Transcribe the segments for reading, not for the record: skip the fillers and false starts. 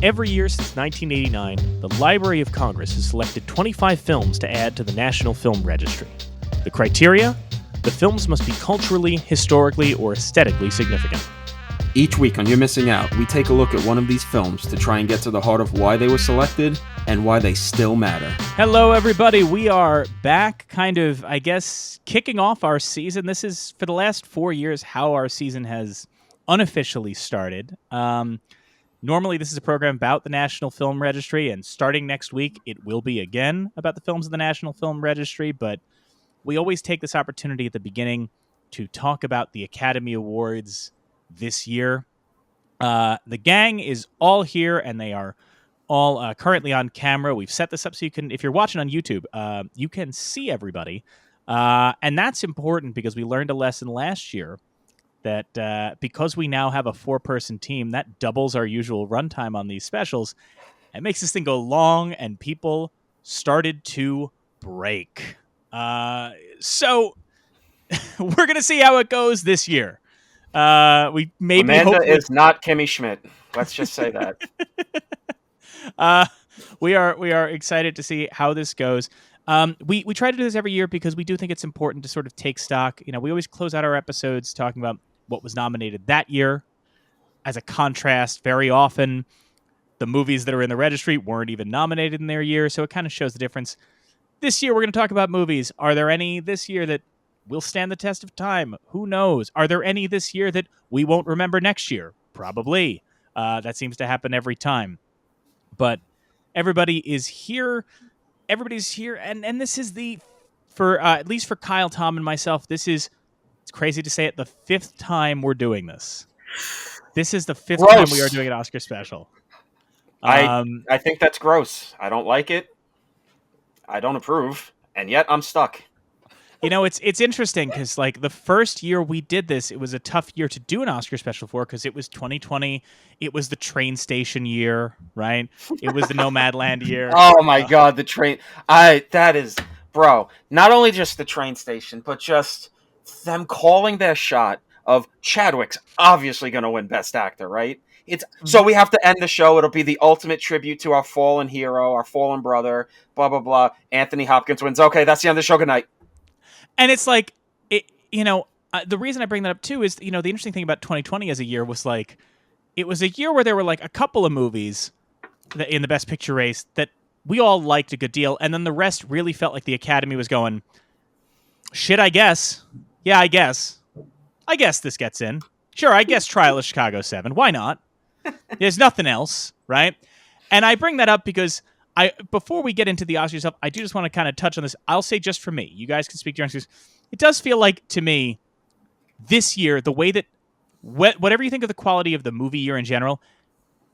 Every year since 1989, the Library of Congress has selected 25 films to add to the National Film Registry. The criteria? The films must be culturally, historically, or aesthetically significant. Each week on You're Missing Out, we take a look at one of these films to try and get to the heart of why they were selected and why they still matter. Hello, everybody. We are back, kicking off our season. This is, for the last 4 years, how our season has unofficially started. Normally, this is a program about the National Film Registry, and starting next week, it will be again about the films of the National Film Registry, but we always take this opportunity at the beginning to talk about the Academy Awards this year. The gang is all here, and they are all currently on camera. We've set this up so you can, if you're watching on YouTube, you can see everybody. And that's important because we learned a lesson last year that because we now have a 4-person team, that doubles our usual runtime on these specials. It makes this thing go long, and people started to break. So we're going to see how it goes this year. Amanda is not Kimmy Schmidt. Let's just say that. We are excited to see how this goes. We try to do this every year because we do think it's important to sort of take stock. You know, we always close out our episodes talking about what was nominated that year. As a contrast, very often the movies that are in the registry weren't even nominated in their year, so it kind of shows the difference. This year, we're going to talk about movies. Are there any this year that will stand the test of time? Who knows? Are there any this year that we won't remember next year? Probably. That seems to happen every time. But everybody is here. Everybody's here. And this is at least for Kyle, Tom, and myself, it's crazy to say it, the 5th time we're doing this. This is the 5th time we are doing an Oscar special. I think that's gross. I don't like it. I don't approve, and yet I'm stuck. You know, it's interesting because, like, the first year we did this, it was a tough year to do an Oscar special for because it was 2020. It was the train station year, right? It was the Nomadland year. Oh, my God, the train. Bro, not only just the train station, but just them calling their shot of Chadwick's obviously going to win Best Actor, right? So we have to end the show. It'll be the ultimate tribute to our fallen hero, our fallen brother, blah, blah, blah. Anthony Hopkins wins. Okay, that's the end of the show. Good night. And it's like, the reason I bring that up, too, is, the interesting thing about 2020 as a year was, like, it was a year where there were, like, a couple of movies in the Best Picture race that we all liked a good deal, and then the rest really felt like the Academy was going, shit, I guess. Yeah, I guess. I guess this gets in. Sure, I guess Trial of Chicago 7. Why not? There's nothing else, right? And I bring that up because before we get into the Oscars stuff, I do just want to kind of touch on this. I'll say just for me. You guys can speak to your answers. It does feel like, to me, this year, the way that, whatever you think of the quality of the movie year in general,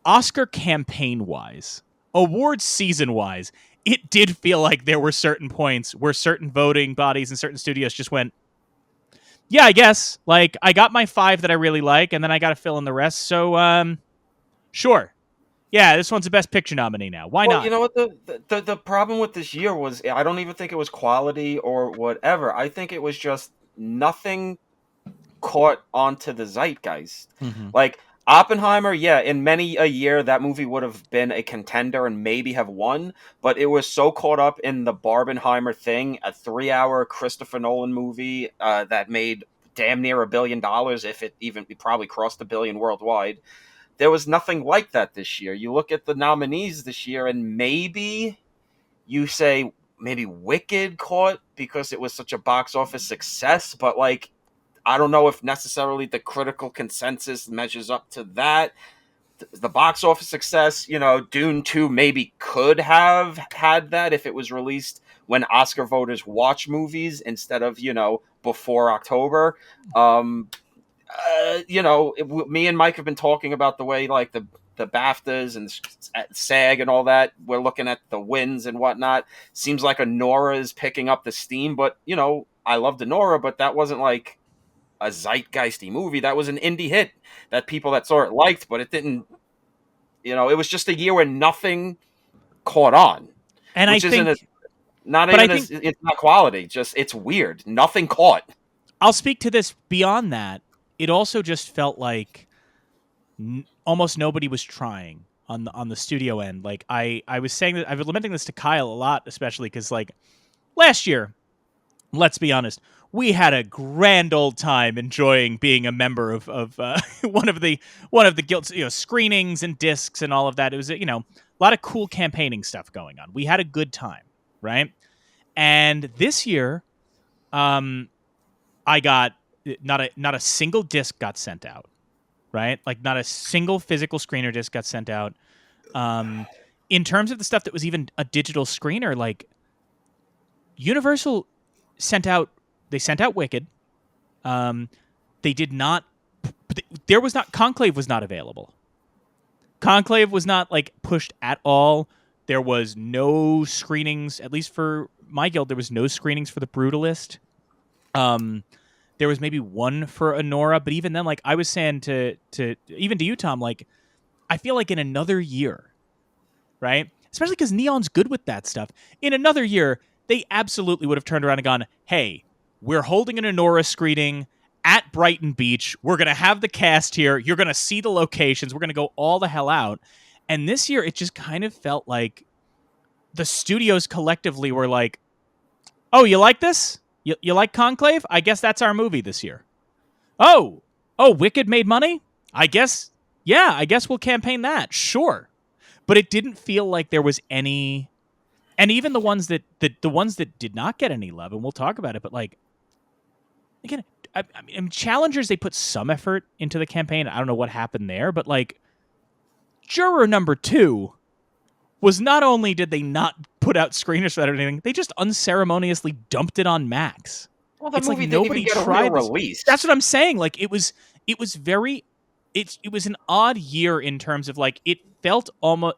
Oscar campaign-wise, awards season-wise, it did feel like there were certain points where certain voting bodies and certain studios just went, yeah, I guess. Like, I got my 5 that I really like, and then I got to fill in the rest. So, sure. Yeah, this one's a Best Picture nominee now. Why not? You know what? The problem with this year was, I don't even think it was quality or whatever. I think it was just nothing caught onto the zeitgeist. Mm-hmm. Like, Oppenheimer, yeah, in many a year, that movie would have been a contender and maybe have won, but it was so caught up in the Barbenheimer thing, a 3-hour Christopher Nolan movie that made damn near $1 billion, if it probably crossed $1 billion worldwide. There was nothing like that this year. You look at the nominees this year, and maybe you say maybe Wicked caught because it was such a box office success, but, like, I don't know if necessarily the critical consensus measures up to that. The box office success, Dune 2 maybe could have had that if it was released when Oscar voters watch movies instead of, before October. Me and Mike have been talking about the way, like, the BAFTAs and SAG and all that, we're looking at the wins and whatnot. Seems like Anora is picking up the steam, but, I loved Anora, but that wasn't, like, a zeitgeisty movie. That was an indie hit that people that saw it liked, but it didn't, it was just a year where nothing caught on. And I think it's not quality, just it's weird. Nothing caught. I'll speak to this beyond that. It also just felt like almost nobody was trying. on the studio end. Like I was saying that I was lamenting this to Kyle a lot, especially because like last year, let's be honest, we had a grand old time enjoying being a member of one of the guilds, screenings and discs and all of that. It was a lot of cool campaigning stuff going on. We had a good time, right? And this year, I got not a single disc got sent out, right? Like not a single physical screener disc got sent out. In terms of the stuff that was even a digital screener, like Universal sent out Wicked. They did not. There was not Conclave was not available. Conclave was not like pushed at all. There was no screenings, at least for my guild. There was no screenings for the Brutalist. There was maybe one for Anora, but even then, like I was saying to even to you, Tom, like I feel like in another year, right? Especially because Neon's good with that stuff. In another year, they absolutely would have turned around and gone, "Hey, we're holding an Anora screening at Brighton Beach. We're going to have the cast here. You're going to see the locations. We're going to go all the hell out." And this year, it just kind of felt like the studios collectively were like, "Oh, you like this? You like Conclave? I guess that's our movie this year." Oh, Wicked made money? I guess we'll campaign that. Sure. But it didn't feel like there was any, and even the ones that did not get any love, and we'll talk about it, but like, again, I mean, Challengers, they put some effort into the campaign. I don't know what happened there, but like, Juror number 2 was not only did they not put out screeners for that or anything, they just unceremoniously dumped it on Max. Well, the movie didn't even get a real release. That's what I'm saying. Like it was an odd year in terms of like it felt almost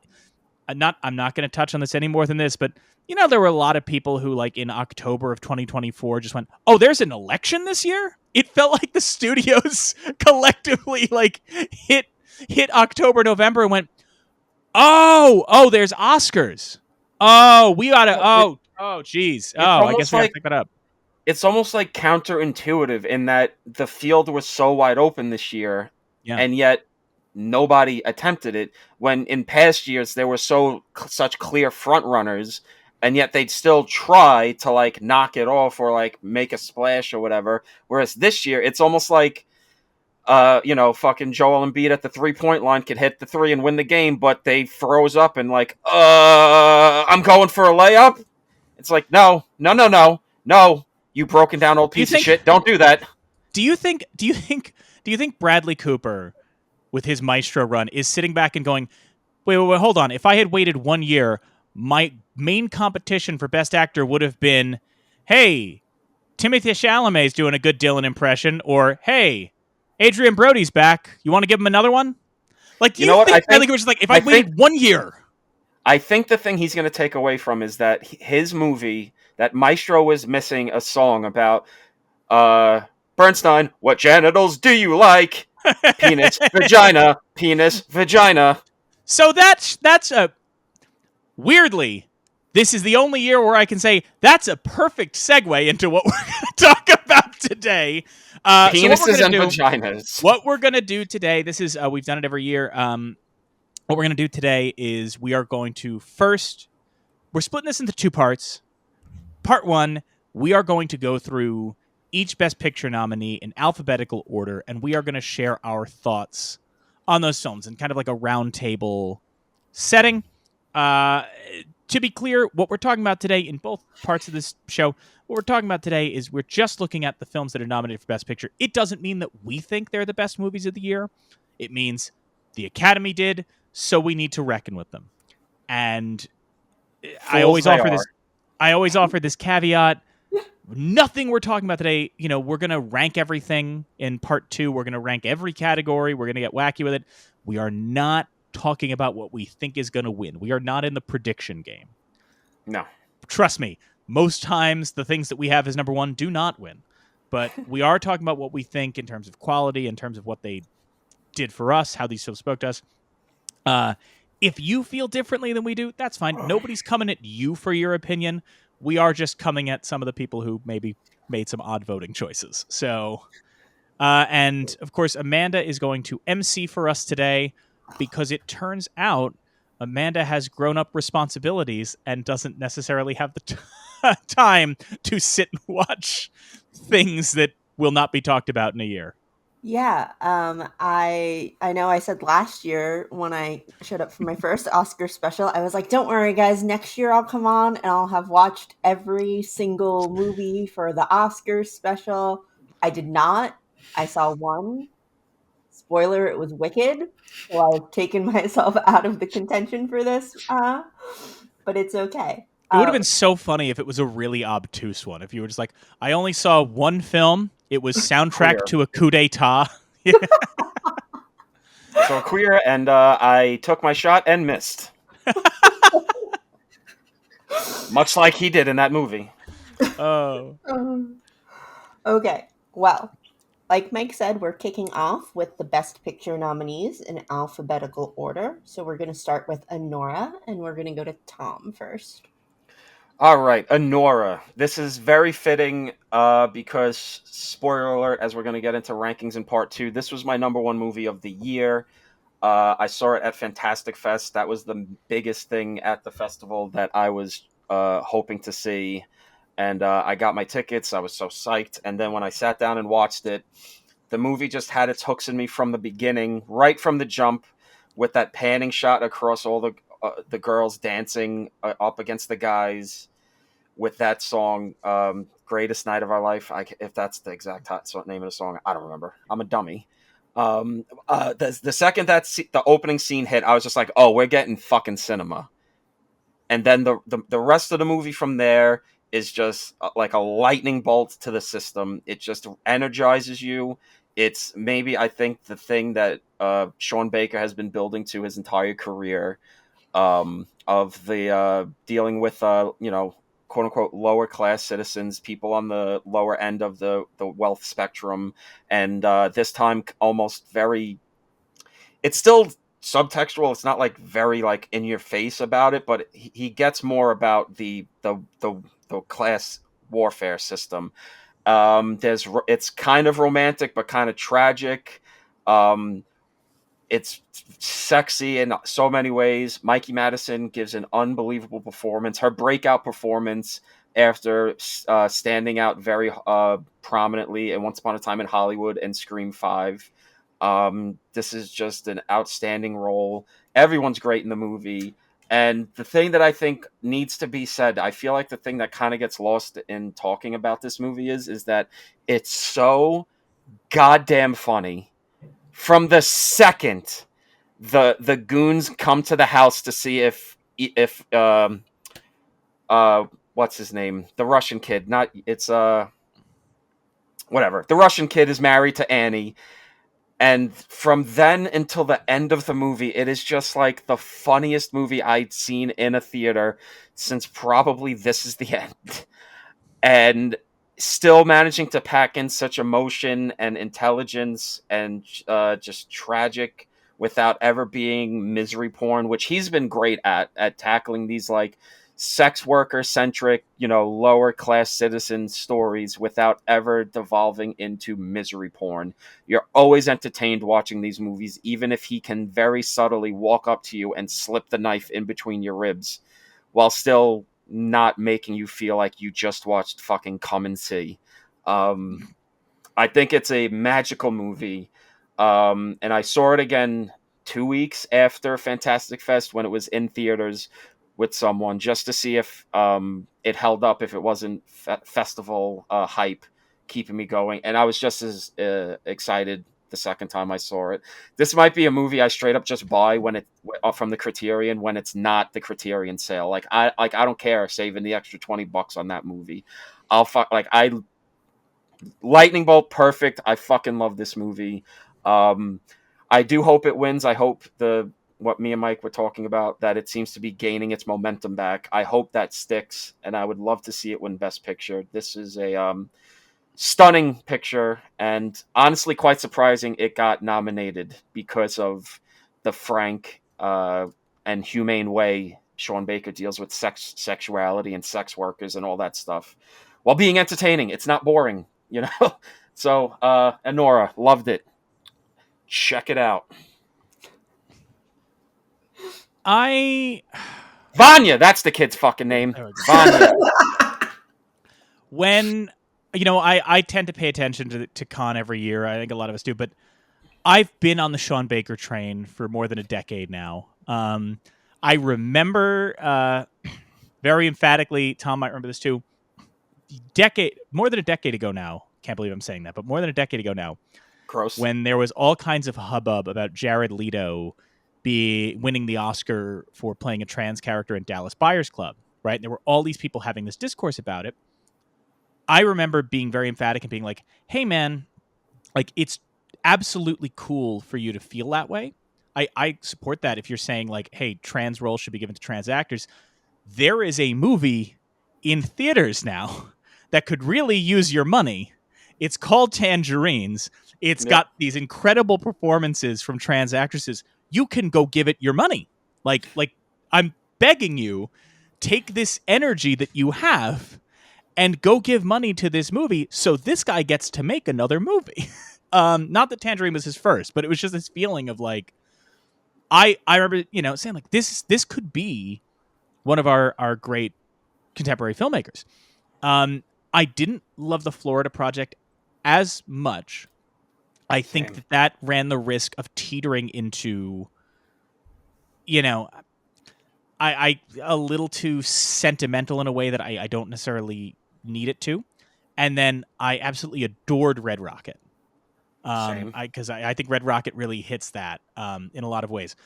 I'm not going to touch on this any more than this, but there were a lot of people who like in October of 2024 just went, "Oh, there's an election this year?" It felt like the studios collectively like hit October, November and went, Oh, there's Oscars. Oh, we gotta. Geez. I guess we gotta pick that up. It's almost like counterintuitive in that the field was so wide open this year, and yet nobody attempted it. When in past years there were such clear front runners, and yet they'd still try to like knock it off or like make a splash or whatever. Whereas this year, it's almost like. Fucking Joel Embiid at the 3-point line could hit the 3 and win the game, but they froze up and like, I'm going for a layup. It's like, no, you broken down old piece of shit. Don't do that. Do you think Bradley Cooper, with his Maestro run, is sitting back and going, wait, hold on. If I had waited 1 year, my main competition for Best Actor would have been, hey, Timothée Chalamet's doing a good Dylan impression, or hey, Adrian Brody's back. You want to give him another one? Like, do you know think Bradley Cooper's like, if I waited 1 year? I think the thing he's going to take away from is that his movie, that Maestro was missing a song about Bernstein, what genitals do you like? Penis, vagina, penis, vagina. So that's a... Weirdly, this is the only year where I can say that's a perfect segue into what we're going to talk about today. Penises and vaginas. What we're going to do today, this is, we've done it every year. What we're going to do today is we are going to we're splitting this into 2 parts. Part 1, we are going to go through each Best Picture nominee in alphabetical order, and we are going to share our thoughts on those films in kind of like a round table setting. To be clear, what we're talking about today in both parts of this show, what we're talking about today is we're just looking at the films that are nominated for Best Picture. It doesn't mean that we think they're the best movies of the year. It means the Academy did, so we need to reckon with them. And I always offer this caveat. Nothing we're talking about today, we're going to rank everything in part 2. We're going to rank every category. We're going to get wacky with it. We are not talking about what we think is going to win. We are not in the prediction game. No. Trust me, most times the things that we have as number 1 do not win. But we are talking about what we think in terms of quality, in terms of what they did for us, how these films spoke to us. If you feel differently than we do, that's fine. Nobody's coming at you for your opinion. We are just coming at some of the people who maybe made some odd voting choices. So, and of course, Amanda is going to MC for us today, because it turns out Amanda has grown-up responsibilities and doesn't necessarily have the time to sit and watch things that will not be talked about in a year. Yeah, I know I said last year when I showed up for my first Oscar special, I was like, "Don't worry, guys. Next year I'll come on and I'll have watched every single movie for the Oscars special." I did not. I saw one. Spoiler: it was Wicked. So I've taken myself out of the contention for this, but it's okay. It would have been so funny if it was a really obtuse one. If you were just like, I only saw one film. It was soundtrack Queer. to a coup d'etat. So queer, and I took my shot and missed. Much like he did in that movie. Oh. Okay, well, like Mike said, we're kicking off with the Best Picture nominees in alphabetical order. So we're going to start with Anora, and we're going to go to Tom first. All right, Anora. This is very fitting because, spoiler alert, as we're going to get into rankings in part 2, this was my number 1 movie of the year. I saw it at Fantastic Fest. That was the biggest thing at the festival that I was hoping to see. And I got my tickets. I was so psyched. And then when I sat down and watched it, the movie just had its hooks in me from the beginning, right from the jump, with that panning shot across all the girls dancing up against the guys with that song, "Greatest Night of Our Life." If that's the exact name of the song, I don't remember. I'm a dummy. The second the opening scene hit, I was just like, "Oh, we're getting fucking cinema." And then the rest of the movie from there is just like a lightning bolt to the system. It just energizes you. It's maybe, I think, the thing that Sean Baker has been building to his entire career, of the dealing with quote unquote lower class citizens, people on the lower end of the wealth spectrum, and this time almost very. It's still subtextual. It's not like very like in your face about it, but he gets more about the class warfare system. It's kind of romantic but kind of tragic. It's sexy in so many ways. Mikey Madison gives an unbelievable performance. Her breakout performance after standing out very prominently in Once Upon a Time in Hollywood and Scream 5. This is just an outstanding role. Everyone's great in the movie. And the thing that I think needs to be said, I feel like the thing that kind of gets lost in talking about this movie is that it's so goddamn funny. From the second the goons come to the house to see if what's his name, the Russian kid, not it's whatever, the Russian kid is married to Annie. And from then until the end of the movie, it is just like the funniest movie I'd seen in a theater since probably This Is the End. And still managing to pack in such emotion and intelligence and just tragic without ever being misery porn, which he's been great at tackling these like sex worker centric, lower class citizen stories without ever devolving into misery porn. You're always entertained watching these movies, even if he can very subtly walk up to you and slip the knife in between your ribs while still not making you feel like you just watched fucking Come and See. I think it's a magical movie. And I saw it again 2 weeks after Fantastic Fest when it was in theaters with someone, just to see if it held up, if it wasn't festival hype keeping me going. And I was just as excited the second time I saw it. This might be a movie I straight up just buy when it from the Criterion when it's not the Criterion sale. Like I don't care saving the extra $20 on that movie. Lightning bolt perfect. I fucking love this movie. I do hope it wins. I hope what me and Mike were talking about, that it seems to be gaining its momentum back. I hope that sticks, and I would love to see it win Best Picture. This is a stunning picture, and honestly quite surprising it got nominated because of the frank and humane way Sean Baker deals with sexuality and sex workers and all that stuff while being entertaining. It's not boring, So Anora, loved it. Check it out. I Vanya, that's the kid's fucking name. There we go. Vanya. when I tend to pay attention to Con every year. I think a lot of us do, but I've been on the Sean Baker train for more than a decade now. I remember very emphatically, Tom might remember this too, more than a decade ago now. Can't believe I'm saying that, but more than a decade ago now, Gross. when there was all kinds of hubbub about Jared Leto winning the Oscar for playing a trans character in Dallas Buyers Club, right? And there were all these people having this discourse about it. I remember being very emphatic and being like, hey, man, like, it's absolutely cool for you to feel that way. I support that if you're saying, like, hey, trans roles should be given to trans actors. There is a movie in theaters now that could really use your money. It's called Tangerines. It's got these incredible performances from trans actresses. You can go give it your money. Like I'm begging you, take this energy that you have and go give money to this movie so this guy gets to make another movie. Not that Tangerine was his first, but it was just this feeling of like, I remember, saying like, this could be one of our great contemporary filmmakers. I didn't love the Florida Project as much. I think that ran the risk of teetering into, I a little too sentimental in a way that I don't necessarily need it to. And then I absolutely adored Red Rocket. Because I think Red Rocket really hits that in a lot of ways.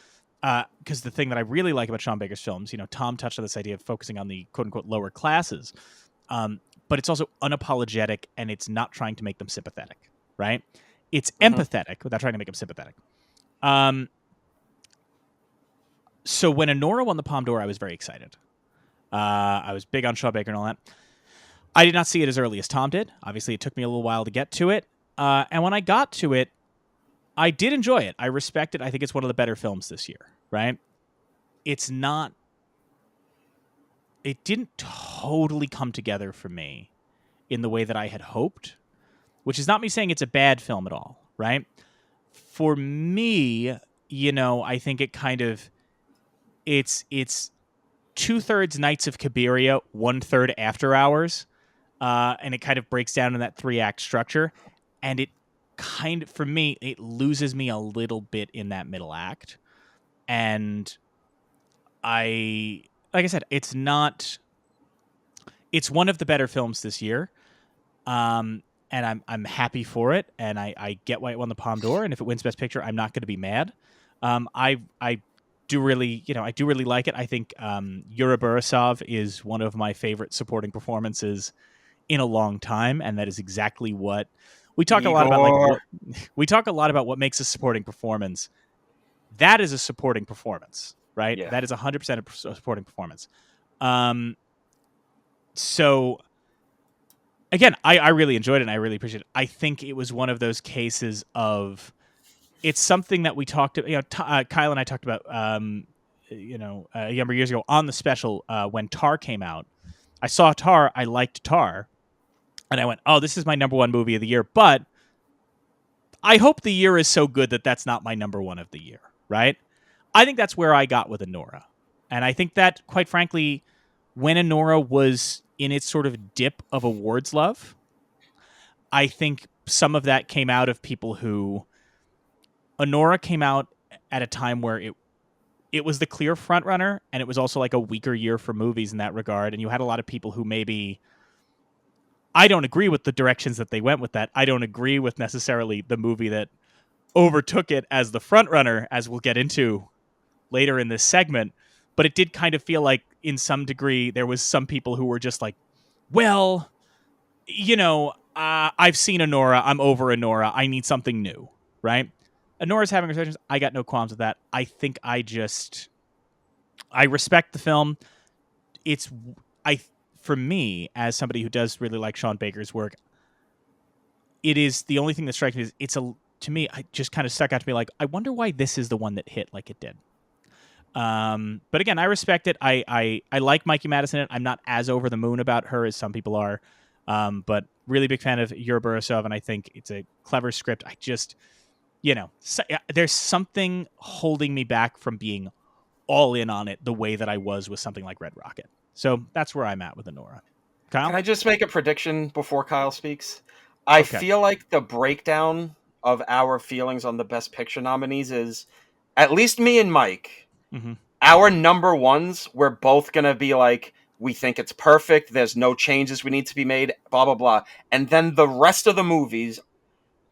Because the thing that I really like about Sean Baker's films, Tom touched on this idea of focusing on the quote-unquote lower classes, but it's also unapologetic and it's not trying to make them sympathetic, right? It's empathetic without trying to make them sympathetic. So when Anora won the Palme d'Or, I was very excited. I was big on Sean Baker and all that. I did not see it as early as Tom did. Obviously, it took me a little while to get to it. And when I got to it, I did enjoy it. I respect it. I think it's one of the better films this year, right? It didn't totally come together for me in the way that I had hoped, which is not me saying it's a bad film at all, right? For me, I think it kind of, it's 2/3 Nights of Cabiria, 1/3 After Hours, and it kind of breaks down in that 3-act structure, and it kind of, for me, it loses me a little bit in that middle act, and like I said, it's one of the better films this year, and I'm happy for it, and I get why it won the Palme d'Or, and if it wins Best Picture, I'm not going to be mad. I do really, I do really like it. I think Yura Borisov is one of my favorite supporting performances in a long time, and that is exactly what we talk a lot about. We talk a lot about what makes a supporting performance. That is a supporting performance, right? Yeah. That is 100% a supporting performance. So again, I really enjoyed it and I really appreciate it. I think it was one of those cases of, it's something that we talked about, Kyle and I talked about, a number of years ago on the special when Tar came out. I saw Tar, I liked Tar, and I went, oh, this is my number one movie of the year, but I hope the year is so good that that's not my number one of the year, right? I think that's where I got with Anora. And I think that, quite frankly, when Anora was in its sort of dip of awards love, I think some of that came out of people who... Anora came out at a time where it was the clear frontrunner, and it was also like a weaker year for movies in that regard, and you had a lot of people who maybe... I don't agree with the directions that they went with that. I don't agree with necessarily the movie that overtook it as the frontrunner, as we'll get into later in this segment, but it did kind of feel like, in some degree, there was some people who were just like, well, I've seen Anora, I'm over Anora, I need something new, right? Anora's having resurgence, I got no qualms with that. I think I respect the film. For me, as somebody who does really like Sean Baker's work, it is the only thing that strikes me is to me, I just kind of stuck out to me like, I wonder why this is the one that hit like it did. But again, I respect it. I like Mikey Madison in it. I'm not as over the moon about her as some people are. But really big fan of Yura Borisov, and I think it's a clever script. I just, there's something holding me back from being all in on it the way that I was with something like Red Rocket. So that's where I'm at with Anora. Kyle? Can I just make a prediction before Kyle speaks? I Okay. feel like the breakdown of our feelings on the Best Picture nominees is, at least me and Mike, our number ones, we're both going to be like, we think it's perfect, there's no changes we need to be made, blah, blah, blah. And then the rest of the movies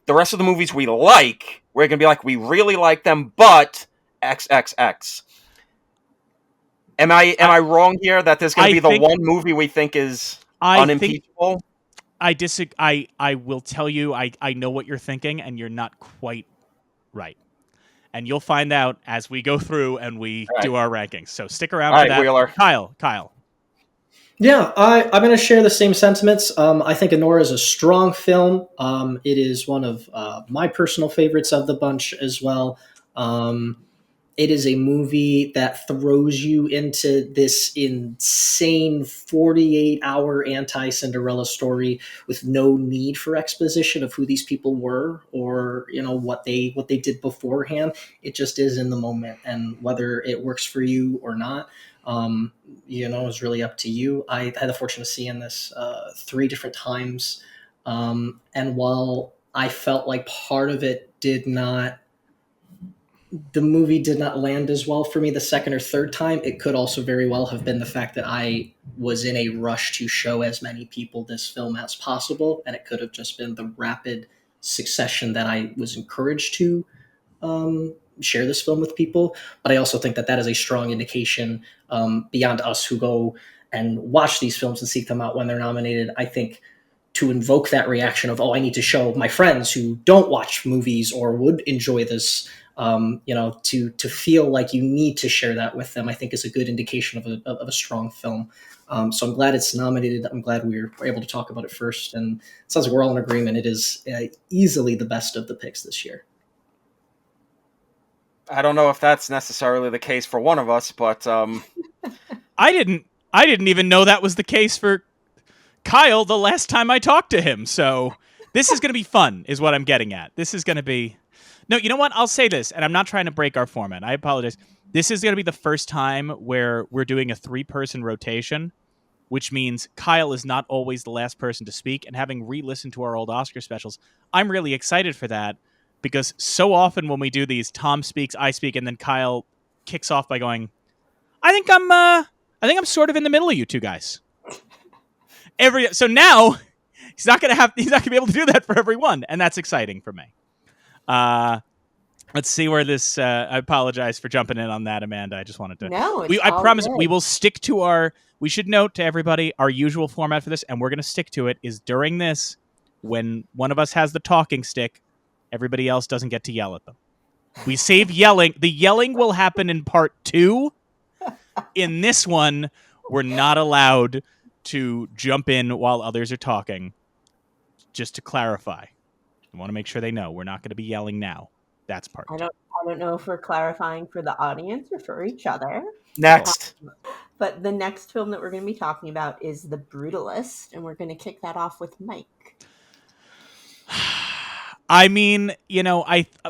we like, we're going to be like, we really like them, but XXX. Am I wrong here that there's going to be the one movie we think is unimpeachable? I disagree. I will tell you, I know what you're thinking, and you're not quite right. And you'll find out as we go through and we do our rankings. So stick around for that. Wheeler. Kyle. Yeah, I'm going to share the same sentiments. I think Anora is a strong film. It is one of my personal favorites of the bunch as well. It is a movie that throws you into this insane 48-hour anti-Cinderella story with no need for exposition of who these people were or what they did beforehand. It just is in the moment, and whether it works for you or not, is really up to you. I had the fortune of seeing this 3 different times, and while I felt like part of it the movie did not land as well for me the second or third time, it could also very well have been the fact that I was in a rush to show as many people this film as possible, and it could have just been the rapid succession that I was encouraged to share this film with people. But I also think that is a strong indication beyond us who go and watch these films and seek them out when they're nominated. I think to invoke that reaction of, I need to show my friends who don't watch movies or would enjoy this, to feel like you need to share that with them, I think is a good indication of a strong film. So I'm glad it's nominated. I'm glad we were able to talk about it first. And it sounds like we're all in agreement. It is easily the best of the picks this year. I don't know if that's necessarily the case for one of us, but I didn't even know that was the case for Kyle the last time I talked to him. So this is going to be fun, is what I'm getting at. This is going to be... No, you know what? I'll say this, and I'm not trying to break our format. I apologize. This is going to be the first time where we're doing a 3-person rotation, which means Kyle is not always the last person to speak. And having re-listened to our old Oscar specials, I'm really excited for that, because so often when we do these, Tom speaks, I speak, and then Kyle kicks off by going, I think I'm sort of in the middle of you two guys. So now he's not going to be able to do that for everyone, and that's exciting for me. Let's see where this. I apologize for jumping in on that, Amanda. I just wanted to. No, I promise we will stick to our. We should note to everybody our usual format for this, and we're going to stick to it. Is during this, when one of us has the talking stick, everybody else doesn't get to yell at them. We save yelling. The yelling will happen in part 2. In this one, we're not allowed to jump in while others are talking. Just to clarify. I want to make sure they know we're not going to be yelling now. That's part 2. I don't know if we're clarifying for the audience or for each other. Next. But the next film that we're going to be talking about is The Brutalist, and we're going to kick that off with Mike. I mean,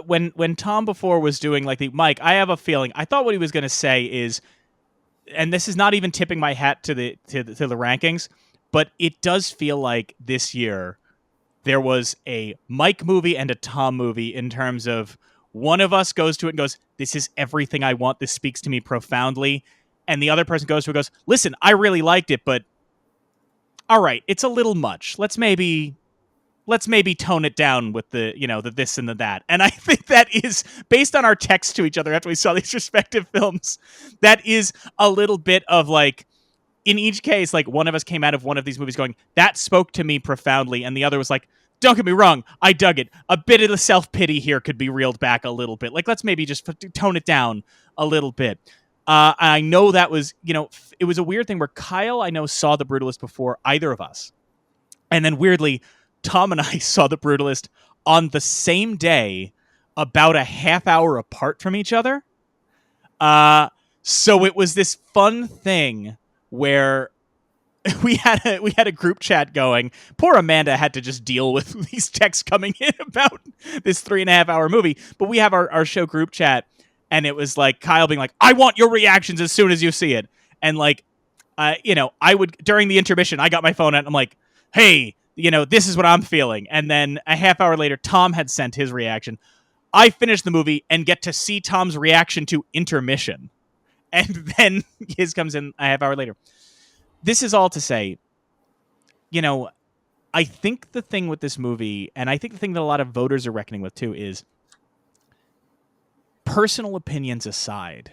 when Tom before was doing Mike, I have a feeling. I thought what he was going to say is, and this is not even tipping my hat to the rankings, but it does feel like this year there was a Mike movie and a Tom movie in terms of one of us goes to it and goes, this is everything I want. This speaks to me profoundly. And the other person goes to it and goes, listen, I really liked it, but all right, it's a little much. Let's maybe tone it down with the this and the that. And I think that is, based on our text to each other after we saw these respective films, that is a little bit of in each case, one of us came out of one of these movies going, that spoke to me profoundly. And the other was like, don't get me wrong, I dug it. A bit of the self-pity here could be reeled back a little bit. Let's maybe just tone it down a little bit. I know that was, it was a weird thing where Kyle, I know, saw The Brutalist before either of us. And then weirdly, Tom and I saw The Brutalist on the same day, about a half hour apart from each other. So it was this fun thing where we had a group chat going. Poor Amanda had to just deal with these texts coming in about this 3.5 hour movie. But we have our show group chat, And it was like Kyle being like, I want your reactions as soon as you see it. And like, I would, during the intermission, I got my phone out and I'm like, hey, this is what I'm feeling. And then a half hour later, Tom had sent his reaction. I finish the movie and get to see Tom's reaction to intermission. And then his comes in a half hour later. This is all to say, I think the thing with this movie, and I think the thing that a lot of voters are reckoning with too, is personal opinions aside,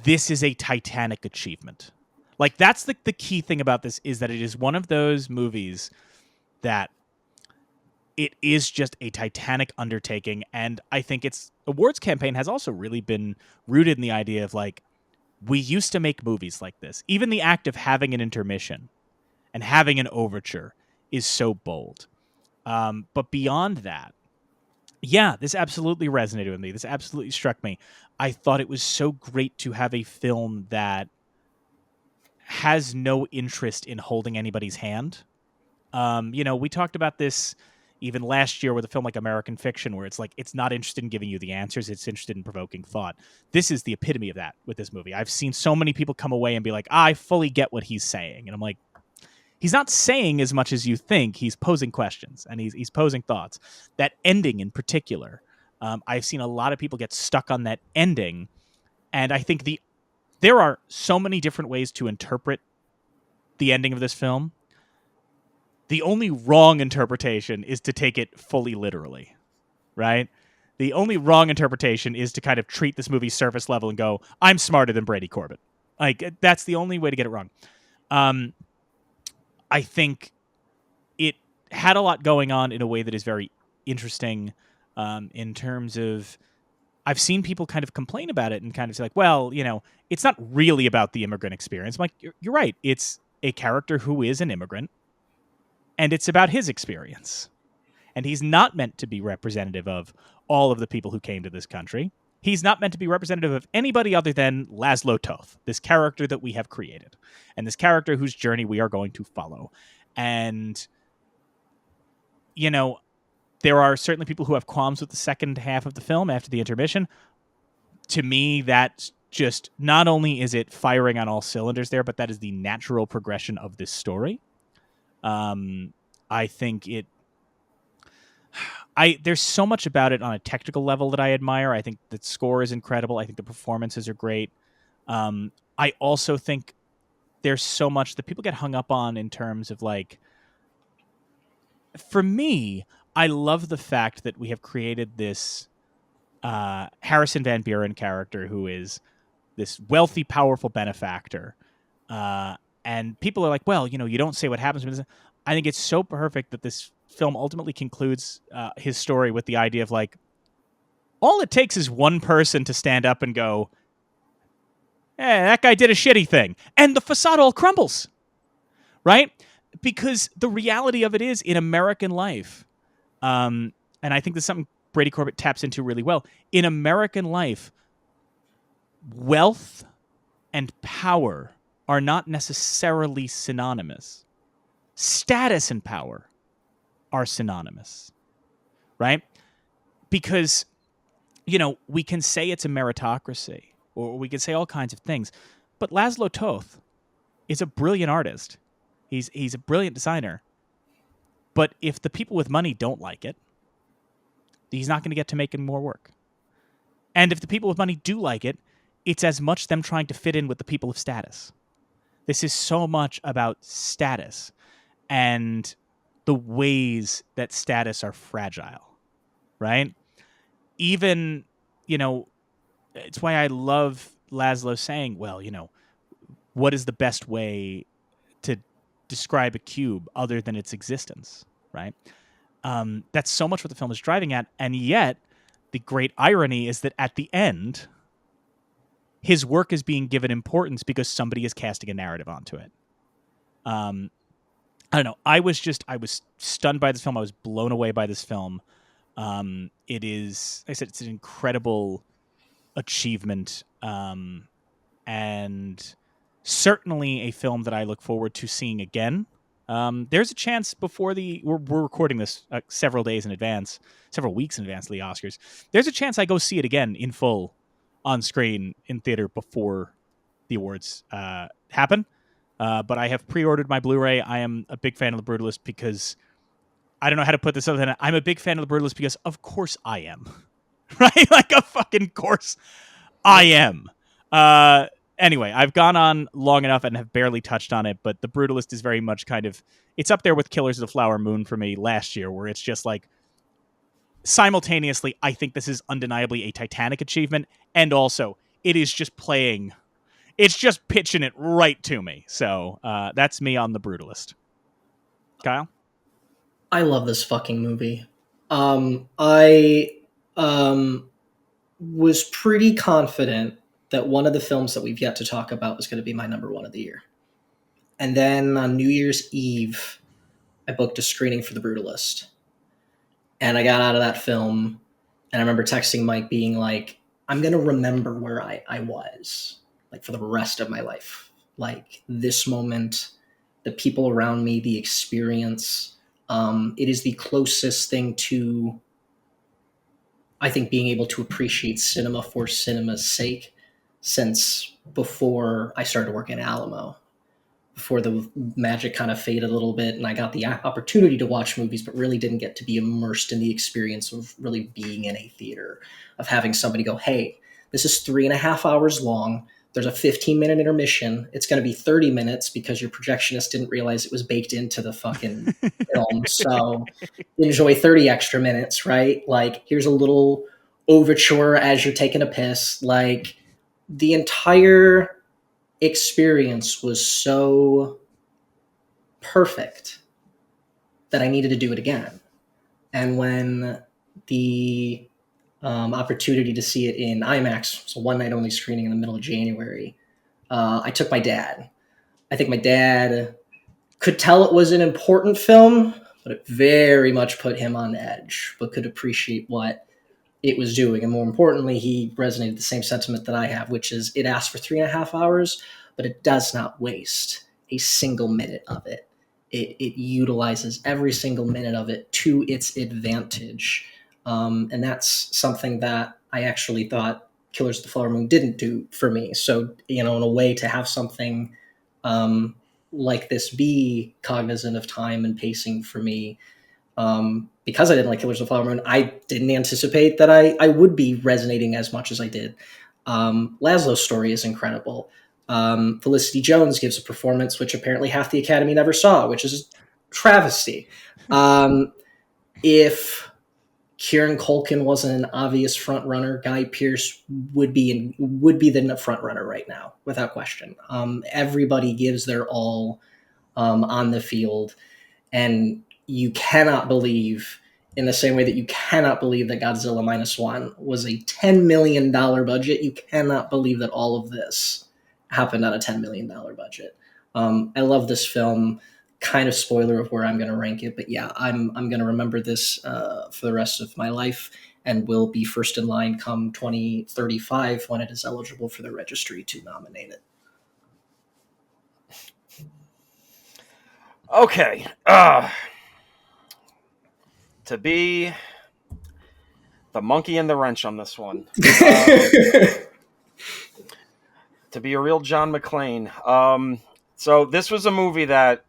this is a titanic achievement. Like, that's the key thing about this, is that it is one of those movies that it is just a titanic undertaking. And I think its awards campaign has also really been rooted in the idea of, like, we used to make movies like this. Even the act of having an intermission and having an overture is so bold. But beyond that, yeah, this absolutely resonated with me. This absolutely struck me. I thought it was so great to have a film that has no interest in holding anybody's hand. We talked about this even last year with a film like American Fiction, where it's like, it's not interested in giving you the answers, it's interested in provoking thought. This is the epitome of that with this movie. I've seen so many people come away and be like, I fully get what he's saying. And I'm like, he's not saying as much as you think. He's posing questions and he's posing thoughts. That ending in particular, I've seen a lot of people get stuck on that ending. And I think there are so many different ways to interpret the ending of this film. The only wrong interpretation is to take it fully literally, right? The only wrong interpretation is to kind of treat this movie surface level and go, I'm smarter than Brady Corbett. Like, that's the only way to get it wrong. I think it had a lot going on in a way that is very interesting, in terms of, I've seen people kind of complain about it and kind of say, like, well, it's not really about the immigrant experience. I'm like, you're right. It's a character who is an immigrant, and it's about his experience. And he's not meant to be representative of all of the people who came to this country. He's not meant to be representative of anybody other than Laszlo Toth, this character that we have created, and this character whose journey we are going to follow. And, there are certainly people who have qualms with the second half of the film after the intermission. To me, that's just, not only is it firing on all cylinders there, but that is the natural progression of this story. I think there's so much about it on a technical level that I admire. I think the score is incredible. I think the performances are great. I also think there's so much that people get hung up on in terms of, like, for me, I love the fact that we have created this Harrison Van Buren character who is this wealthy, powerful benefactor. And people are like, well, you don't say what happens. I think it's so perfect that this film ultimately concludes his story with the idea of, like, all it takes is one person to stand up and go, that guy did a shitty thing. And the facade all crumbles, right? Because the reality of it is, in American life, and I think this is something Brady Corbett taps into really well, in American life, wealth and power are not necessarily synonymous. Status and power are synonymous, right? Because, we can say it's a meritocracy, or we can say all kinds of things, but Laszlo Toth is a brilliant artist. He's a brilliant designer. But if the people with money don't like it, he's not going to get to making more work. And if the people with money do like it, it's as much them trying to fit in with the people of status. This is so much about status and the ways that status are fragile, right? Even, it's why I love Laszlo saying, well, what is the best way to describe a cube other than its existence, right? That's so much what the film is driving at, and yet the great irony is that at the end, his work is being given importance because somebody is casting a narrative onto it. I don't know. I was stunned by this film. I was blown away by this film. It is, like I said, it's an incredible achievement, and certainly a film that I look forward to seeing again. There's a chance before we're recording this several weeks in advance of the Oscars. There's a chance I go see it again in full on screen in theater before the awards happen. But I have pre-ordered my Blu-ray. I am a big fan of The Brutalist because I don't know how to put this other than I'm a big fan of The Brutalist because of course I am. Right? Like a fucking course I am. Anyway, I've gone on long enough and have barely touched on it, but The Brutalist is very much kind of, it's up there with Killers of the Flower Moon for me last year, where it's just like, simultaneously, I think this is undeniably a Titanic achievement, and also, it is just playing, it's just pitching it right to me. So, that's me on The Brutalist. Kyle? I love this fucking movie. I was pretty confident that one of the films that we've yet to talk about was going to be my number one of the year. And then on New Year's Eve, I booked a screening for The Brutalist. And I got out of that film, and I remember texting Mike being like, I'm going to remember where I was, like, for the rest of my life. Like, this moment, the people around me, the experience. It is the closest thing to, I think, being able to appreciate cinema for cinema's sake since before I started working at Alamo, before the magic kind of faded a little bit and I got the opportunity to watch movies, but really didn't get to be immersed in the experience of really being in a theater, of having somebody go, hey, this is 3.5 hours long. There's a 15-minute intermission. It's going to be 30 minutes because your projectionist didn't realize it was baked into the fucking film. So enjoy 30 extra minutes, right? Like, here's a little overture as you're taking a piss. Like, the entire experience was so perfect that I needed to do it again. And when the opportunity to see it in IMAX, so one night only screening in the middle of January, I took my dad. I think my dad could tell it was an important film, but it very much put him on edge, but could appreciate what it was doing. And more importantly, he resonated the same sentiment that I have, which is it asks for 3.5 hours, but it does not waste a single minute of it. It utilizes every single minute of it to its advantage. And that's something that I actually thought Killers of the Flower Moon didn't do for me. So, in a way to have something like this be cognizant of time and pacing for me, because I didn't like Killers of the Flower Moon, I didn't anticipate that I would be resonating as much as I did. Laszlo's story is incredible. Felicity Jones gives a performance which apparently half the Academy never saw, which is a travesty. If Kieran Culkin wasn't an obvious front runner, Guy Pearce would be the front runner right now, without question. Everybody gives their all on the field, and you cannot believe, in the same way that you cannot believe that Godzilla Minus One was a $10 million budget, you cannot believe that all of this happened on a $10 million budget. I love this film. Kind of spoiler of where I'm going to rank it, but yeah, I'm going to remember this for the rest of my life, and will be first in line come 2035 when it is eligible for the registry to nominate it. Okay. To be the monkey in the wrench on this one. To be a real John McClane. So this was a movie that,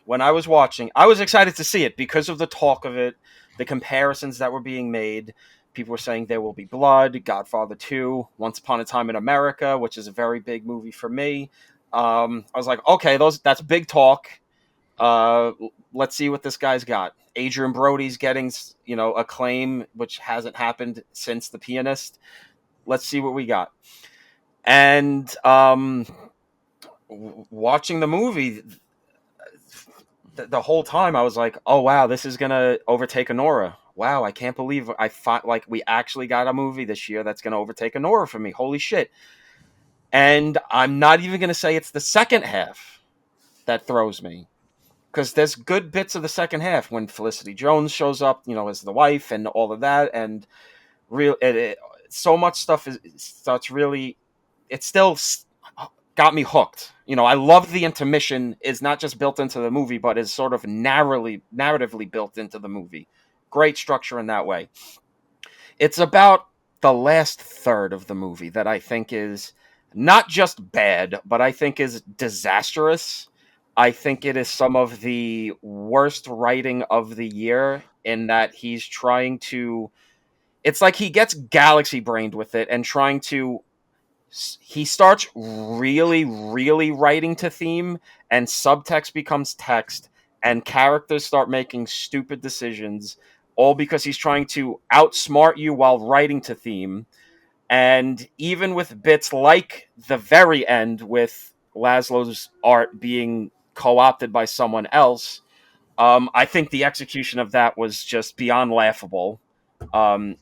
when I was watching, I was excited to see it because of the talk of it, the comparisons that were being made. People were saying There Will Be Blood, Godfather 2, Once Upon a Time in America, which is a very big movie for me. I was like, okay, that's big talk. Let's see what this guy's got. Adrian Brody's getting, acclaim, which hasn't happened since The Pianist. Let's see what we got. And watching the movie, the whole time I was like, oh wow, this is gonna overtake Anora. Wow, I can't believe I thought like we actually got a movie this year that's gonna overtake Anora for me. Holy shit. And I'm not even gonna say it's the second half that throws me, because there's good bits of the second half when Felicity Jones shows up, as the wife and all of that, and so much stuff starts really. It's still got me hooked. I love the intermission is not just built into the movie, but is sort of narratively built into the movie. Great structure in that way. It's about the last third of the movie that I think is not just bad, but I think is disastrous. I think it is some of the worst writing of the year in that he's trying to. It's like he gets galaxy brained with it and trying to. He starts really, really writing to theme, and subtext becomes text, and characters start making stupid decisions, all because he's trying to outsmart you while writing to theme. And even with bits like the very end, with Laszlo's art being co opted by someone else, I think the execution of that was just beyond laughable.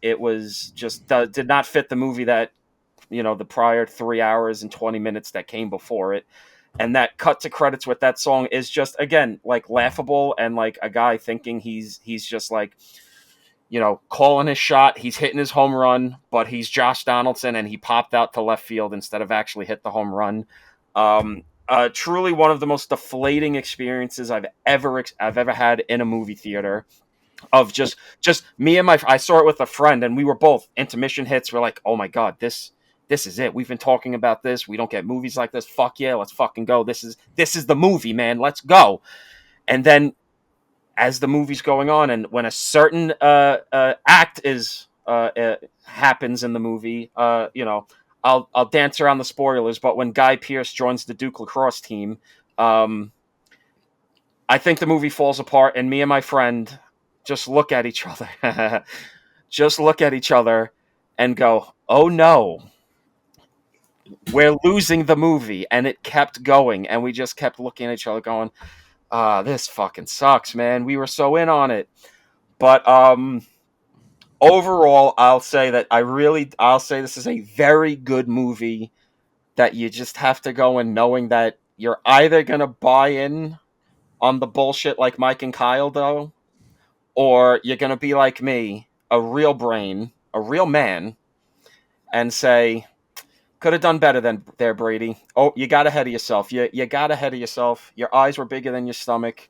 It was just did not fit the movie that the prior 3 hours and 20 minutes that came before it. And that cut to credits with that song is just, again, like laughable, and like a guy thinking he's just like, calling his shot. He's hitting his home run, but he's Josh Donaldson and he popped out to left field instead of actually hit the home run. Truly one of the most deflating experiences I've ever had in a movie theater. Of just me and I saw it with a friend, and we were both intermission hits. We're like, oh my god, this is it. We've been talking about this. We don't get movies like this. Fuck yeah, let's fucking go. This is the movie, man. Let's go. And then as the movie's going on, and when a certain act is happens in the movie, I'll dance around the spoilers. But when Guy Pearce joins the Duke lacrosse team, I think the movie falls apart, and me and my friend just look at each other, and go, oh no, we're losing the movie. And it kept going, and we just kept looking at each other going, this fucking sucks, man. We were so in on it. But overall, I'll say this is a very good movie that you just have to go in knowing that you're either going to buy in on the bullshit like Mike and Kyle, though, or you're going to be like me, a real brain, a real man, and say, could have done better than there, Brady. Oh, you got ahead of yourself. You got ahead of yourself. Your eyes were bigger than your stomach.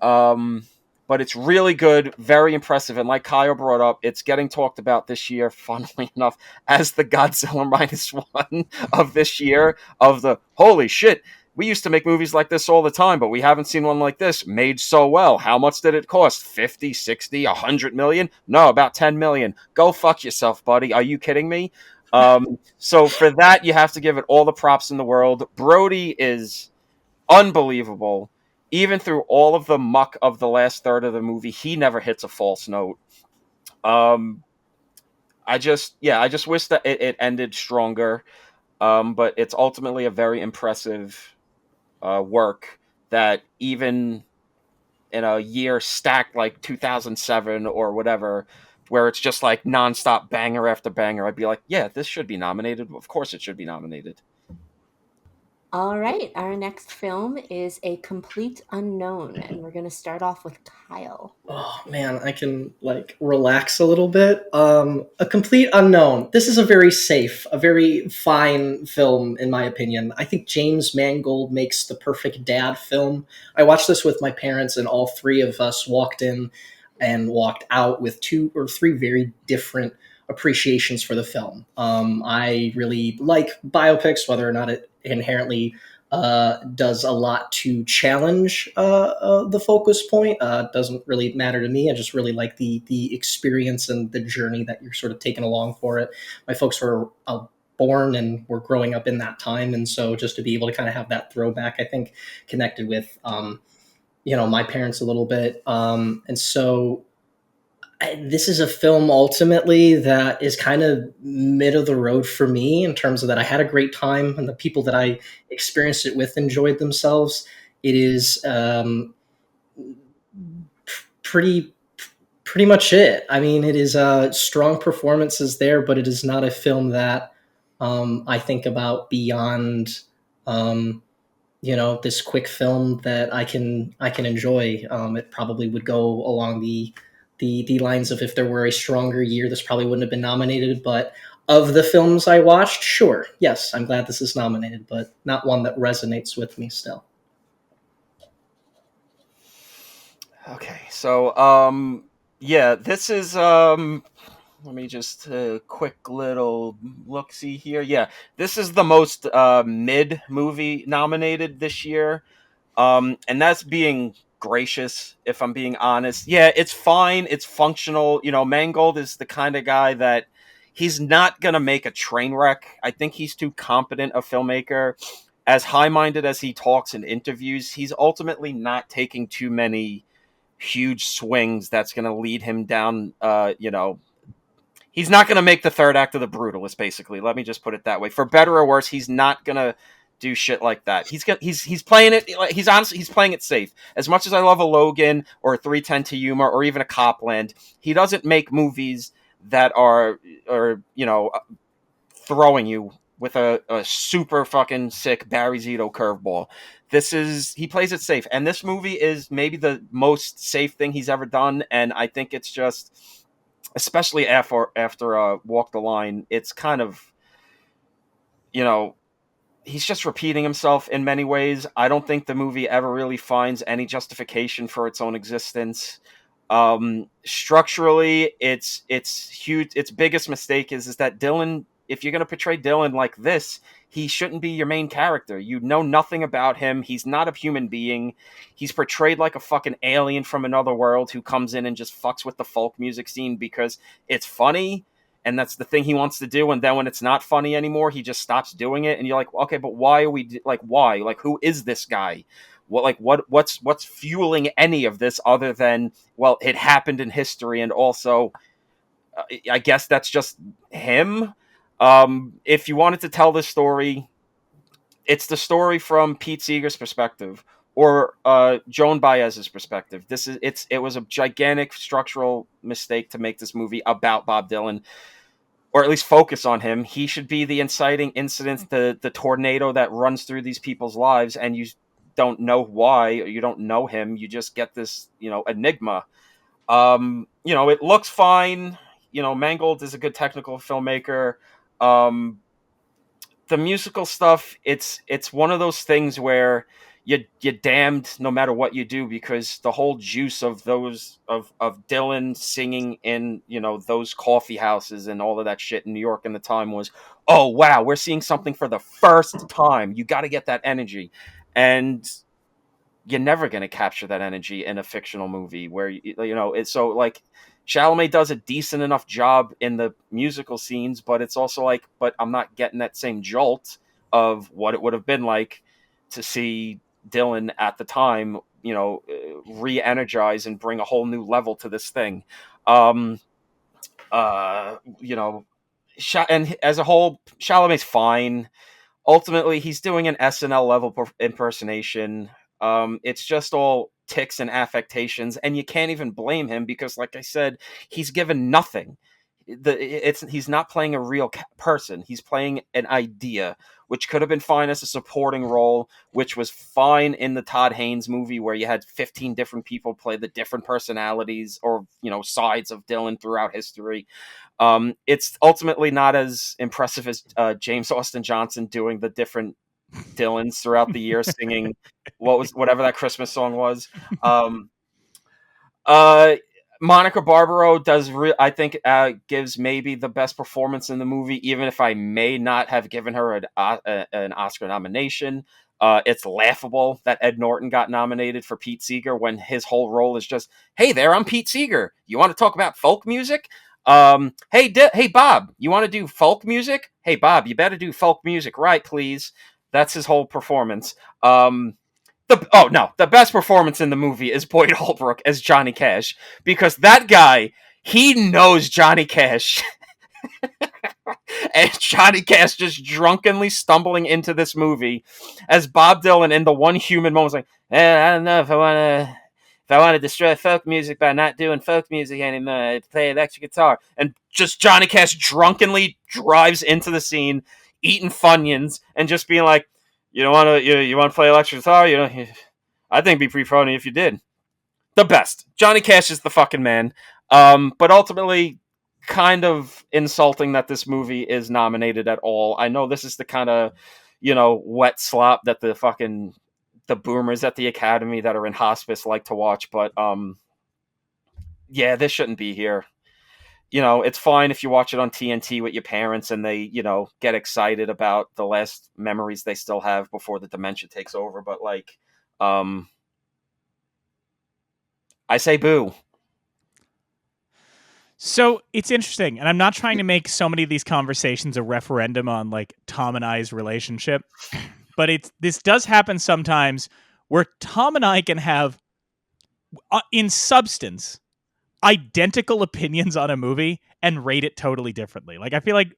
But it's really good, very impressive. And like Kyle brought up, it's getting talked about this year, funnily enough, as the Godzilla -1 of this year, of the, holy shit, we used to make movies like this all the time, but we haven't seen one like this made so well. How much did it cost? 50, 60, 100 million? No, about 10 million. Go fuck yourself, buddy. Are you kidding me? So for that, you have to give it all the props in the world. Brody is unbelievable. Even through all of the muck of the last third of the movie, he never hits a false note. I just wish that it ended stronger. But it's ultimately a very impressive work that even in a year stacked like 2007 or whatever, where it's just like nonstop banger after banger, I'd be like, yeah, this should be nominated. Of course it should be nominated. All right, our next film is A Complete Unknown, and we're going to start off with Kyle. Oh man, I can relax a little bit. A Complete Unknown. This is a very safe, a very fine film in my opinion. I think James Mangold makes the perfect dad film. I watched this with my parents, and all three of us walked in and walked out with 2 or 3 very different appreciations for the film. I really like biopics, whether or not it inherently does a lot to challenge the focus point. Doesn't really matter to me. I just really like the experience and the journey that you're sort of taking along for it. My folks were born and were growing up in that time, and so just to be able to kind of have that throwback, I think, connected with my parents a little bit. And so this is a film ultimately that is kind of mid of the road for me in terms of that I had a great time and the people that I experienced it with enjoyed themselves. It is pretty much it. I mean, it is strong performances there, but it is not a film that I think about beyond this quick film that I can enjoy. It probably would go along the lines of, if there were a stronger year, this probably wouldn't have been nominated, but Of the films I watched, sure, yes, I'm glad this is nominated, but not one that resonates with me still. Okay, so yeah, this is let me just quick little look see here. Yeah, this is the most mid movie nominated this year. And that's being gracious, if I'm being honest. Yeah, it's fine, it's functional. You know, Mangold is the kind of guy that he's not gonna make a train wreck. I think he's too competent a filmmaker. As high-minded as he talks in interviews, he's ultimately not taking too many huge swings that's going to lead him down, he's not going to make the third act of The Brutalist, basically. Let me just put it that way. For better or worse, he's not going to do shit like that. He's playing it, he's playing it safe. As much as I love a Logan or a 310 to Yuma or even a Copland, he doesn't make movies that are throwing you with a super fucking sick Barry Zito curveball. He plays it safe, and this movie is maybe the most safe thing he's ever done, and I think it's just, especially after Walk the Line, it's kind of, he's just repeating himself in many ways. I don't think the movie ever really finds any justification for its own existence. Structurally, it's huge. Its biggest mistake is that Dylan, if you're going to portray Dylan like this, he shouldn't be your main character. You know nothing about him. He's not a human being. He's portrayed like a fucking alien from another world who comes in and just fucks with the folk music scene because it's funny, and that's the thing he wants to do. And then when it's not funny anymore, he just stops doing it. And you're like, okay, but why are we why? Like, who is this guy? What's fueling any of this other than, well, it happened in history, and also I guess that's just him. If you wanted to tell this story, it's the story from Pete Seeger's perspective or Joan Baez's perspective. It was a gigantic structural mistake to make this movie about Bob Dylan, or at least focus on him. He should be the inciting incident, the tornado that runs through these people's lives, and you don't know why, or you don't know him. You just get this, enigma. It looks fine. Mangold is a good technical filmmaker. The musical stuff, it's one of those things where you're damned no matter what you do, because the whole juice of those of Dylan singing in those coffee houses and all of that shit in New York in the time was, oh wow, we're seeing something for the first time. You got to get that energy, and you're never going to capture that energy in a fictional movie where it's so like Chalamet does a decent enough job in the musical scenes, but it's also like, but I'm not getting that same jolt of what it would have been like to see Dylan at the time, re-energize and bring a whole new level to this thing. And as a whole, Chalamet's fine. Ultimately, he's doing an SNL level impersonation. It's just all tics and affectations, and you can't even blame him because, like I said, he's given nothing. He's not playing a real person. He's playing an idea, which could have been fine as a supporting role, which was fine in the Todd Haynes movie where you had 15 different people play the different personalities or sides of Dylan throughout history. It's ultimately not as impressive as James Austin Johnson doing the different Dylans throughout the year singing whatever that Christmas song was. Monica Barbaro I think gives maybe the best performance in the movie, even if I may not have given her an Oscar nomination. It's laughable that Ed Norton got nominated for Pete Seeger when his whole role is just, hey there, I'm Pete Seeger. You want to talk about folk music? Hey Bob, you want to do folk music? Hey Bob, you better do folk music, right, please. That's his whole performance. The best performance in the movie is Boyd Holbrook as Johnny Cash, because that guy, he knows Johnny Cash. And Johnny Cash just drunkenly stumbling into this movie as Bob Dylan in the one human moment, like, I don't know if I want to destroy folk music by not doing folk music anymore. I play electric guitar, and just Johnny Cash drunkenly drives into the scene, eating Funyuns, and just being like, you want to play electric guitar? I think it'd be pretty funny if you did. The best. Johnny Cash is the fucking man. But ultimately, kind of insulting that this movie is nominated at all. I know this is the kind of, wet slop that the boomers at the Academy that are in hospice like to watch, but yeah, this shouldn't be here. It's fine if you watch it on TNT with your parents and they, get excited about the last memories they still have before the dementia takes over, but like I say boo. So it's interesting, and I'm not trying to make so many of these conversations a referendum on like Tom and I's relationship, but this does happen sometimes where Tom and I can have, in substance, identical opinions on a movie and rate it totally differently. Like I feel like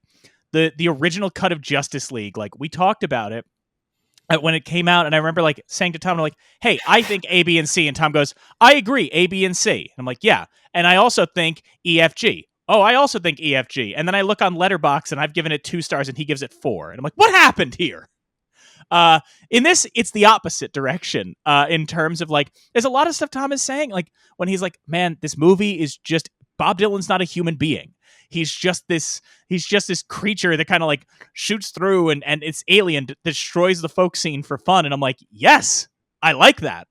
the original cut of Justice League, like we talked about it when it came out, and I remember like saying to Tom, like, "Hey, I think A, B, and C," and Tom goes, "I agree, A, B, and C." And I'm like, "Yeah," and I also think E, F, G. Oh, I also think E, F, G. And then I look on Letterboxd and I've given it 2 stars and he gives it 4, and I'm like, "What happened here?" In this, it's the opposite direction. In terms of like, there's a lot of stuff Tom is saying, like when he's like, "Man, this movie is just Bob Dylan's not a human being. He's just this creature that kind of like shoots through and it's alien, destroys the folk scene for fun." And I'm like, yes, I like that.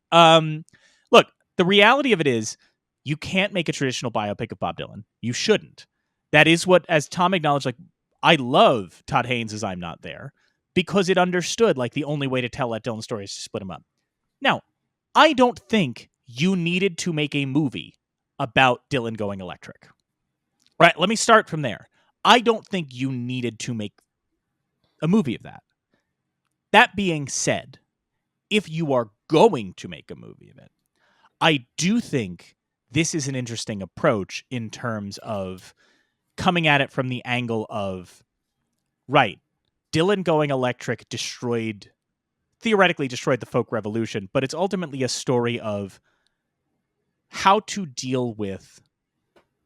Look, the reality of it is you can't make a traditional biopic of Bob Dylan. You shouldn't. That is what, as Tom acknowledged, like, I love Todd Haynes' I'm Not There because it understood like the only way to tell that Dylan story is to split him up. Now, I don't think you needed to make a movie about Dylan going electric. Right, let me start from there. I don't think you needed to make a movie of that. That being said, if you are going to make a movie of it, I do think this is an interesting approach in terms of coming at it from the angle of, right, Dylan going electric theoretically destroyed the folk revolution, but it's ultimately a story of how to deal with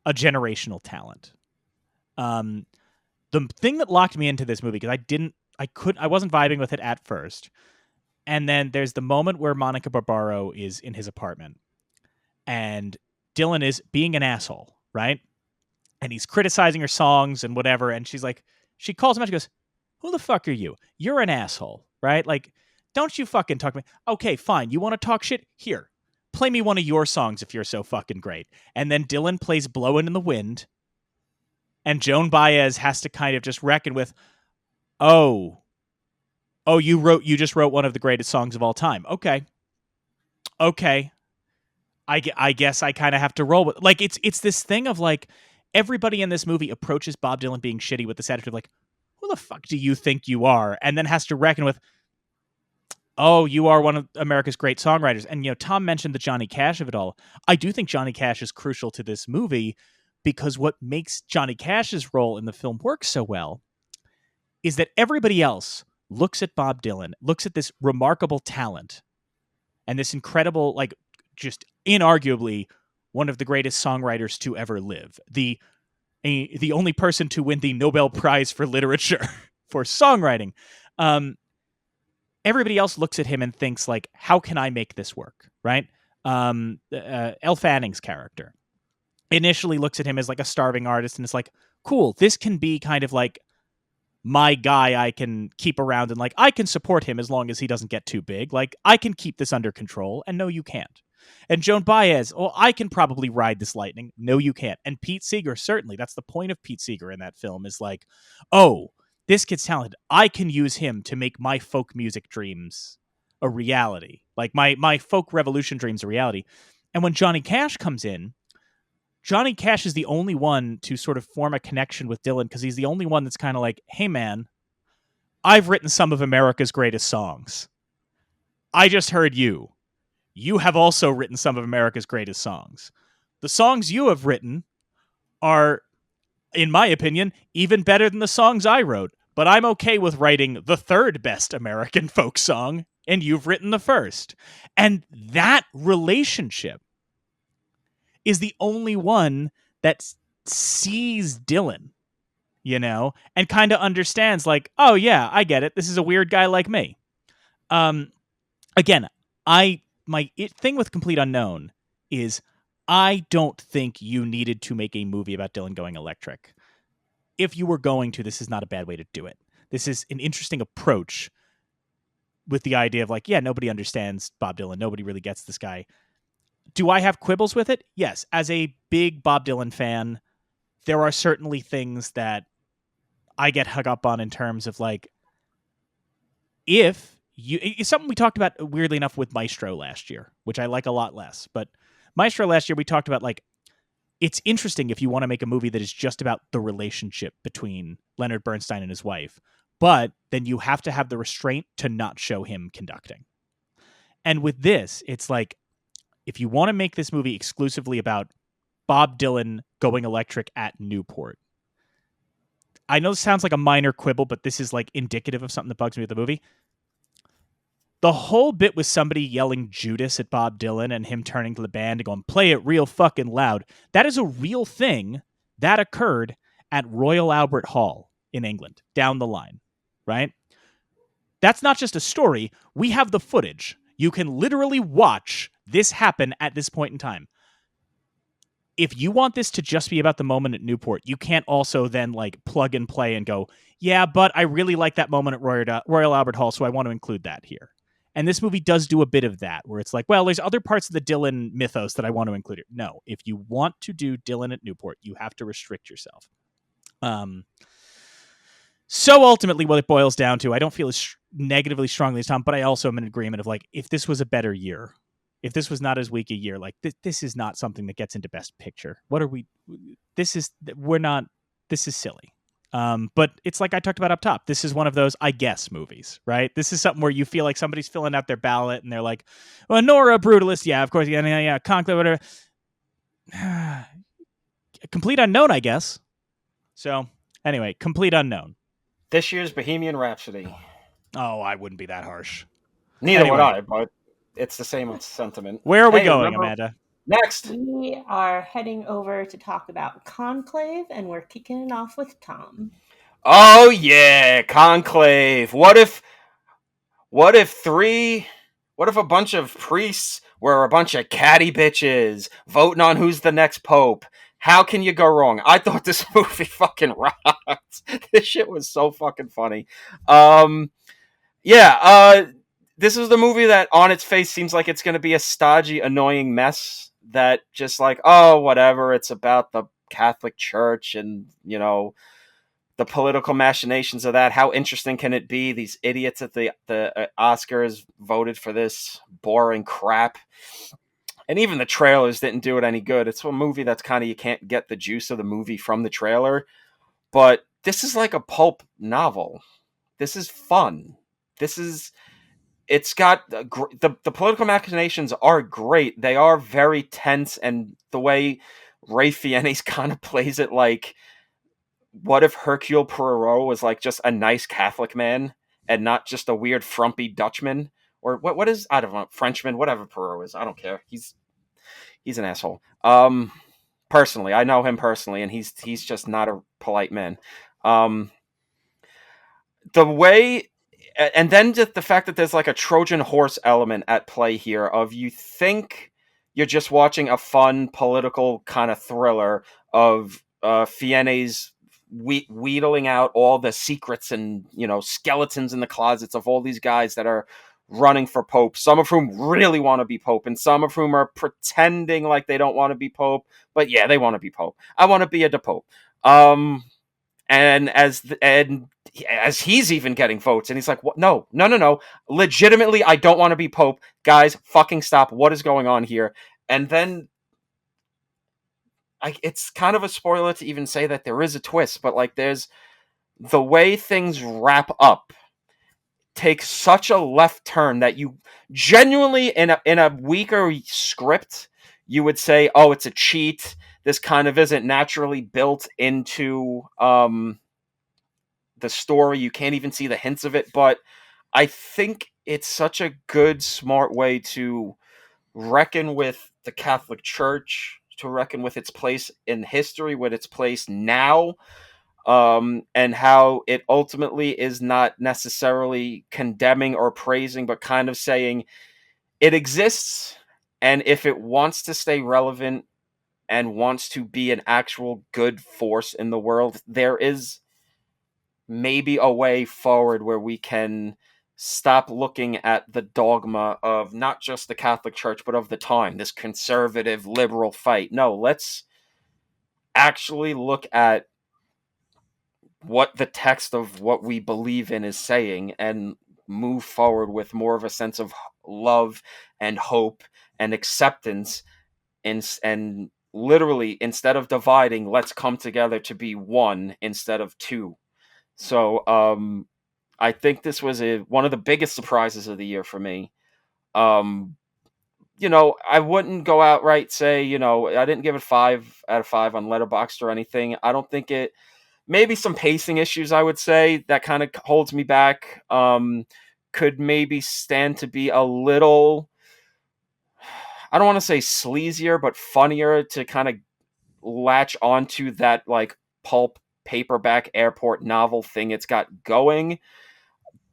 a generational talent. The thing that locked me into this movie, because I wasn't vibing with it at first, and then there's the moment where Monica Barbaro is in his apartment, and Dylan is being an asshole, right? And he's criticizing her songs and whatever, and she calls him out, she goes, "Who the fuck are you? You're an asshole, right? Like, don't you fucking talk to me. Okay, fine, you want to talk shit? Here, play me one of your songs if you're so fucking great." And then Dylan plays Blowin' in the Wind, and Joan Baez has to kind of just reckon with, oh, you just wrote one of the greatest songs of all time. Okay. I guess I kind of have to roll with, like, it's this thing of like everybody in this movie approaches Bob Dylan being shitty with this attitude of like, who the fuck do you think you are? And then has to reckon with, oh, you are one of America's great songwriters. And Tom mentioned the Johnny Cash of it all. I do think Johnny Cash is crucial to this movie, because what makes Johnny Cash's role in the film work so well is that everybody else looks at Bob Dylan, looks at this remarkable talent and this incredible, like, just inarguably one of the greatest songwriters to ever live. The only person to win the Nobel Prize for Literature for songwriting. Everybody else looks at him and thinks, like, how can I make this work, right? Elle Fanning's character initially looks at him as like a starving artist and it's like, cool, this can be kind of like my guy I can keep around and like I can support him as long as he doesn't get too big. Like, I can keep this under control. And no, you can't. And Joan Baez, well, I can probably ride this lightning. No, you can't. And Pete Seeger, certainly, that's the point of Pete Seeger in that film, is like, oh, this kid's talented. I can use him to make my folk music dreams a reality. Like my folk revolution dreams a reality. And when Johnny Cash comes in, Johnny Cash is the only one to sort of form a connection with Dylan, because he's the only one that's kind of like, hey, man, I've written some of America's greatest songs. I just heard you. You have also written some of America's greatest songs. The songs you have written are, in my opinion, even better than the songs I wrote, but I'm okay with writing the third best American folk song, and you've written the first. And that relationship is the only one that sees Dylan, and kind of understands, like, oh yeah, I get it. This is a weird guy like me. Again, my thing with Complete Unknown is I don't think you needed to make a movie about Dylan going electric. If you were going to, this is not a bad way to do it. This is an interesting approach with the idea of like, yeah, nobody understands Bob Dylan. Nobody really gets this guy. Do I have quibbles with it? Yes. As a big Bob Dylan fan, there are certainly things that I get hung up on in terms of like, if you, it's something we talked about weirdly enough with Maestro last year, which I like a lot less. But Maestro last year, we talked about like, it's interesting if you want to make a movie that is just about the relationship between Leonard Bernstein and his wife, but then you have to have the restraint to not show him conducting. And with this, it's like, if you want to make this movie exclusively about Bob Dylan going electric at Newport, I know this sounds like a minor quibble, but this is like indicative of something that bugs me with the movie. The whole bit with somebody yelling Judas at Bob Dylan and him turning to the band and going, play it real fucking loud. That is a real thing that occurred at Royal Albert Hall in England, down the line, right? That's not just a story. We have the footage. You can literally watch this happen at this point in time. If you want this to just be about the moment at Newport, you can't also then like plug and play and go, yeah, but I really like that moment at Royal Albert Hall, so I want to include that here. And this movie does do a bit of that, where it's like, well, there's other parts of the Dylan mythos that I want to include here. No, if you want to do Dylan at Newport, you have to restrict yourself. So ultimately, what it boils down to, I don't feel as negatively strongly as Tom, but I also am in agreement of like, if this was a better year, if this was not as weak a year, like this is not something that gets into Best Picture. What are we? This is silly. But it's like I talked about up top. This is one of those I guess movies, right? This is something where you feel like somebody's filling out their ballot and they're like, well, Anora, Brutalist, yeah, of course, yeah, Conclave, whatever. Complete unknown, I guess. So anyway, complete unknown. This year's Bohemian Rhapsody. Oh, I wouldn't be that harsh. Neither would I, but it's the same sentiment. Where are we going, Amanda? Next. We are heading over to talk about Conclave, and we're kicking it off with Tom. Oh yeah, Conclave. What if a bunch of priests were a bunch of catty bitches voting on who's the next pope? How can you go wrong? I thought this movie fucking rocked. This shit was so fucking funny. This is the movie that on its face seems like it's going to be a stodgy, annoying mess that just like, oh, whatever, it's about the Catholic Church and, you know, the political machinations of that. How interesting can it be? These idiots at the Oscars voted for this boring crap. And even the trailers didn't do it any good. It's a movie that's kind of, you can't get the juice of the movie from the trailer. But this is like a pulp novel. This is fun. It's got the political machinations are great. They are very tense, and the way Ray Fiennes kind of plays it, like, what if Hercule Poirot was like just a nice Catholic man and not just a weird frumpy Dutchman, or what is, I don't know, Frenchman, whatever Poirot is. I don't care. He's an asshole. Personally, I know him personally, and he's just not a polite man. The way. And then just the fact that there's like a Trojan horse element at play here of, you think you're just watching a fun political kind of thriller of Fiennes wheedling out all the secrets and, you know, skeletons in the closets of all these guys that are running for Pope, some of whom really want to be Pope and some of whom are pretending like they don't want to be Pope, but yeah, they want to be Pope. I want to be a Pope. And as he's even getting votes, and he's like, what? No. Legitimately, I don't want to be Pope. Guys, fucking stop. What is going on here? And then it's kind of a spoiler to even say that there is a twist, but like, there's the way things wrap up takes such a left turn that you genuinely, in a weaker script, you would say, oh, it's a cheat. This kind of isn't naturally built into the story. You can't even see the hints of it. But I think it's such a good, smart way to reckon with the Catholic Church, to reckon with its place in history, with its place now, and how it ultimately is not necessarily condemning or praising, but kind of saying it exists, and if it wants to stay relevant, and wants to be an actual good force in the world, there is maybe a way forward where we can stop looking at the dogma of not just the Catholic Church, but of the time, this conservative liberal fight. No, let's actually look at what the text of what we believe in is saying and move forward with more of a sense of love and hope and acceptance, and literally, instead of dividing, let's come together to be one instead of two. So I think this was one of the biggest surprises of the year for me. I wouldn't go outright say, I didn't give it 5 out of 5 on Letterboxd or anything. I don't think it. Maybe some pacing issues, I would say, that kind of holds me back. Could maybe stand to be a little, I don't want to say sleazier, but funnier to kind of latch onto that like pulp paperback airport novel thing it's got going.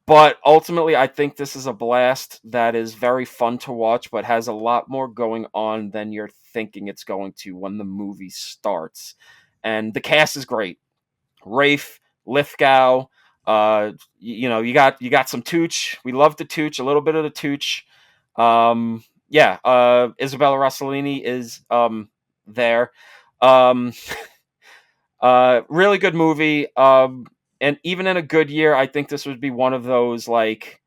But ultimately, I think this is a blast that is very fun to watch, but has a lot more going on than you're thinking it's going to when the movie starts. And the cast is great. Rafe, Lithgow, you got some Tooch. We love the Tooch, a little bit of the Tooch. Isabella Rossellini is there. Really good movie. And even in a good year, I think this would be one of those like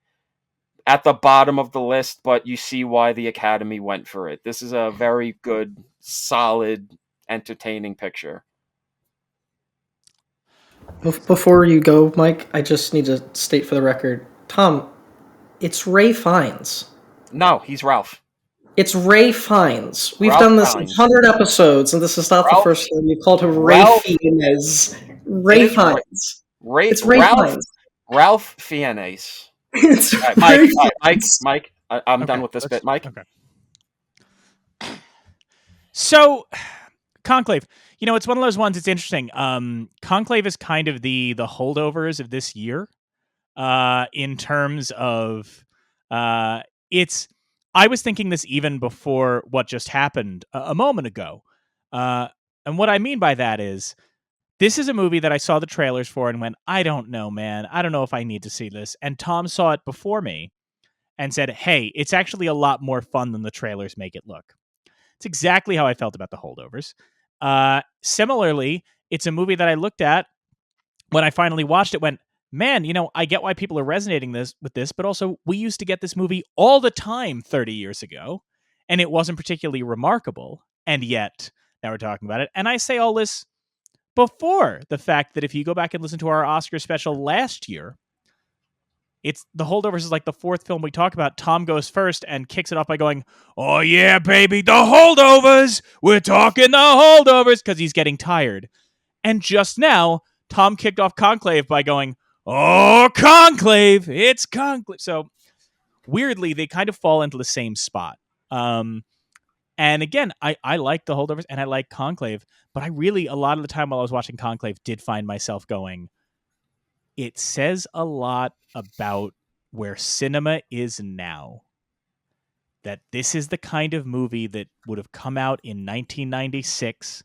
at the bottom of the list, but you see why the Academy went for it. This is a very good, solid, entertaining picture. Before you go, Mike, I just need to state for the record, Tom, it's Ray Fiennes. No, he's Ralph. It's Ray Fiennes. We've Ralph done this Fiennes. in 100 episodes, and this is not the first time you called him Ray Fiennes. Ray Fiennes. It's Ray Fiennes. Ralph Fiennes. It's right, Mike, I'm done with this bit, Mike. Okay. So, Conclave, it's one of those ones. It's interesting. Conclave is kind of the holdovers of this year, in terms of it's. I was thinking this even before what just happened a moment ago, and what I mean by that is, this is a movie that I saw the trailers for and went, I don't know, man. I don't know if I need to see this. And Tom saw it before me and said, hey, it's actually a lot more fun than the trailers make it look. It's exactly how I felt about The Holdovers. Similarly, it's a movie that I looked at when I finally watched it, went, man, I get why people are resonating with this, but also we used to get this movie all the time 30 years ago, and it wasn't particularly remarkable, and yet now we're talking about it. And I say all this before the fact that if you go back and listen to our Oscar special last year, it's The Holdovers is like the fourth film we talk about. Tom goes first and kicks it off by going, oh yeah, baby, The Holdovers! We're talking The Holdovers! Because he's getting tired. And just now, Tom kicked off Conclave by going, oh, Conclave! It's Conclave! So, weirdly, they kind of fall into the same spot. And again, I like The Holdovers and I like Conclave, but I really, a lot of the time while I was watching Conclave, did find myself going, it says a lot about where cinema is now. That this is the kind of movie that would have come out in 1996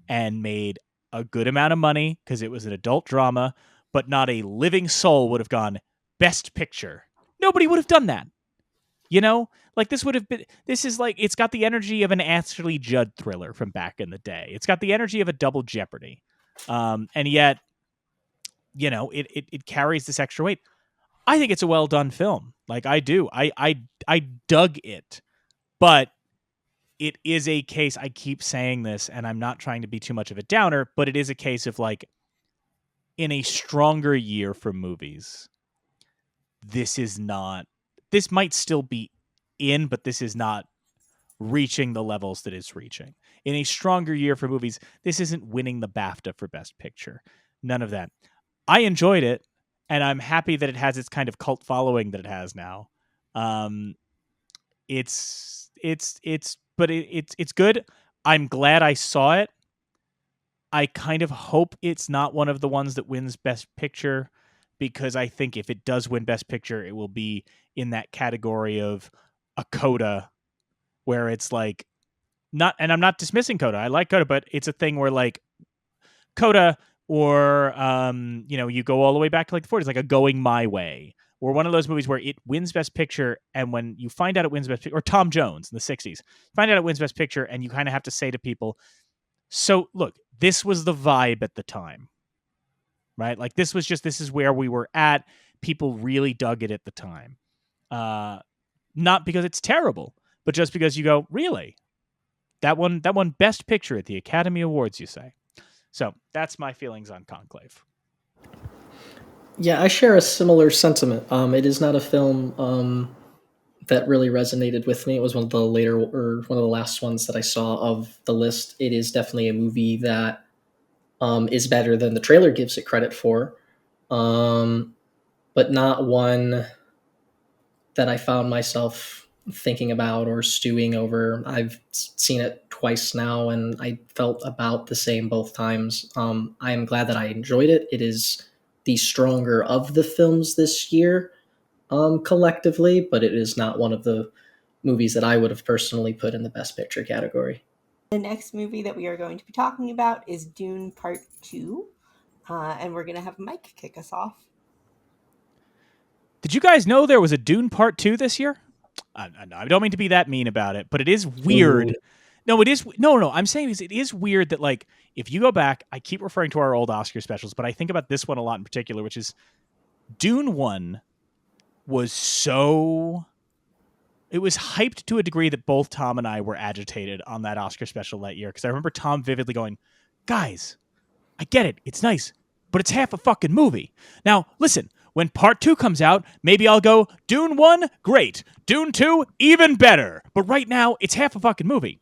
and made a good amount of money because it was an adult drama, but not a living soul would have gone, Best Picture. Nobody would have done that. Like this would have been, this is like, it's got the energy of an Ashley Judd thriller from back in the day. It's got the energy of a Double Jeopardy. And yet, it carries this extra weight. I think it's a well done film. Like I do. I dug it. But it is a case, I keep saying this, and I'm not trying to be too much of a downer, but it is a case of like, in a stronger year for movies, this might still be in, but this is not reaching the levels that it's reaching. In a stronger year for movies, this isn't winning the BAFTA for Best Picture. None of that. I enjoyed it, and I'm happy that it has its kind of cult following that it has now. It's good. I'm glad I saw it. I kind of hope it's not one of the ones that wins Best Picture, because I think if it does win Best Picture, it will be in that category of a coda, where it's like and I'm not dismissing Coda. I like Coda, but it's a thing where like Coda or you go all the way back to like the 40s, like a Going My Way, or one of those movies where it wins Best Picture, and when you find out it wins Best Picture, or Tom Jones in the 60s, find out it wins Best Picture, and you kind of have to say to people, so look, this was the vibe at the time, right? Like this is where we were at. People really dug it at the time. Not because it's terrible, but just because you go, really? That one Best Picture at the Academy Awards, you say. So that's my feelings on Conclave. Yeah, I share a similar sentiment. It is not a film that really resonated with me. It was one of the last ones that I saw of the list. It is definitely a movie that is better than the trailer gives it credit for, but not one that I found myself thinking about or stewing over. I've seen it twice now, and I felt about the same both times. I am glad that I enjoyed it. It is the stronger of the films this year, collectively, but it is not one of the movies that I would have personally put in the Best Picture category. The next movie that we are going to be talking about is Dune Part Two, and we're going to have Mike kick us off. Did you guys know there was a Dune Part 2 this year? I don't mean to be that mean about it, but it is weird. Ooh. No, it is. No, I'm saying it is weird that, like, if you go back, I keep referring to our old Oscar specials, but I think about this one a lot in particular, which is Dune 1 was so... It was hyped to a degree that both Tom and I were agitated on that Oscar special that year, because I remember Tom vividly going, guys, I get it. It's nice, but it's half a fucking movie. Now, listen... When Part 2 comes out, maybe I'll go, Dune 1, great. Dune 2, even better. But right now, it's half a fucking movie.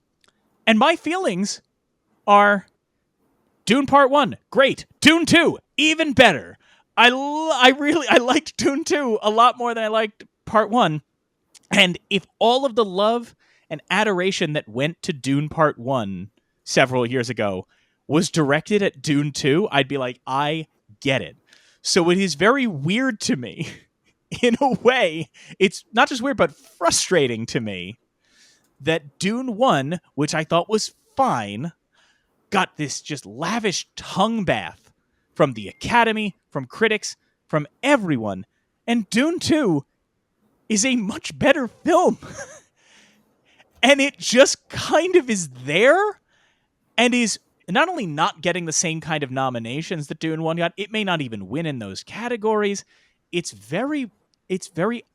And my feelings are Dune Part 1, great. Dune 2, even better. I liked Dune 2 a lot more than I liked Part 1. And if all of the love and adoration that went to Dune Part 1 several years ago was directed at Dune 2, I'd be like, I get it. So it is very weird to me. In a way, it's not just weird, but frustrating to me that Dune 1, which I thought was fine, got this just lavish tongue bath from the Academy, from critics, from everyone. And Dune 2 is a much better film. And it just kind of is there and is not only not getting the same kind of nominations that Dune 1 got, it may not even win in those categories. It's very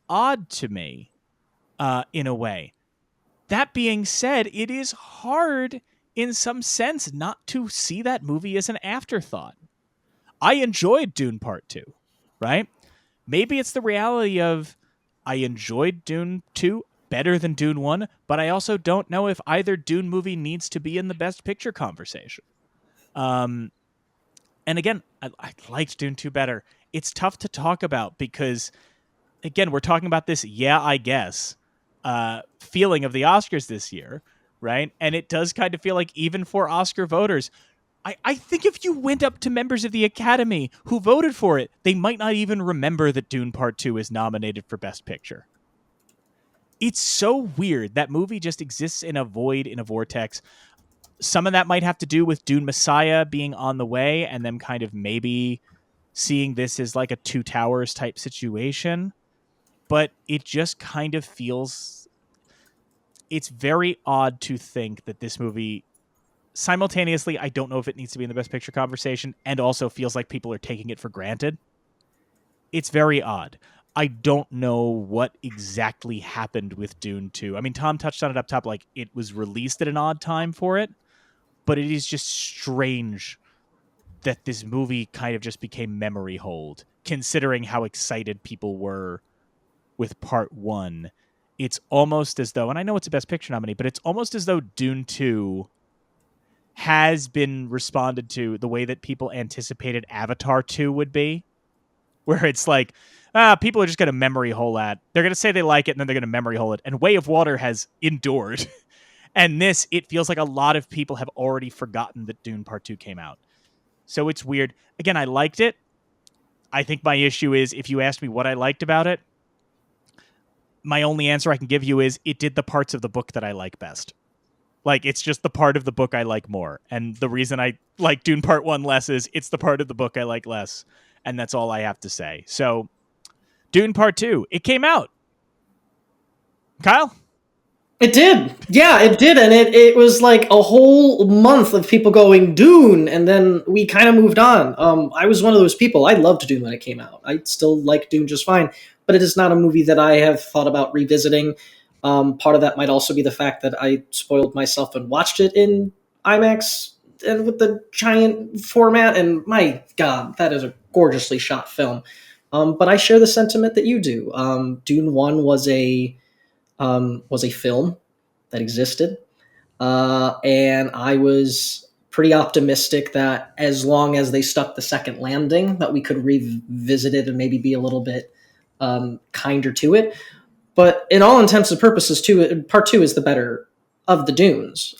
odd to me, in a way. That being said, it is hard in some sense not to see that movie as an afterthought. I enjoyed Dune Part 2, right? Maybe it's the reality of I enjoyed Dune 2 better than Dune 1, but I also don't know if either Dune movie needs to be in the Best Picture conversation. And again, I liked Dune 2 better. It's tough to talk about because, again, we're talking about this, I guess, feeling of the Oscars this year, right? And it does kind of feel like even for Oscar voters, I think if you went up to members of the Academy who voted for it, they might not even remember that Dune Part 2 is nominated for Best Picture. It's so weird. That movie just exists in a void, in a vortex. Some of that might have to do with Dune Messiah being on the way and them kind of maybe seeing this as like a Two Towers type situation. But it just kind of feels... It's very odd to think that this movie... Simultaneously, I don't know if it needs to be in the Best Picture conversation and also feels like people are taking it for granted. It's very odd. I don't know what exactly happened with Dune 2. I mean, Tom touched on it up top, like it was released at an odd time for it, but it is just strange that this movie kind of just became memory hold, considering how excited people were with Part 1. It's almost as though, and I know it's a Best Picture nominee, but it's almost as though Dune 2 has been responded to the way that people anticipated Avatar 2 would be, where it's like, people are just going to memory hole that. They're going to say they like it, and then they're going to memory hole it. And Way of Water has endured. And this, it feels like a lot of people have already forgotten that Dune Part 2 came out. So it's weird. Again, I liked it. I think my issue is, if you asked me what I liked about it, my only answer I can give you is it did the parts of the book that I like best. Like, it's just the part of the book I like more. And the reason I like Dune Part 1 less is it's the part of the book I like less. And that's all I have to say. So, Dune Part 2, it came out. Kyle? It did. Yeah, it did. And it was like a whole month of people going, Dune, and then we kind of moved on. I was one of those people. I loved Dune when it came out. I still like Dune just fine, but it is not a movie that I have thought about revisiting. Part of that might also be the fact that I spoiled myself and watched it in IMAX and with the giant format, and my God, that is a gorgeously shot film. But I share the sentiment that you do. Dune 1 was a film that existed. And I was pretty optimistic that as long as they stuck the second landing, that we could revisit it and maybe be a little bit kinder to it. But in all intents and purposes, Part 2 is the better of the Dunes.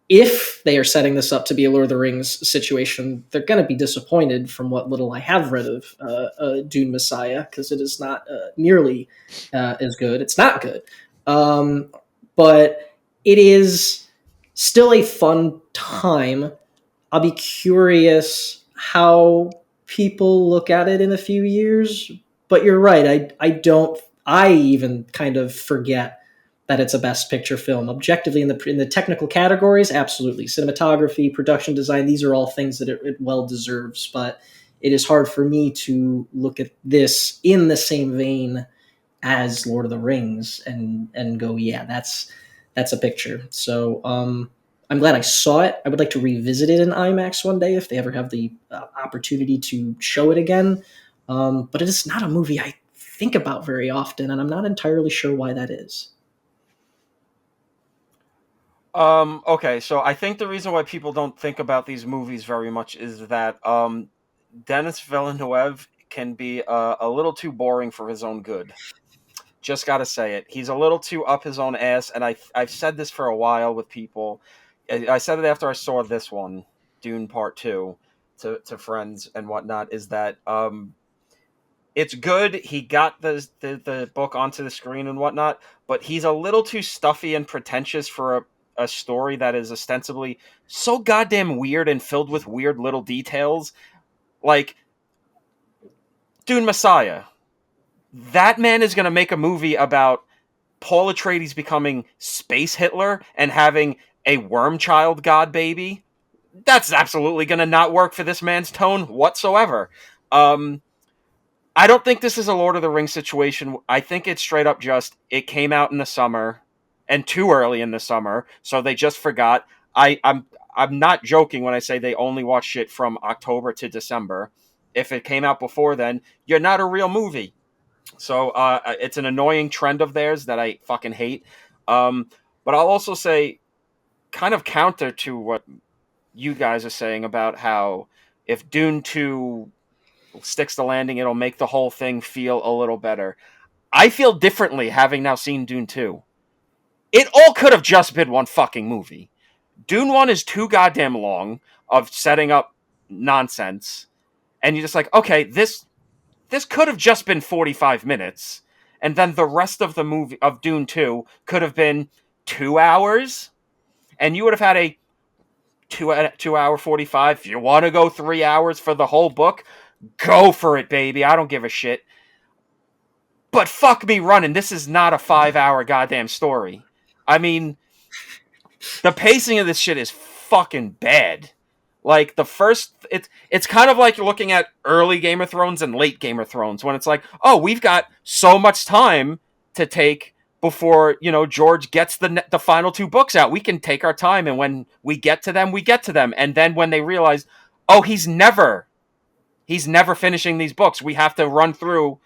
If they are setting this up to be a Lord of the Rings situation, they're going to be disappointed from what little I have read of Dune Messiah, because it is not nearly as good. It's not good. But it is still a fun time. I'll be curious how people look at it in a few years. But you're right. I even kind of forget that it's a Best Picture film. Objectively, in the technical categories, absolutely. Cinematography, production design, these are all things that it well deserves. But it is hard for me to look at this in the same vein as Lord of the Rings and go, yeah, that's a picture. So I'm glad I saw it. I would like to revisit it in IMAX one day if they ever have the opportunity to show it again. But it is not a movie I think about very often, and I'm not entirely sure why that is. Okay, so I think the reason why people don't think about these movies very much is that Denis Villeneuve can be a little too boring for his own good. Just gotta say it. He's a little too up his own ass, and I've said this for a while with people. I said it after I saw this one, Dune Part 2, to friends and whatnot, is that it's good. He got the book onto the screen and whatnot, but he's a little too stuffy and pretentious for a story that is ostensibly so goddamn weird and filled with weird little details. Like, Dune Messiah. That man is going to make a movie about Paul Atreides becoming Space Hitler and having a worm child god baby. That's absolutely going to not work for this man's tone whatsoever. I don't think this is a Lord of the Rings situation. I think it's straight up just, it came out in the summer and too early in the summer, so they just forgot. I'm not joking when I say they only watch shit from October to December. If it came out before then, you're not a real movie. So it's an annoying trend of theirs that I fucking hate. But I'll also say, kind of counter to what you guys are saying about how if Dune 2 sticks the landing, it'll make the whole thing feel a little better. I feel differently having now seen Dune 2. It all could have just been one fucking movie. Dune 1 is too goddamn long of setting up nonsense. And you're just like, okay, this could have just been 45 minutes. And then the rest of the movie of Dune 2 could have been 2 hours. And you would have had a 2 hour 45. If you want to go 3 hours for the whole book, go for it, baby. I don't give a shit. But fuck me running. This is not a 5-hour goddamn story. I mean, the pacing of this shit is fucking bad. Like, the first... It's kind of like you're looking at early Game of Thrones and late Game of Thrones, when it's like, oh, we've got so much time to take before, George gets the final 2 books out. We can take our time, and when we get to them, we get to them. And then when they realize, oh, he's never finishing these books, we have to run through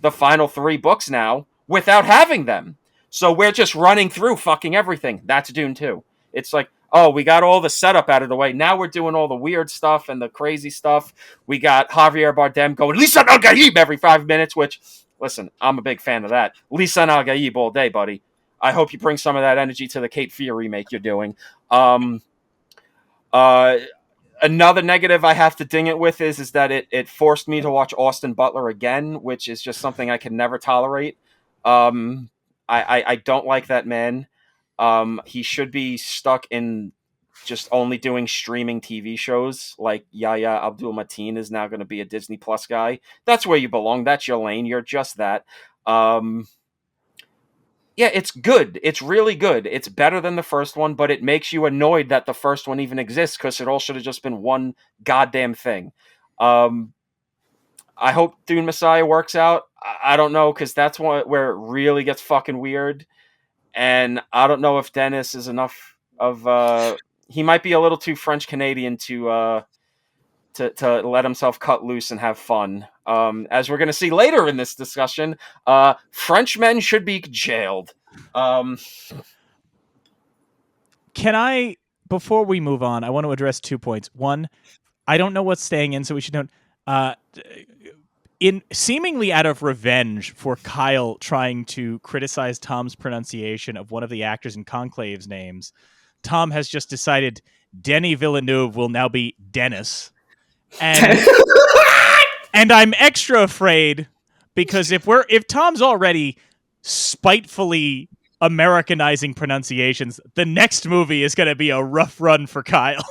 the final 3 books now without having them. So we're just running through fucking everything. That's Dune 2. It's like, oh, we got all the setup out of the way. Now we're doing all the weird stuff and the crazy stuff. We got Javier Bardem going, Lisan Al-Gaib every 5 minutes, which, listen, I'm a big fan of that. Lisan Al-Gaib all day, buddy. I hope you bring some of that energy to the Cape Fear remake you're doing. Another negative I have to ding it with is that it forced me to watch Austin Butler again, which is just something I can never tolerate. I don't like that man. He should be stuck in just only doing streaming TV shows. Like Yahya Abdul-Mateen is now going to be a Disney Plus guy. That's where you belong. That's your lane. You're just that. Yeah, it's good. It's really good. It's better than the first one, but it makes you annoyed that the first one even exists because it all should have just been one goddamn thing. I hope Dune Messiah works out. I don't know, because that's where it really gets fucking weird. And I don't know if Dennis is enough of... he might be a little too French-Canadian to let himself cut loose and have fun. As we're going to see later in this discussion, French men should be jailed. Can I, before we move on, I want to address 2 points. One, I don't know what's staying in, so we should don't... in seemingly out of revenge for Kyle trying to criticize Tom's pronunciation of one of the actors in Conclave's names, Tom has just decided Denis Villeneuve will now be Dennis. And and I'm extra afraid because if Tom's already spitefully Americanizing pronunciations, the next movie is going to be a rough run for Kyle.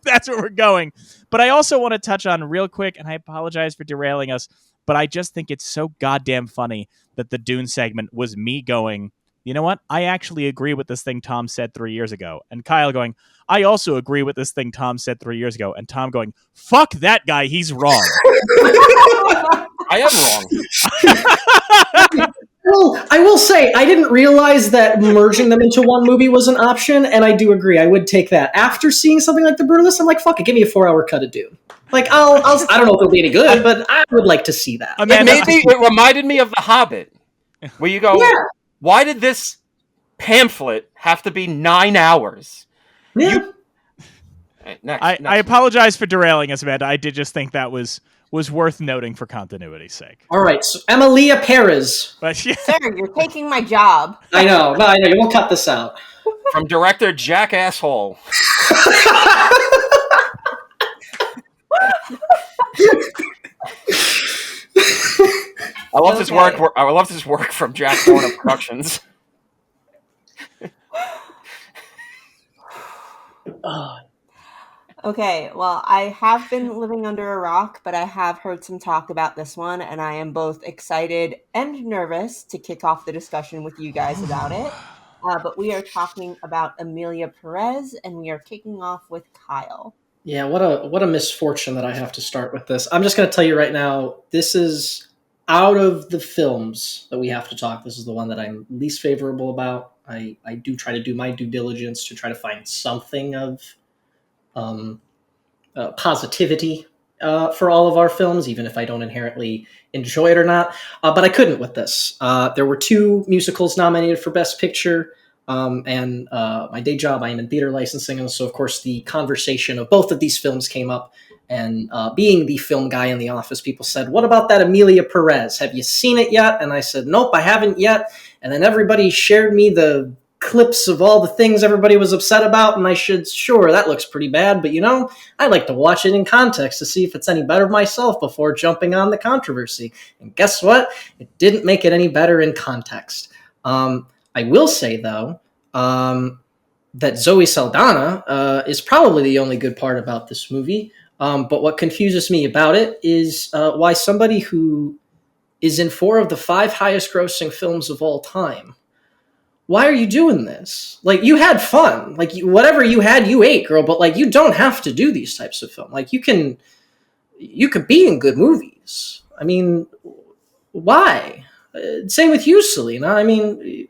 That's where we're going. But I also want to touch on real quick, and I apologize for derailing us, but I just think it's so goddamn funny that the Dune segment was me going, you know what? I actually agree with this thing Tom said 3 years ago. And Kyle going, I also agree with this thing Tom said 3 years ago. And Tom going, fuck that guy, he's wrong. I am wrong. Well, I will say, I didn't realize that merging them into one movie was an option, and I do agree. I would take that. After seeing something like The Brutalist, I'm like, fuck it, give me a 4-hour cut of Dune. Like, I don't know if it'll be any good, but I would like to see that. It reminded me of The Hobbit, where you go, why did this pamphlet have to be 9 hours? Yeah. Next. I apologize for derailing us, Amanda. I did just think that was worth noting for continuity's sake. All right, so Emilia Perez. But yeah. Sir, you're taking my job. I know. No, I know. You won't cut this out. From director Jack Asshole. I love this work. I love this work from Jack Horner Productions. Okay, well, I have been living under a rock, but I have heard some talk about this one, and I am both excited and nervous to kick off the discussion with you guys about it. But we are talking about Emilia Perez, and we are kicking off with Kyle. Yeah, what a misfortune that I have to start with this. I'm just going to tell you right now, this is, out of the films that we have to talk, this is the one that I'm least favorable about. I do try to do my due diligence to try to find something of positivity for all of our films, even if I don't inherently enjoy it or not. But I couldn't with this. There were 2 musicals nominated for Best Picture. And my day job, I am in theater licensing. And so, of course, the conversation of both of these films came up. And being the film guy in the office, people said, what about that Emilia Perez? Have you seen it yet? And I said, nope, I haven't yet. And then everybody shared me the clips of all the things everybody was upset about. And I said, sure, that looks pretty bad. But, I like to watch it in context to see if it's any better myself before jumping on the controversy. And guess what? It didn't make it any better in context. I will say, though, that Zoe Saldana is probably the only good part about this movie. But what confuses me about it is why somebody who is in 4 of the 5 highest grossing films of all time, why are you doing this? Like, you had fun. Like, whatever you had, you ate, girl. But, like, you don't have to do these types of film. Like, you could be in good movies. I mean, why? Same with you, Selena. I mean,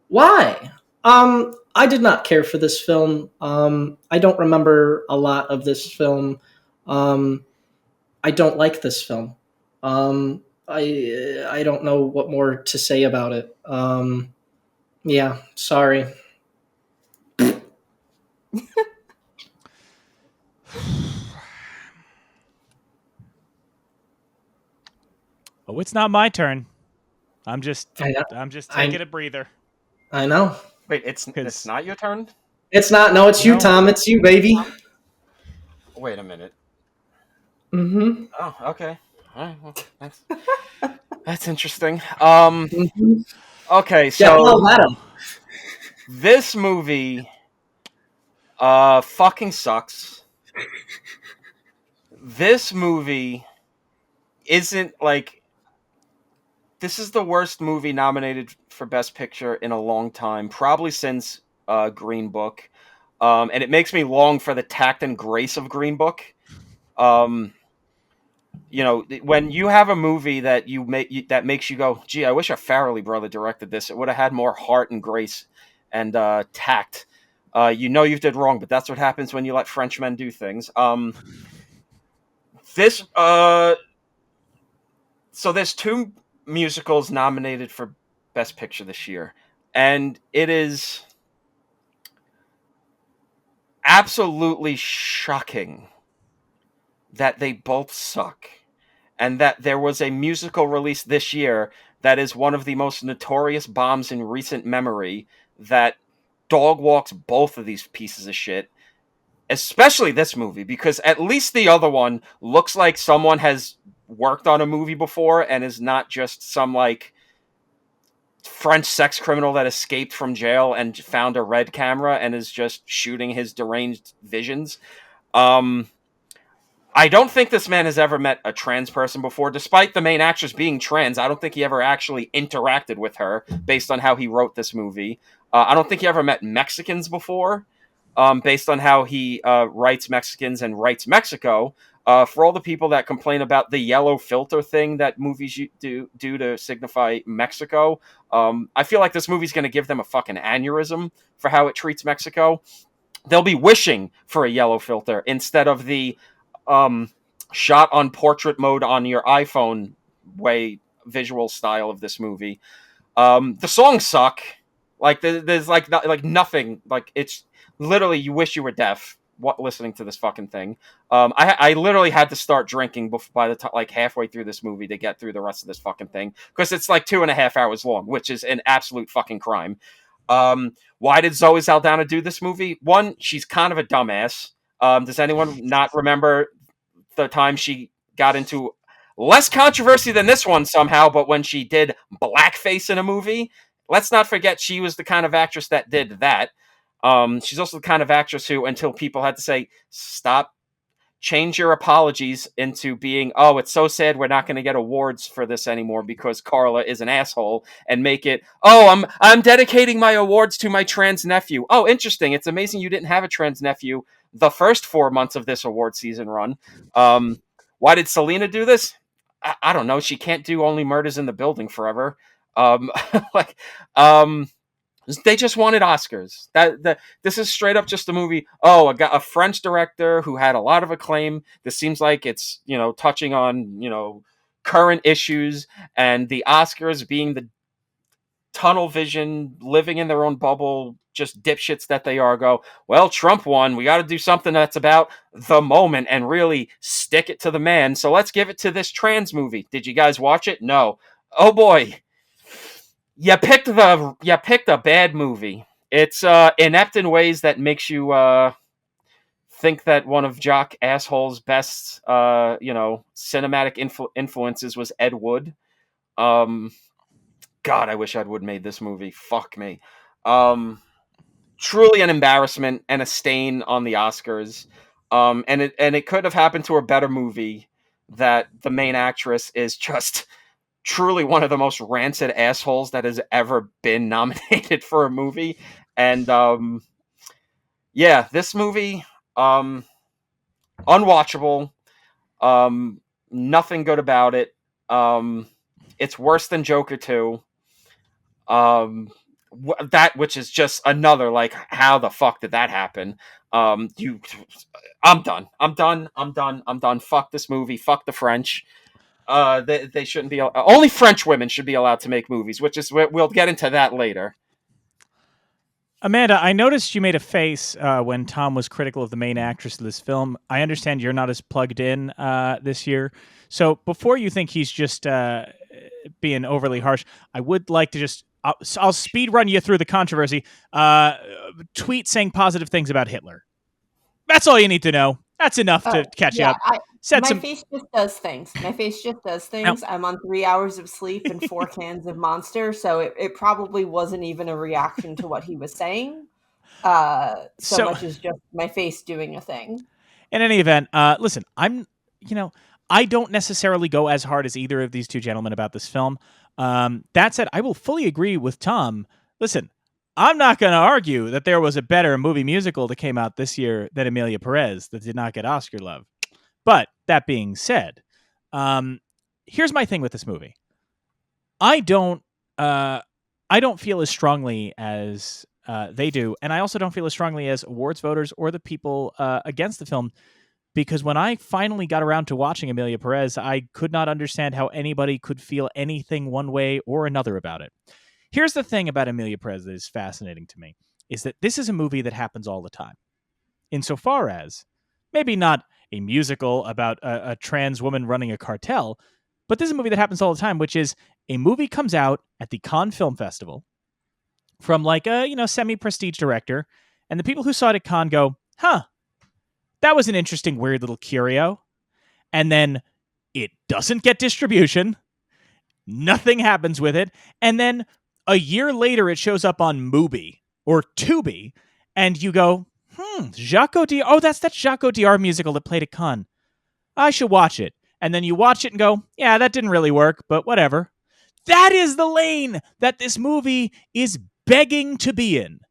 why? I did not care for this film. I don't remember a lot of this film. I don't like this film. I don't know what more to say about it. Yeah, sorry. Oh, it's not my turn. I'm just taking a breather. I know. Wait, it's not your turn? It's not. No, it's you, Tom. It's you, baby. Wait a minute. Mm-hmm. Oh, okay. All right. Well, that's interesting. Okay, so Yeah, well, Adam. This movie fucking sucks. This movie isn't like... This is the worst movie nominated for Best Picture in a long time, probably since Green Book. And it makes me long for the tact and grace of Green Book. You know, when you have a movie that that makes you go, gee, I wish a Farrelly brother directed this. It would have had more heart and grace and tact. You know you did wrong, but that's what happens when you let Frenchmen do things. This so there's two musicals nominated for Best Picture this year, and it is absolutely shocking that they both suck, and that there was a musical release this year that is one of the most notorious bombs in recent memory that dog walks both of these pieces of shit, especially this movie, because at least the other one looks like someone has worked on a movie before and is not just some like French sex criminal that escaped from jail and found a red camera and is just shooting his deranged visions. I don't think this man has ever met a trans person before, despite the main actress being trans. I don't think he ever actually interacted with her based on how he wrote this movie. I don't think he ever met Mexicans before, based on how he writes Mexicans and writes Mexico. For all the people that complain about the yellow filter thing that movies do to signify Mexico, I feel like this movie's going to give them a fucking aneurysm for how it treats Mexico. They'll be wishing for a yellow filter instead of the shot on portrait mode on your iPhone way visual style of this movie. The songs suck. Like there's like nothing. Like it's literally you wish you were deaf listening to this fucking thing. I literally had to start drinking by the time like halfway through this movie to get through the rest of this fucking thing because it's like 2.5 hours long, which is an absolute fucking crime. Why did Zoe Saldana do this movie? One, she's kind of a dumbass. Does anyone not remember the time she got into less controversy than this one somehow, but when she did blackface in a movie? Let's not forget she was the kind of actress that did that. She's also the kind of actress who, until people had to say, stop, change your apologies into being, oh, it's so sad we're not going to get awards for this anymore because Carla is an asshole, and make it, oh, I'm dedicating my awards to my trans nephew. Oh, interesting. It's amazing you didn't have a trans nephew the first 4 months of this award season run. Why did Selena do this? I don't know. She can't do Only Murders in the Building forever. They just wanted Oscars. This is straight up just a movie. Oh, a French director who had a lot of acclaim. This seems like it's, touching on, current issues, and the Oscars being the tunnel vision, living in their own bubble, just dipshits that they are, go, well, Trump won. We got to do something that's about the moment and really stick it to the man. So let's give it to this trans movie. Did you guys watch it? No. Oh boy. You picked a bad movie. It's inept in ways that makes you think that one of Jock Asshole's best cinematic influences was Ed Wood. God, I wish Ed Wood made this movie. Fuck me. Truly an embarrassment and a stain on the Oscars. And it could have happened to a better movie that the main actress is just truly one of the most rancid assholes that has ever been nominated for a movie. And this movie, unwatchable. Nothing good about it. It's worse than Joker 2. That, which is just another, like, how the fuck did that happen? I'm done. Fuck this movie. Fuck the French. They shouldn't be. Only French women should be allowed to make movies, which is, we'll get into that later. Amanda, I noticed you made a face when Tom was critical of the main actress of this film. I understand you're not as plugged in this year. So before you think he's just being overly harsh, I would like to just... I'll speed run you through the controversy. Tweet saying positive things about Hitler. That's all you need to know. That's enough to catch you up. said My some. face just does things. My face just does Now, things. I'm on 3 hours of sleep and 4 cans of Monster, so it probably wasn't even a reaction to what he was saying. So so much as just my face doing a thing. in any event, listen, I don't necessarily go as hard as either of these two gentlemen about this film. That said, I will fully agree with Tom. Listen, I'm not going to argue that there was a better movie musical that came out this year than Emilia Perez that did not get Oscar love. But that being said, here's my thing with this movie. I don't feel as strongly as they do, and I also don't feel as strongly as awards voters or the people against the film. Because when I finally got around to watching Emilia Perez, I could not understand how anybody could feel anything one way or another about it. Here's the thing about Emilia Perez that is fascinating to me, is that this is a movie that happens all the time. Insofar as, maybe not a musical about a trans woman running a cartel, but this is a movie that happens all the time, which is a movie comes out at the Cannes Film Festival from like a, semi-prestige director, and the people who saw it at Cannes go, huh, that was an interesting, weird little curio. And then it doesn't get distribution. Nothing happens with it. And then a year later, it shows up on Mubi or Tubi. And you go, Jacques Audiard. Oh, that's that Jacques Audiard musical that played at Cannes. I should watch it. And then you watch it and go, yeah, that didn't really work, but whatever. That is the lane that this movie is begging to be in.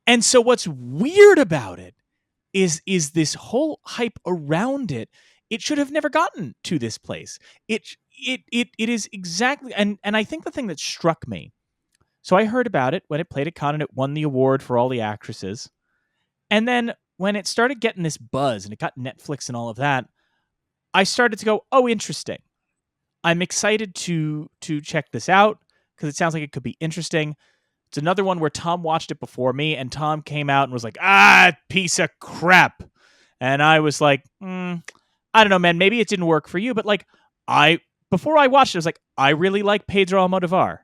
And so what's weird about it is this whole hype around it. It should have never gotten to this place. It is exactly, and I think the thing that struck me, so I heard about it when it played at Cannes and it won the award for all the actresses. And then when it started getting this buzz and it got Netflix and all of that, I started to go, oh, interesting. I'm excited to check this out because it sounds like it could be interesting. It's another one where Tom watched it before me, and Tom came out and was like, piece of crap. And I was like, I don't know, man, maybe it didn't work for you. But like, before I watched it, I was like, I really like Pedro Almodovar,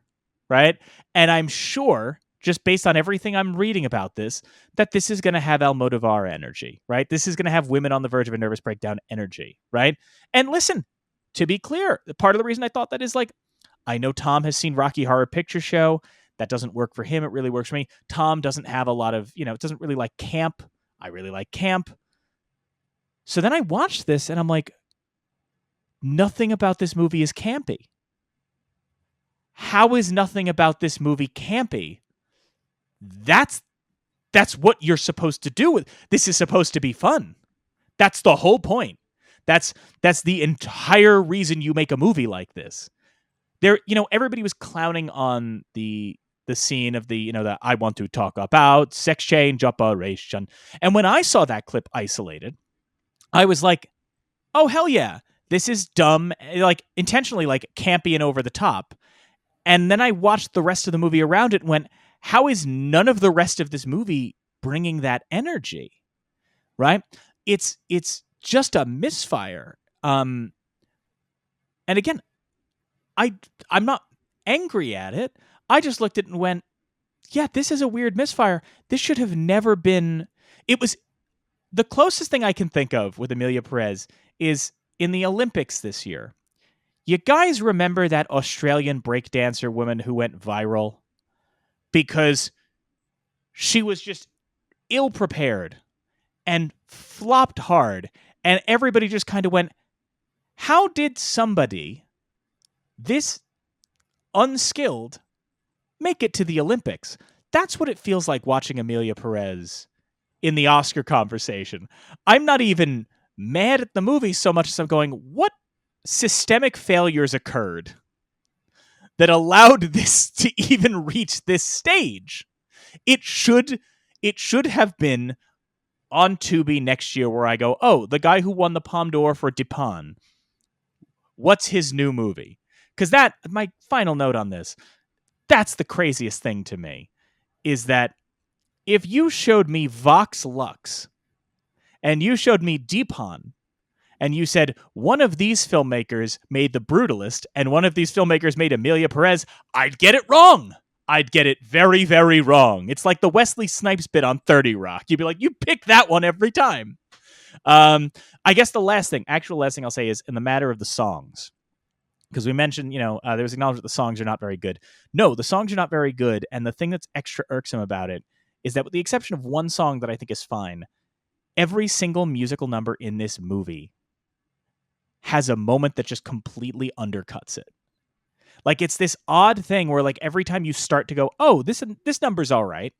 right? And I'm sure, just based on everything I'm reading about this, that this is going to have Almodovar energy, right? This is going to have women on the verge of a nervous breakdown energy, right? And listen, to be clear, part of the reason I thought that is like, I know Tom has seen Rocky Horror Picture Show. That doesn't work for him. It really works for me. Tom doesn't have a lot of, doesn't really like camp. I really like camp. So then I watched this and I'm like, nothing about this movie is campy. How is nothing about this movie campy? That's what you're supposed to do. This is supposed to be fun. That's the whole point. That's the entire reason you make a movie like this. There, everybody was clowning on the scene of the I want to talk about sex change operation. And when I saw that clip isolated, I was like, oh, hell yeah. This is dumb, like intentionally like campy and over the top. And then I watched the rest of the movie around it and went, how is none of the rest of this movie bringing that energy? Right? It's just a misfire. And again, I'm not angry at it. I just looked at it and went, yeah, this is a weird misfire. This should have never been. It was the closest thing I can think of with Emilia Perez is in the Olympics this year. You guys remember that Australian breakdancer woman who went viral? Because she was just ill-prepared and flopped hard. And everybody just kind of went, how did somebody this unskilled make it to the Olympics? That's what it feels like watching Emilia Perez in the Oscar conversation. I'm not even mad at the movie so much as I'm going, what systemic failures occurred that allowed this to even reach this stage? It should have been on Tubi next year where I go, oh, the guy who won the Palme d'Or for Dupin, what's his new movie? Because that, my final note on this, that's the craziest thing to me, is that if you showed me Vox Lux and you showed me Dupin and you said one of these filmmakers made The Brutalist and one of these filmmakers made Emilia Perez, I'd get it wrong. I'd get it very, very wrong. It's like the Wesley Snipes bit on 30 Rock. You'd be like, you pick that one every time. I guess the last thing I'll say is in the matter of the songs, because we mentioned, there was acknowledged that the songs are not very good. No, the songs are not very good, and the thing that's extra irksome about it is that with the exception of one song that I think is fine, every single musical number in this movie has a moment that just completely undercuts it. Like, it's this odd thing where, like, every time you start to go, oh, this number's all right,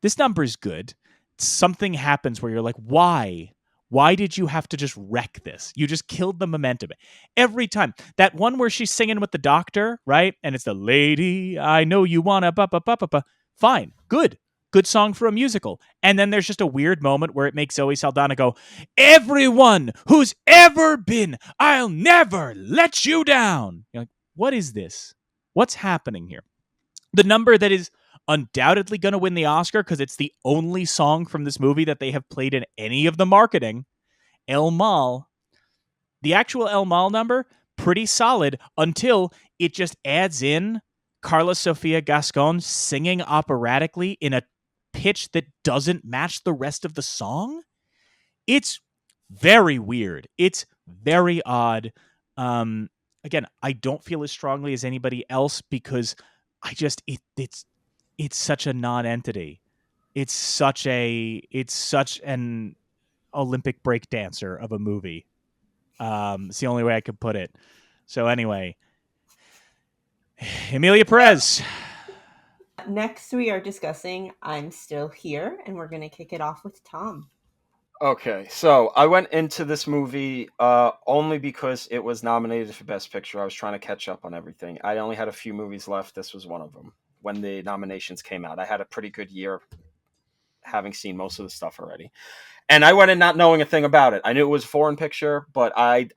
this number's good, something happens where you're like, why? Why did you have to just wreck this? You just killed the momentum. Every time. That one where she's singing with the doctor, right? And it's the lady, I know you wanna ba-ba-ba-ba-ba. Fine. Good. Good song for a musical. And then there's just a weird moment where it makes Zoe Saldana go, everyone who's ever been, I'll never let you down. You're like, what is this? What's happening here? The number that is undoubtedly going to win the Oscar because it's the only song from this movie that they have played in any of the marketing, El Mal. The actual El Mal number, pretty solid until it just adds in Carla Sofia Gascon singing operatically in a pitch that doesn't match the rest of the song. It's very weird. It's very odd. Again, I don't feel as strongly as anybody else because I just it's such a non-entity. It's such an Olympic break dancer of a movie. It's the only way I could put it. So anyway, Emilia Perez. Next, we are discussing I'm Still Here, and we're going to kick it off with Tom. Okay, so I went into this movie only because it was nominated for Best Picture. I was trying to catch up on everything. I only had a few movies left. This was one of them. When the nominations came out, I had a pretty good year, having seen most of the stuff already. And I went in not knowing a thing about it. I knew it was a foreign picture, but I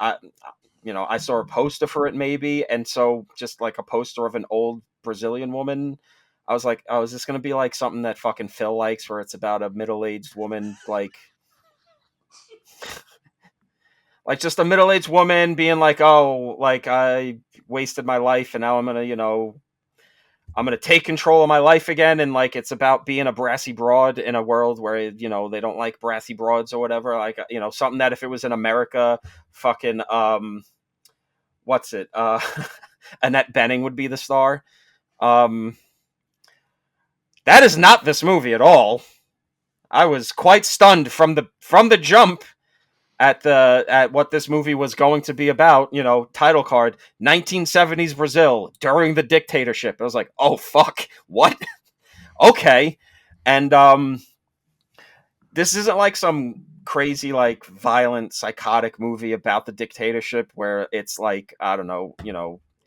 saw a poster for it maybe, and so just like a poster of an old Brazilian woman, I was like, oh, is this going to be like something that fucking Phil likes, where it's about a middle-aged woman, like just a middle-aged woman being like, oh, like I wasted my life and now I'm gonna take control of my life again, and like it's about being a brassy broad in a world where they don't like brassy broads or whatever. Like something that if it was in America, fucking what's it? Annette Bening would be the star. That is not this movie at all. I was quite stunned from the jump at what this movie was going to be about. Title card, 1970s Brazil during the dictatorship. I was like, oh fuck, what? Okay. And this isn't like some crazy, like, violent, psychotic movie about the dictatorship where it's like, I don't know,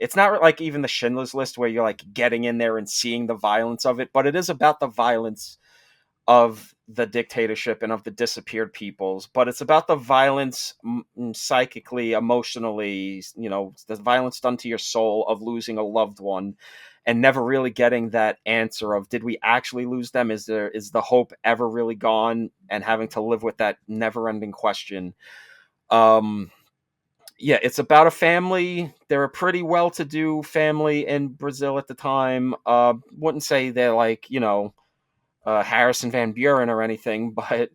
it's not like even the Schindler's List where you're like getting in there and seeing the violence of it, but it is about the violence of the dictatorship and of the disappeared peoples, but it's about the violence psychically, emotionally, the violence done to your soul of losing a loved one and never really getting that answer of, did we actually lose them? Is the hope ever really gone? And having to live with that never-ending question. Yeah, it's about a family. They're a pretty well-to-do family in Brazil at the time. Wouldn't say they're like, Harrison Van Buren or anything, but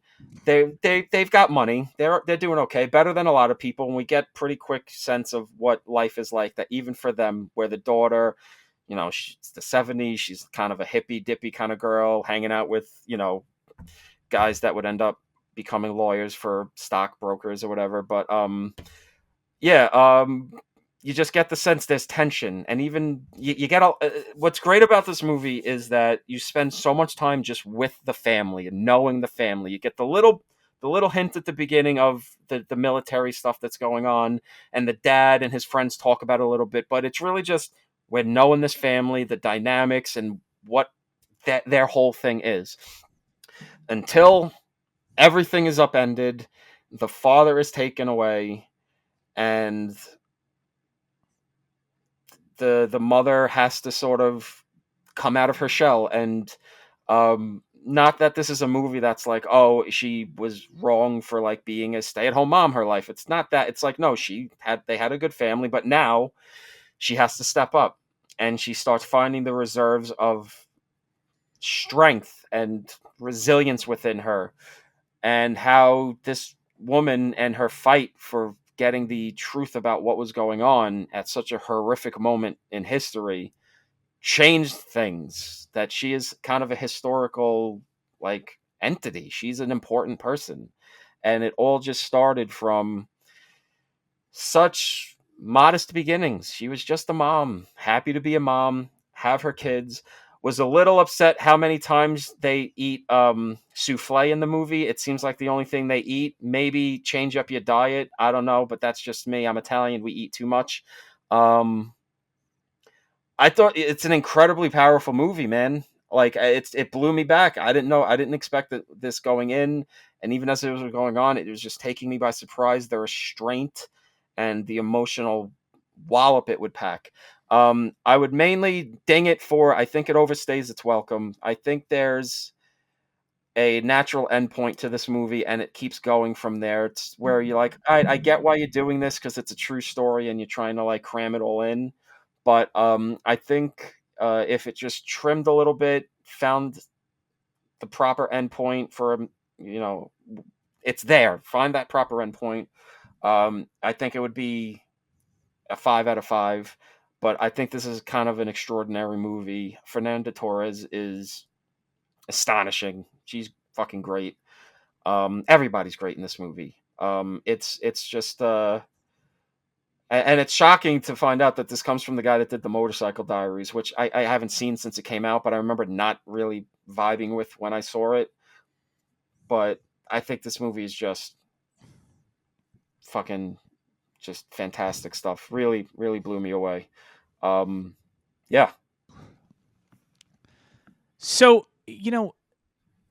they've got money. They're doing okay, better than a lot of people, and we get pretty quick sense of what life is like. That even for them, where the daughter, she's the 70s, she's kind of a hippy dippy kind of girl, hanging out with guys that would end up becoming lawyers for stockbrokers or whatever. But you just get the sense there's tension, and even you get what's great about this movie is that you spend so much time just with the family and knowing the family. You get the little hint at the beginning of the military stuff that's going on, and the dad and his friends talk about it a little bit, but it's really just we're knowing this family, the dynamics, and what their whole thing is, until everything is upended, the father is taken away, and the mother has to sort of come out of her shell. And not that this is a movie that's like, oh, she was wrong for like being a stay-at-home mom her life. It's not that. It's like, no, they had a good family, but now she has to step up, and she starts finding the reserves of strength and resilience within her, and how this woman and her fight for getting the truth about what was going on at such a horrific moment in history changed things. That she is kind of a historical like entity. She's an important person. And it all just started from such modest beginnings. She was just a mom, happy to be a mom, have her kids. Was a little upset how many times they eat souffle in the movie. It seems like the only thing they eat. Maybe change up your diet. I don't know, but that's just me. I'm Italian. We eat too much. I thought it's an incredibly powerful movie, man. Like it blew me back. I didn't expect this going in, and even as it was going on, it was just taking me by surprise. The restraint and the emotional wallop it would pack. I would mainly ding it for I think it overstays its welcome. I think there's a natural endpoint to this movie, and it keeps going from there. It's where you're like, all right, I get why you're doing this because it's a true story and you're trying to like cram it all in. But I think if it just trimmed a little bit, found the proper endpoint for it's there. Find that proper endpoint. I think it would be a 5 out of 5. But I think this is kind of an extraordinary movie. Fernanda Torres is astonishing. She's fucking great. Everybody's great in this movie. It's just and it's shocking to find out that this comes from the guy that did the Motorcycle Diaries, which I haven't seen since it came out, but I remember not really vibing with when I saw it. But I think this movie is just fucking just fantastic stuff. Really, really blew me away. Yeah. So,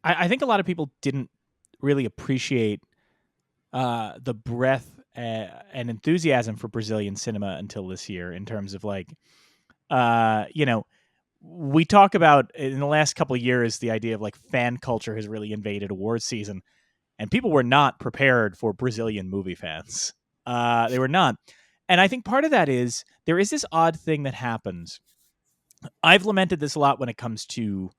I think a lot of people didn't really appreciate the breadth and enthusiasm for Brazilian cinema until this year, in terms of like, we talk about in the last couple of years, the idea of like fan culture has really invaded awards season, and people were not prepared for Brazilian movie fans. They were not. And I think part of that is there is this odd thing that happens. I've lamented this a lot when it comes to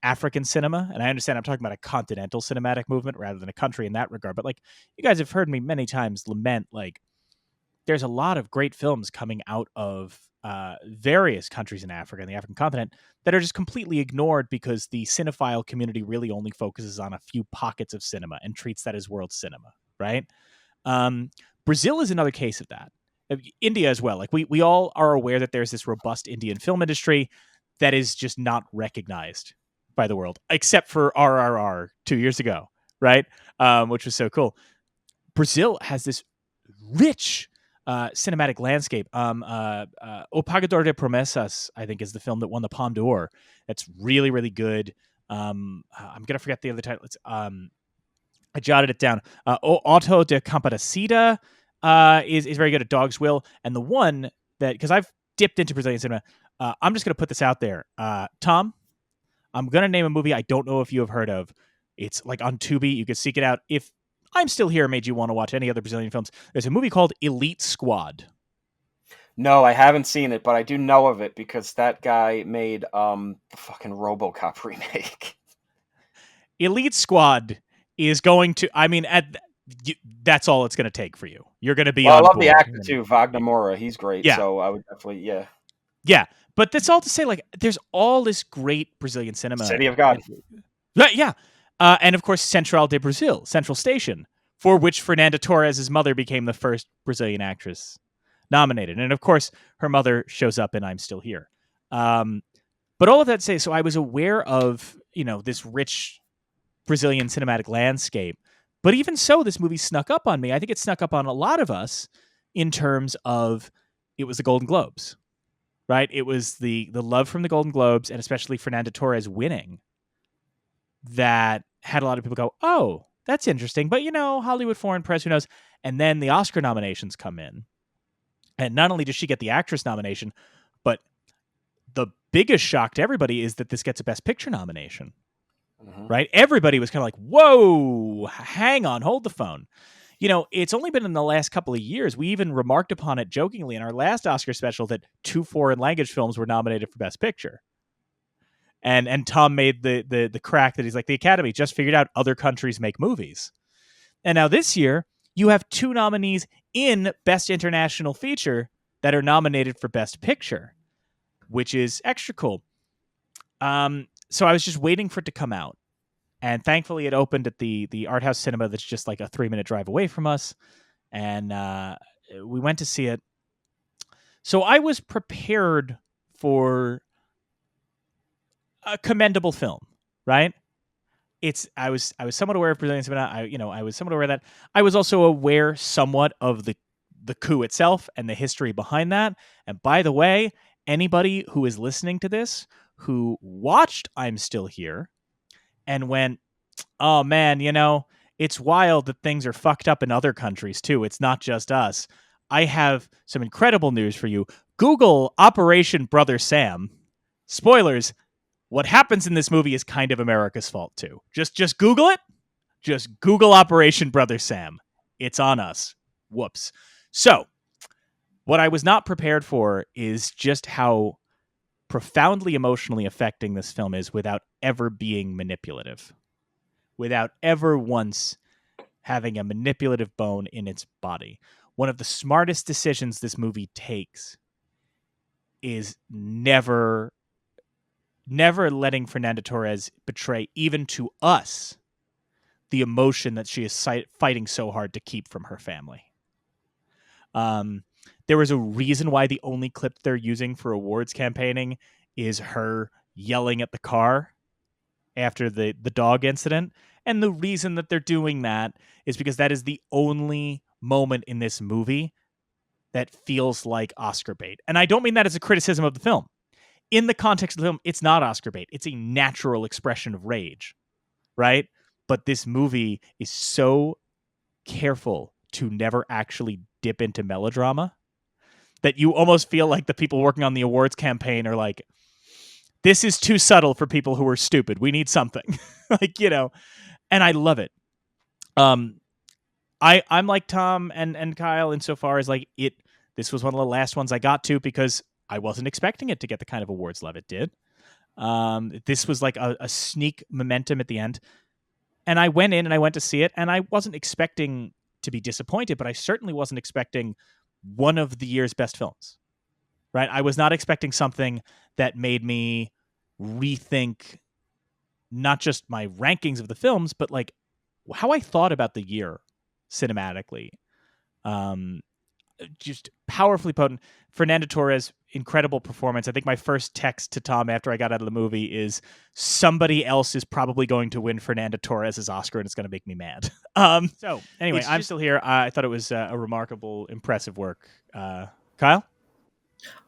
African cinema, and I understand I'm talking about a continental cinematic movement rather than a country in that regard, but like, you guys have heard me many times lament, like, there's a lot of great films coming out of various countries in Africa and the African continent that are just completely ignored because the cinephile community really only focuses on a few pockets of cinema and treats that as world cinema, right? Brazil is another case of that. India as well. Like, we all are aware that there's this robust Indian film industry that is just not recognized by the world, except for RRR 2 years ago, right? Which was so cool. Brazil has this rich cinematic landscape. O Pagador de Promessas, I think, is the film that won the Palme d'Or. That's really, really good. I'm going to forget the other title. It's, I jotted it down. Auto de Compadecida is very good at Dog's Will. And the one that, because I've dipped into Brazilian cinema, I'm just going to put this out there. Tom, I'm going to name a movie I don't know if you have heard of. It's like on Tubi. You can seek it out. If I'm Still Here made you want to watch any other Brazilian films, there's a movie called Elite Squad. No, I haven't seen it, but I do know of it because that guy made the fucking RoboCop remake. Elite Squad is going to, I mean, that's all it's going to take for you. You're going to be on I love board. the actor too, Wagner Moura. He's great. Yeah. So I would definitely, yeah. Yeah. But that's all to say, like, there's all this great Brazilian cinema. City of God. Yeah. And of course, Central de Brazil, Central Station, for which Fernanda Torres' mother became the first Brazilian actress nominated. And of course, her mother shows up in I'm Still Here. But all of that to say, so I was aware of, this rich Brazilian cinematic landscape. But even so, this movie snuck up on me. I think it snuck up on a lot of us in terms of it was the Golden Globes, right? It was the love from the Golden Globes, and especially Fernanda Torres winning, that had a lot of people go, oh, that's interesting. But, Hollywood Foreign Press, who knows? And then the Oscar nominations come in. And not only does she get the actress nomination, but the biggest shock to everybody is that this gets a Best Picture nomination. Mm-hmm. Right? Everybody was kind of like, whoa, hang on, hold the phone. It's only been in the last couple of years. We even remarked upon it jokingly in our last Oscar special that 2 foreign language films were nominated for Best Picture. And Tom made the crack that he's like, the Academy just figured out other countries make movies. And now this year, you have 2 nominees in Best International Feature that are nominated for Best Picture, which is extra cool. So I was just waiting for it to come out. And thankfully, it opened at the art house cinema that's just like a 3-minute drive away from us. And we went to see it. So I was prepared for a commendable film, right? I was somewhat aware of Brazilian cinema. I was somewhat aware of that. I was also aware somewhat of the coup itself and the history behind that. And by the way, anybody who is listening to this who watched I'm Still Here and went, oh man, it's wild that things are fucked up in other countries too. It's not just us. I have some incredible news for you. Google Operation Brother Sam. Spoilers. What happens in this movie is kind of America's fault too. Just Google it. Just Google Operation Brother Sam. It's on us. Whoops. So, what I was not prepared for is just how profoundly emotionally affecting this film is without ever being manipulative. Without ever once having a manipulative bone in its body. One of the smartest decisions this movie takes is never letting Fernanda Torres betray, even to us, the emotion that she is fighting so hard to keep from her family. There is a reason why the only clip they're using for awards campaigning is her yelling at the car after the dog incident. And the reason that they're doing that is because that is the only moment in this movie that feels like Oscar bait. And I don't mean that as a criticism of the film. In the context of the film, it's not Oscar bait. It's a natural expression of rage, right? But this movie is so careful to never actually dip into melodrama that you almost feel like the people working on the awards campaign are like, this is too subtle for people who are stupid. We need something. And I love it. I'm like Tom and Kyle insofar as like this was one of the last ones I got to because I wasn't expecting it to get the kind of awards love it did. This was like a sneak momentum at the end. And I went in and I went to see it, and I wasn't expecting to be disappointed, but I certainly wasn't expecting one of the year's best films, right? I was not expecting something that made me rethink not just my rankings of the films, but like how I thought about the year cinematically. Just powerfully potent. Fernanda Torres, incredible performance. I think my first text to Tom after I got out of the movie is somebody else is probably going to win Fernanda Torres's Oscar, and it's going to make me mad. So anyway, I'm still here. I thought it was a remarkable, impressive work. Kyle?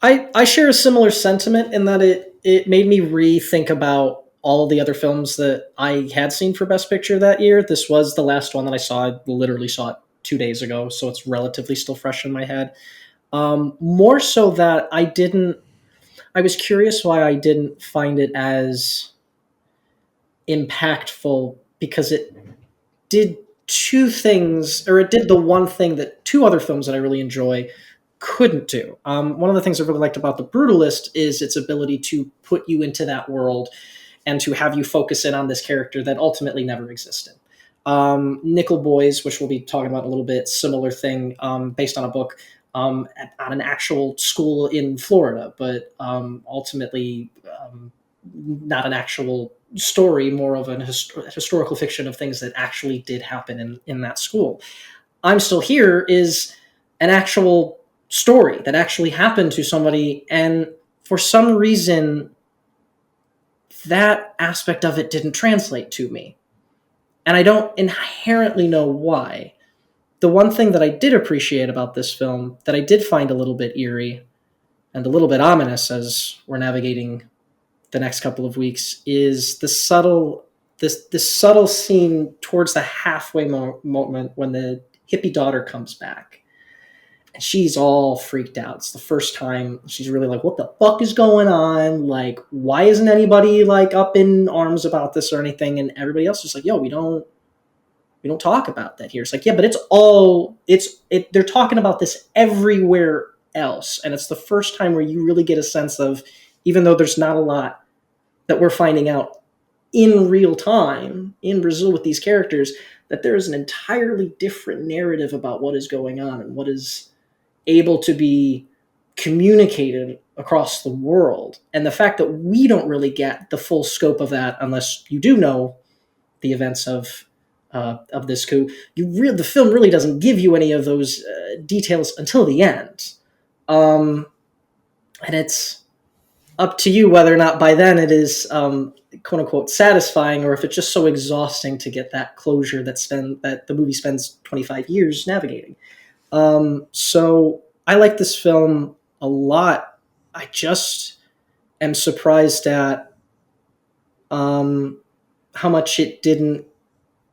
I share a similar sentiment in that it made me rethink about all of the other films that I had seen for Best Picture that year. This was the last one that I saw. I literally saw it 2 days ago, so it's relatively still fresh in my head. More so that I was curious why I didn't find it as impactful, because it did it did the one thing that 2 other films that I really enjoy couldn't do. One of the things I really liked about The Brutalist is its ability to put you into that world and to have you focus in on this character that ultimately never existed. Nickel Boys, which we'll be talking about in a little bit, similar thing, based on a book on an actual school in Florida, but ultimately not an actual story, more of an historical fiction of things that actually did happen in that school. I'm Still Here is an actual story that actually happened to somebody, and for some reason that aspect of it didn't translate to me. And I don't inherently know why. The one thing that I did appreciate about this film, that I did find a little bit eerie and a little bit ominous as we're navigating the next couple of weeks, is the subtle scene towards the halfway moment when the hippie daughter comes back. And she's all freaked out. It's the first time she's really like, what the fuck is going on? Like, why isn't anybody like up in arms about this or anything? And everybody else is like, yo, we don't talk about that here. It's like, yeah, but they're talking about this everywhere else. And it's the first time where you really get a sense of, even though there's not a lot that we're finding out in real time in Brazil with these characters, that there is an entirely different narrative about what is going on and what is able to be communicated across the world. And the fact that we don't really get the full scope of that unless you do know the events of this coup, the film really doesn't give you any of those details until the end. And it's up to you whether or not by then it is quote unquote satisfying, or if it's just so exhausting to get that closure that the movie spends 25 years navigating. So I like this film a lot. I just am surprised at how much it didn't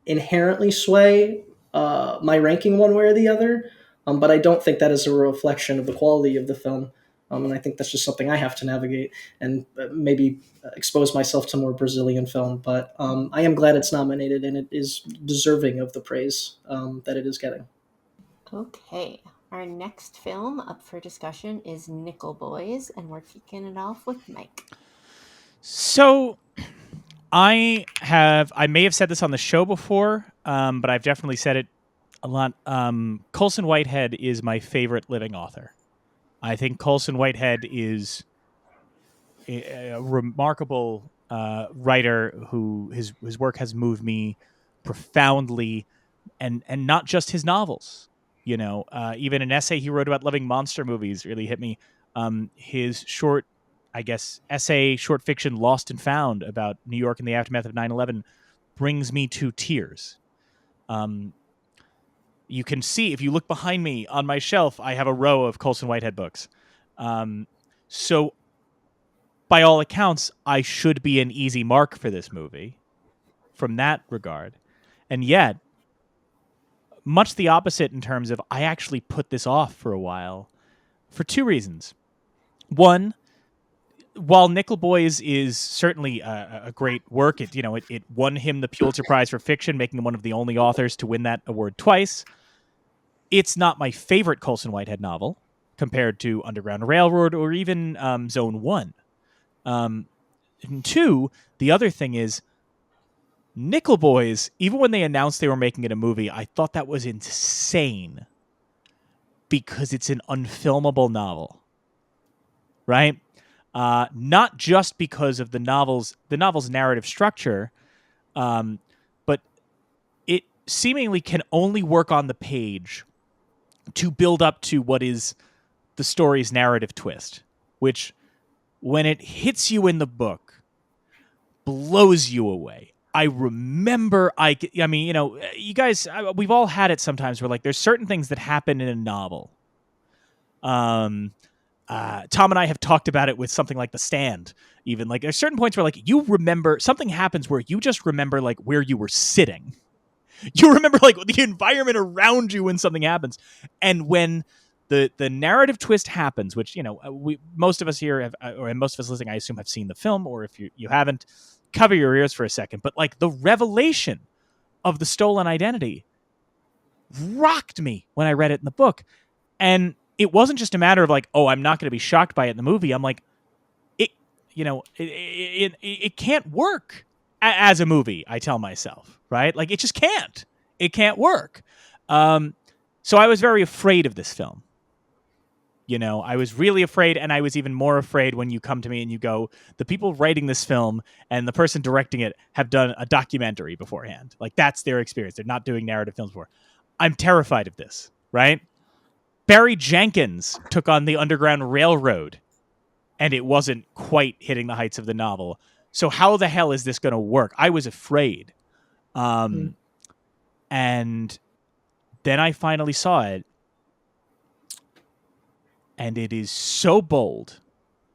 inherently sway my ranking one way or the other. But I don't think that is a reflection of the quality of the film. And I think that's just something I have to navigate and maybe expose myself to more Brazilian film. But I am glad it's nominated, and it is deserving of the praise that it is getting. Okay. Our next film up for discussion is Nickel Boys, and we're kicking it off with Mike. So I may have said this on the show before, but I've definitely said it a lot. Colson Whitehead is my favorite living author. I think Colson Whitehead is a remarkable writer who his work has moved me profoundly, and not just his novels. Even an essay he wrote about loving monster movies really hit me. His short fiction Lost and Found about New York in the aftermath of 9/11 brings me to tears. You can see, if you look behind me on my shelf, I have a row of Colson Whitehead books. So by all accounts, I should be an easy mark for this movie from that regard. And yet, much the opposite in terms of I actually put this off for a while for two reasons. One, while Nickel Boys is certainly a great work, it won him the Pulitzer Prize for fiction, making him one of the only authors to win that award twice. It's not my favorite Colson Whitehead novel compared to Underground Railroad or even Zone 1. And two, the other thing is Nickel Boys, even when they announced they were making it a movie, I thought that was insane because it's an unfilmable novel, right? Not just because of the novel's narrative structure, but it seemingly can only work on the page to build up to what is the story's narrative twist, which, when it hits you in the book, blows you away. I remember, you guys, we've all had it sometimes where, like, there's certain things that happen in a novel. Tom and I have talked about it with something like The Stand. Even, like, there's certain points where, like, you remember something happens where you just remember, like, where you were sitting. You remember, like, the environment around you when something happens. And when the narrative twist happens, which, most of us here have, or most of us listening, I assume, have seen the film, or if you haven't, cover your ears for a second. But, like, the revelation of the stolen identity rocked me when I read it in the book. And it wasn't just a matter of, like, oh, I'm not going to be shocked by it in the movie. I'm like, it can't work as a movie, I tell myself, right? Like, it just can't. It can't work. So I was very afraid of this film. I was really afraid, and I was even more afraid when you come to me and you go, the people writing this film and the person directing it have done a documentary beforehand. Like, that's their experience. They're not doing narrative films before. I'm terrified of this, right? Barry Jenkins took on the Underground Railroad, and it wasn't quite hitting the heights of the novel. So how the hell is this going to work? I was afraid. And then I finally saw it, and it is so bold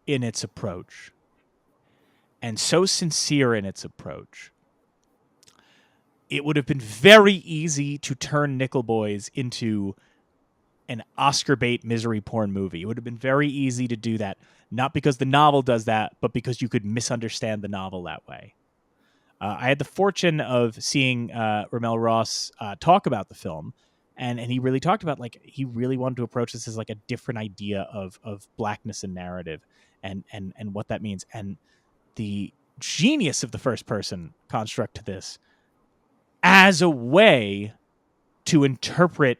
in its approach and so sincere in its approach. It would have been very easy to turn Nickel Boys into an Oscar bait misery porn movie. It would have been very easy to do that, not because the novel does that, but because you could misunderstand the novel that way. I had the fortune of seeing Ramel Ross talk about the film, and he really talked about, like, he really wanted to approach this as, like, a different idea of blackness and narrative and what that means. And the genius of the first person construct to this as a way to interpret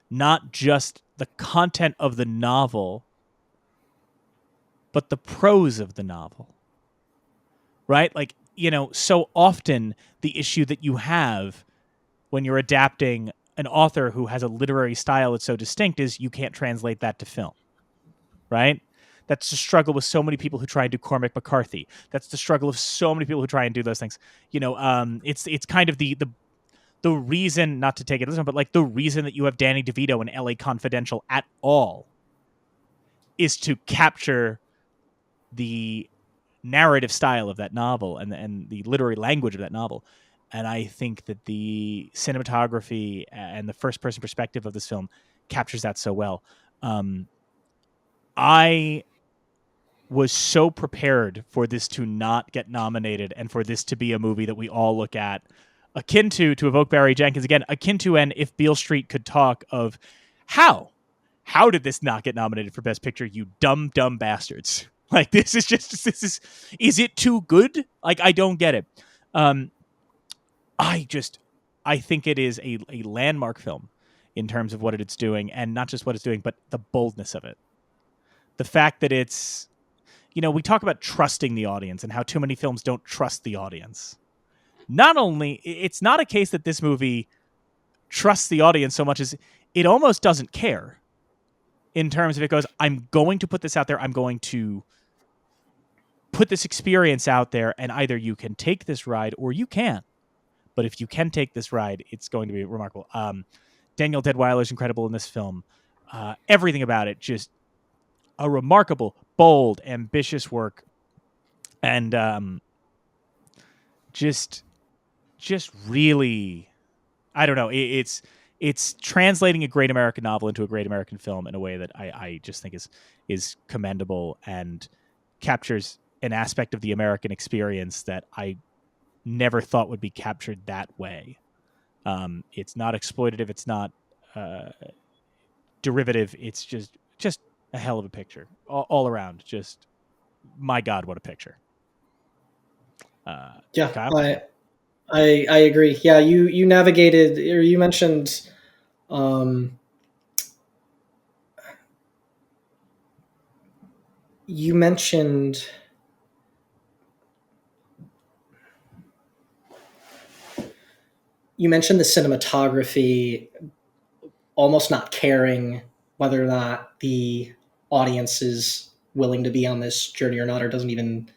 not just the content of the novel, but the prose of the novel. Right? Like, so often the issue that you have when you're adapting an author who has a literary style that's so distinct is you can't translate that to film. Right? That's the struggle with so many people who try and do Cormac McCarthy. That's the struggle of so many people who try and do those things. It's kind of the reason, not to take it this one, but like the reason that you have Danny DeVito in LA Confidential at all is to capture the narrative style of that novel and the literary language of that novel. And I think that the cinematography and the first person perspective of this film captures that so well. I was so prepared for this to not get nominated and for this to be a movie that we all look at akin to evoke Barry Jenkins again, akin to an If Beale Street Could Talk of how did this not get nominated for Best Picture, you dumb bastards. Like, this is it too good? Like, I don't get it. I think it is a landmark film in terms of what it's doing, and not just what it's doing, but the boldness of it. The fact that it's, we talk about trusting the audience and how too many films don't trust the audience. Not only, it's not a case that this movie trusts the audience so much as it almost doesn't care in terms of it goes, I'm going to put this out there. I'm going to put this experience out there, and either you can take this ride or you can't. But if you can take this ride, it's going to be remarkable. Daniel Deadwyler is incredible in this film. Everything about it, just a remarkable, bold, ambitious work. And just really, I don't know. It's translating a great American novel into a great American film in a way that I just think is commendable and captures an aspect of the American experience that I never thought would be captured that way. It's not exploitative. It's not derivative. It's just a hell of a picture all around. Just, my God, what a picture. Yeah, Kyle? I agree. Yeah, you navigated, or you mentioned, you mentioned the cinematography, almost not caring whether or not the audience is willing to be on this journey or not, or doesn't even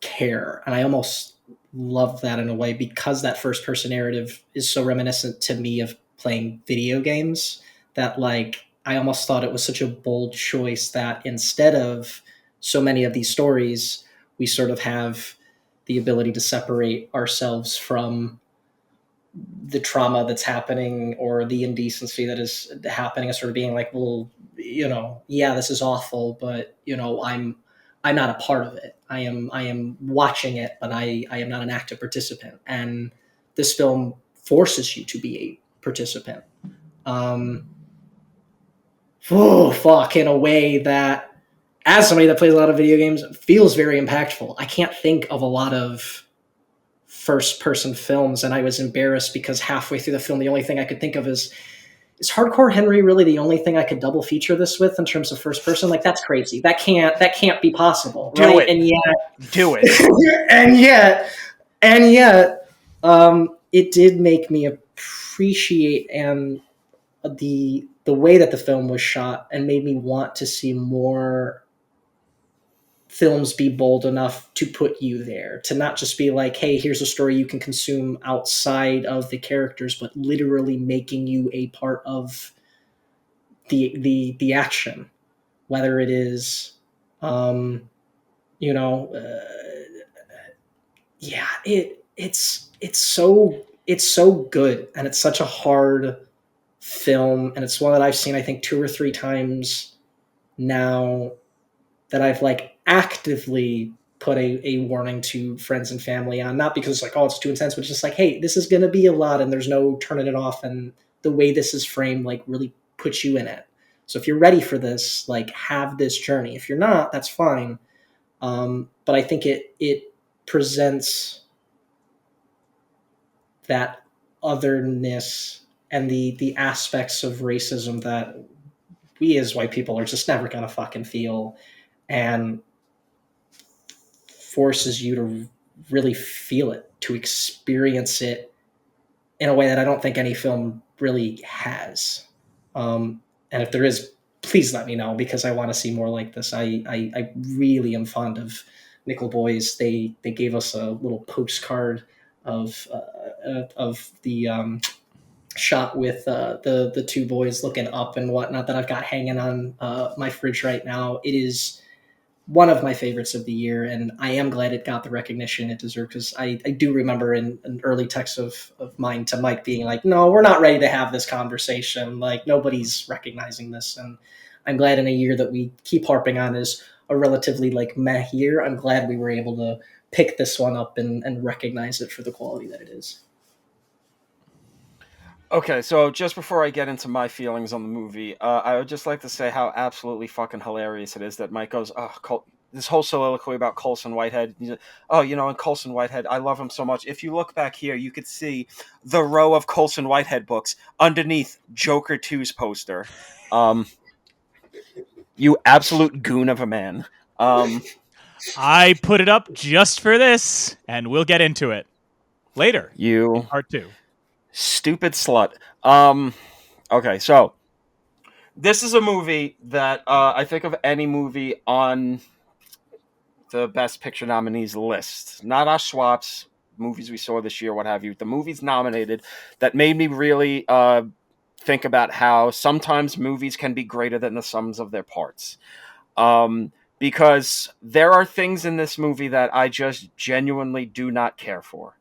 care. And I almost love that in a way, because that first person narrative is so reminiscent to me of playing video games, that like I almost thought it was such a bold choice that instead of so many of these stories, we sort of have the ability to separate ourselves from the trauma that's happening or the indecency that is happening, and sort of being like, well, yeah, this is awful, but I'm not a part of it. I am watching it, but I am not an active participant. And this film forces you to be a participant. In a way that, as somebody that plays a lot of video games, feels very impactful. I can't think of a lot of first-person films, and I was embarrassed because halfway through the film, the only thing I could think of is Hardcore Henry really the only thing I could double feature this with in terms of first person? Like, that's crazy. That can't be possible, right? Do it. And yet, Do it. and yet, it did make me appreciate the way that the film was shot, and made me want to see more films be bold enough to put you there, to not just be like, hey, here's a story you can consume outside of the characters, but literally making you a part of the action, whether it is it's so good, and it's such a hard film, and it's one that I've seen I think 2 or 3 times now, that I've like actively put a warning to friends and family on, not because it's like, oh, it's too intense, but just like, hey, this is going to be a lot and there's no turning it off. And the way this is framed, like, really puts you in it. So if you're ready for this, like, have this journey. If you're not, that's fine. But I think it presents that otherness and the aspects of racism that we as white people are just never gonna fucking feel, and forces you to really feel it, to experience it in a way that I don't think any film really has. And if there is, please let me know, because I want to see more like this. I really am fond of Nickel Boys. They gave us a little postcard of the shot with the two boys looking up and whatnot that I've got hanging on my fridge right now. It is one of my favorites of the year, and I am glad it got the recognition it deserved, because I do remember in an early text of mine to Mike being like, no, we're not ready to have this conversation. Like, nobody's recognizing this. And I'm glad in a year that we keep harping on is a relatively like meh year, I'm glad we were able to pick this one up and recognize it for the quality that it is. Okay, so just before I get into my feelings on the movie, I would just like to say how absolutely fucking hilarious it is that Mike goes, oh, this whole soliloquy about Colson Whitehead. Oh, and Colson Whitehead, I love him so much. If you look back here, you could see the row of Colson Whitehead books underneath Joker 2's poster. You absolute goon of a man. I put it up just for this, and we'll get into it later. You in part 2. Stupid slut. Okay, so this is a movie that I think of any movie on the Best Picture nominees list. Not our swaps, movies we saw this year, what have you. The movies nominated that made me really think about how sometimes movies can be greater than the sums of their parts. Because there are things in this movie that I just genuinely do not care for.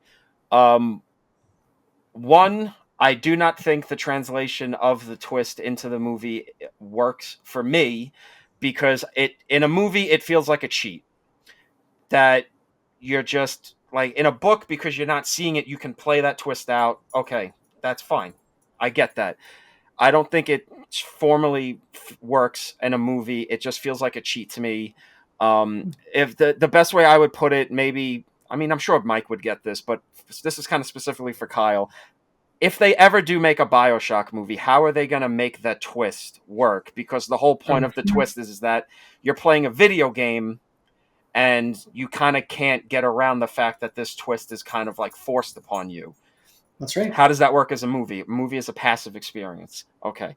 One, I do not think the translation of the twist into the movie works for me, because in a movie it feels like a cheat. That you're just like in a book, because you're not seeing it, you can play that twist out. Okay, that's fine. I get that. I don't think it formally works in a movie. It just feels like a cheat to me. If the best way I would put it, maybe, I mean, I'm sure Mike would get this, but this is kind of specifically for Kyle. If they ever do make a BioShock movie, how are they going to make that twist work? Because the whole point of the twist is that you're playing a video game, and you kind of can't get around the fact that this twist is kind of like forced upon you. That's right. How does that work as a movie? A movie is a passive experience. Okay.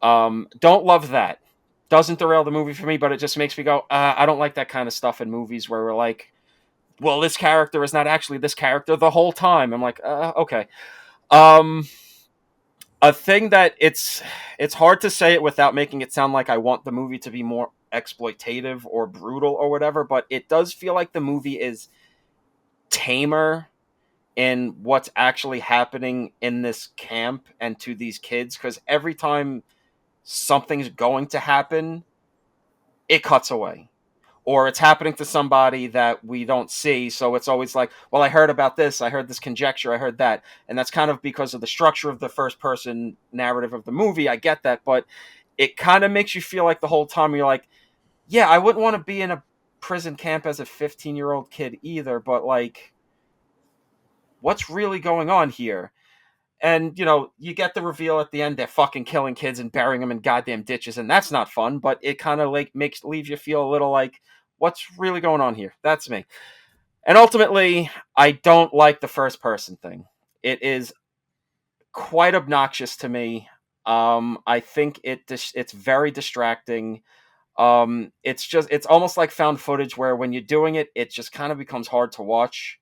Don't love that. Doesn't derail the movie for me, but it just makes me go, I don't like that kind of stuff in movies where we're like, well, this character is not actually this character the whole time. I'm like, okay. A thing that it's hard to say it without making it sound like I want the movie to be more exploitative or brutal or whatever, but it does feel like the movie is tamer in what's actually happening in this camp and to these kids, because every time something's going to happen, it cuts away. Or it's happening to somebody that we don't see, so it's always like, well, I heard about this, I heard this conjecture, I heard that. And that's kind of because of the structure of the first-person narrative of the movie, I get that, but it kind of makes you feel like the whole time you're like, yeah, I wouldn't want to be in a prison camp as a 15-year-old kid either, but, like, what's really going on here? And, you get the reveal at the end, they're fucking killing kids and burying them in goddamn ditches, and that's not fun, but it kind of, like, leaves you feel a little like, what's really going on here? That's me. And ultimately, I don't like the first-person thing. It is quite obnoxious to me. I think it's very distracting. It's almost like found footage where when you're doing it, it just kind of becomes hard to watch.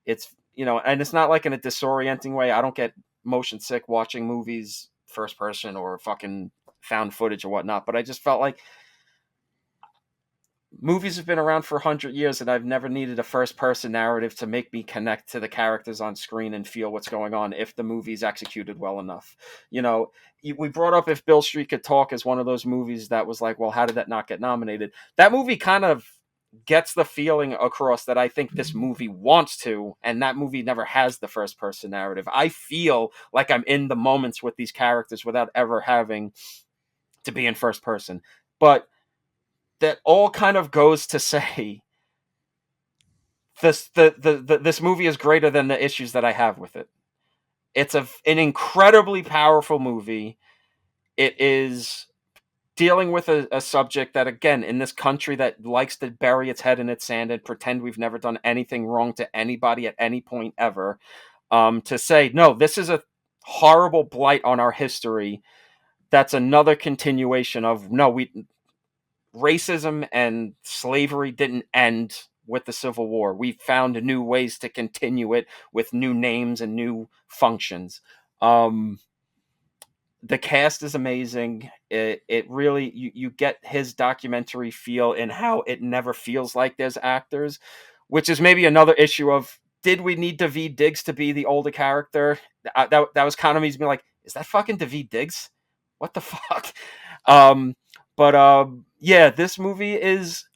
It's, and it's not like in a disorienting way. I don't get motion sick watching movies first person or fucking found footage or whatnot, but I just felt like movies have been around for 100 years, and I've never needed a first person narrative to make me connect to the characters on screen and feel what's going on if the movie's executed well enough. We brought up If Beale Street Could Talk as one of those movies that was like, well, how did that not get nominated? That movie kind of gets the feeling across that I think this movie wants to, and that movie never has the first person narrative. I feel like I'm in the moments with these characters without ever having to be in first person. But that all kind of goes to say this movie is greater than the issues that I have with it. It's an incredibly powerful movie. It is dealing with a subject that, again, in this country that likes to bury its head in its sand and pretend we've never done anything wrong to anybody at any point ever, to say, no, this is a horrible blight on our history. That's another continuation of, no, racism and slavery didn't end with the Civil War. We found new ways to continue it with new names and new functions. The cast is amazing. It really, you get his documentary feel in how it never feels like there's actors, which is maybe another issue of, did we need Daveed Diggs to be the older character? That was kind of me being like, is that fucking Daveed Diggs? What the fuck? Yeah, this movie is,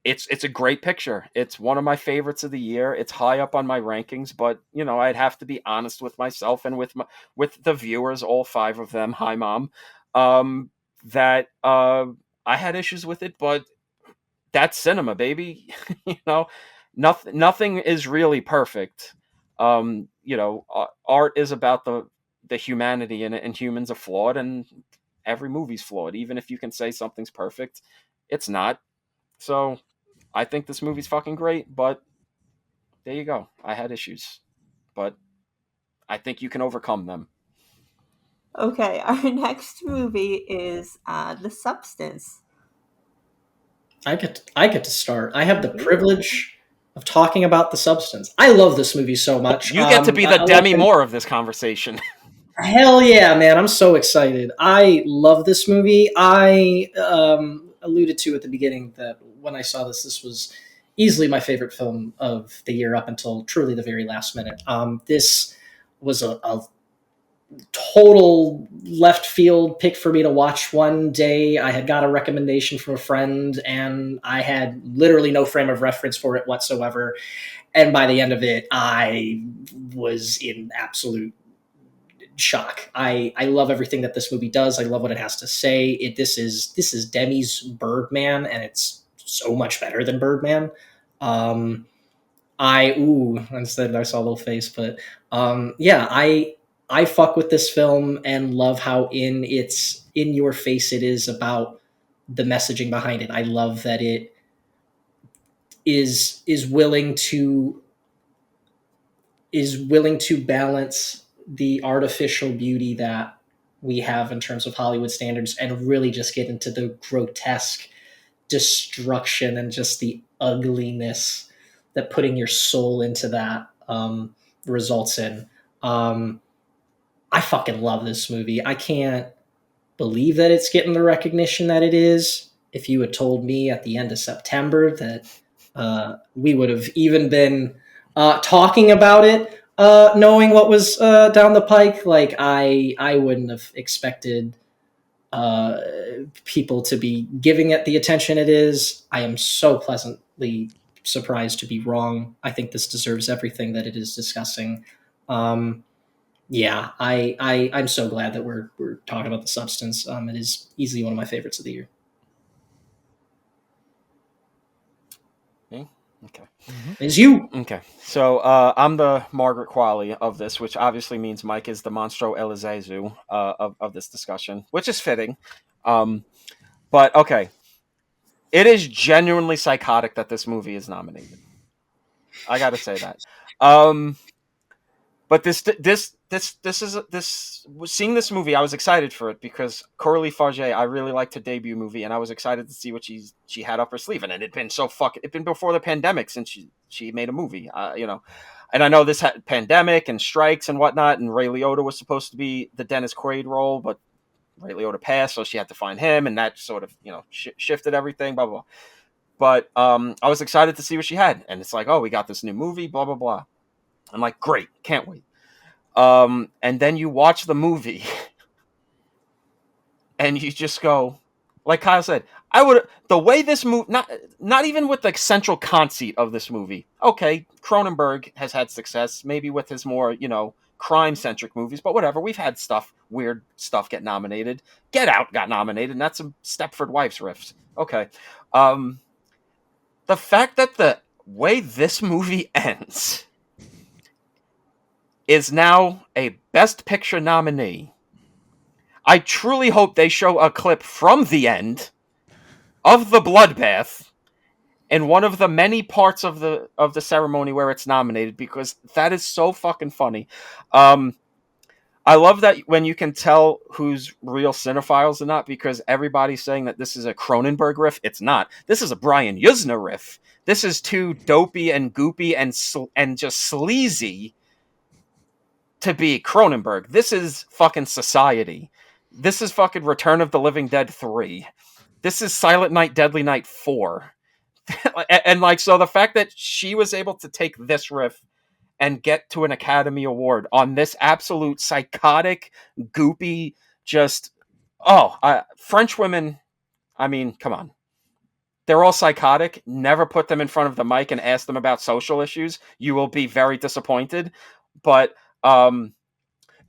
it's a great picture. It's one of my favorites of the year. It's high up on my rankings, but I'd have to be honest with myself and with the viewers, all 5 of them. Hi, Mom. That I had issues with it, but that's cinema, baby. Nothing is really perfect. Art is about the humanity in it, and humans are flawed, and every movie's flawed. Even if you can say something's perfect, it's not. So I think this movie's fucking great, but there you go. I had issues, but I think you can overcome them. Okay, our next movie is The Substance. I get to start. I have the privilege of talking about The Substance. I love this movie so much. You get to be the Demi Moore of this conversation. Hell yeah, man. I'm so excited. I love this movie. I alluded to at the beginning that when I saw this was easily my favorite film of the year up until truly the very last minute. This was a total left field pick for me to watch one day. I had got a recommendation from a friend, and I had literally no frame of reference for it whatsoever. And by the end of it, I was in absolute shock. I love everything that this movie does. I love what it has to say. This is Demi's Birdman, and it's so much better than Birdman. Instead I saw a little face, but I fuck with this film and love how in your face it is about the messaging behind it. I love that it is willing to balance the artificial beauty that we have in terms of Hollywood standards and really just get into the grotesque destruction and just the ugliness that putting your soul into that results in. I fucking love this movie. I can't believe that it's getting the recognition that it is. If you had told me at the end of September that we would have even been talking about it, knowing what was down the pike, like I wouldn't have expected people to be giving it the attention it is. I am so pleasantly surprised to be wrong. I think this deserves everything that it is discussing. I'm so glad that we're talking about The Substance. It is easily one of my favorites of the year. Okay. Is you? Okay. So I'm the Margaret Qualley of this, which obviously means Mike is the Monstro Elizazu of this discussion, which is fitting. But okay. It is genuinely psychotic that this movie is nominated. I got to say that. But seeing this movie, I was excited for it because Coralie Farge, I really liked her debut movie, and I was excited to see what she had up her sleeve. And it had been it'd been before the pandemic since she made a movie, And I know this had pandemic and strikes and whatnot, and Ray Liotta was supposed to be the Dennis Quaid role, but Ray Liotta passed, so she had to find him, and that sort of shifted everything. Blah blah. But I was excited to see what she had, and it's like, oh, we got this new movie, blah blah blah. I'm like, great, can't wait. And then you watch the movie and you just go, like Kyle said, the way this movie, not even with the central conceit of this movie. Okay, Cronenberg has had success, maybe with his more, crime-centric movies, but whatever. We've had weird stuff get nominated. Get Out got nominated, and that's a Stepford Wives riff. Okay. The fact that the way this movie ends is now a Best Picture nominee. I truly hope they show a clip from the end of the bloodbath in one of the many parts of the ceremony where it's nominated, because that is so fucking funny. I love that when you can tell who's real cinephiles or not, because everybody's saying that this is a Cronenberg riff. It's not. This is a Brian Yuzna riff. This is too dopey and goopy and just sleazy to be Cronenberg. This is fucking Society. This is fucking Return of the Living Dead 3. This is Silent Night, Deadly Night 4. And like, so the fact that she was able to take this riff and get to an Academy Award on this absolute psychotic, goopy, just, French women, I mean, come on. They're all psychotic. Never put them in front of the mic and ask them about social issues. You will be very disappointed. But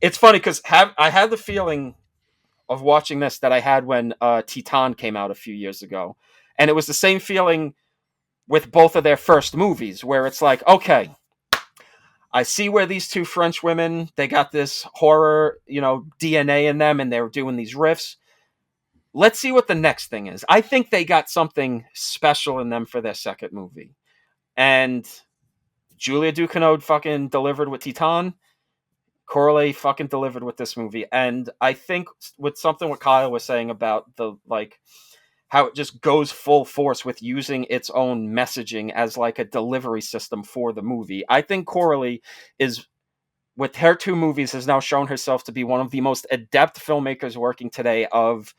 it's funny because I had the feeling of watching this that I had when Titan came out a few years ago. And it was the same feeling with both of their first movies, where it's like, okay, I see where these two French women, they got this horror, DNA in them, and they're doing these riffs. Let's see what the next thing is. I think they got something special in them for their second movie. And Julia Ducournau fucking delivered with Titan. Coralie fucking delivered with this movie. And I think with something what Kyle was saying about the, like, how it just goes full force with using its own messaging as like a delivery system for the movie. I think Coralie is, with her two movies, has now shown herself to be one of the most adept filmmakers working today of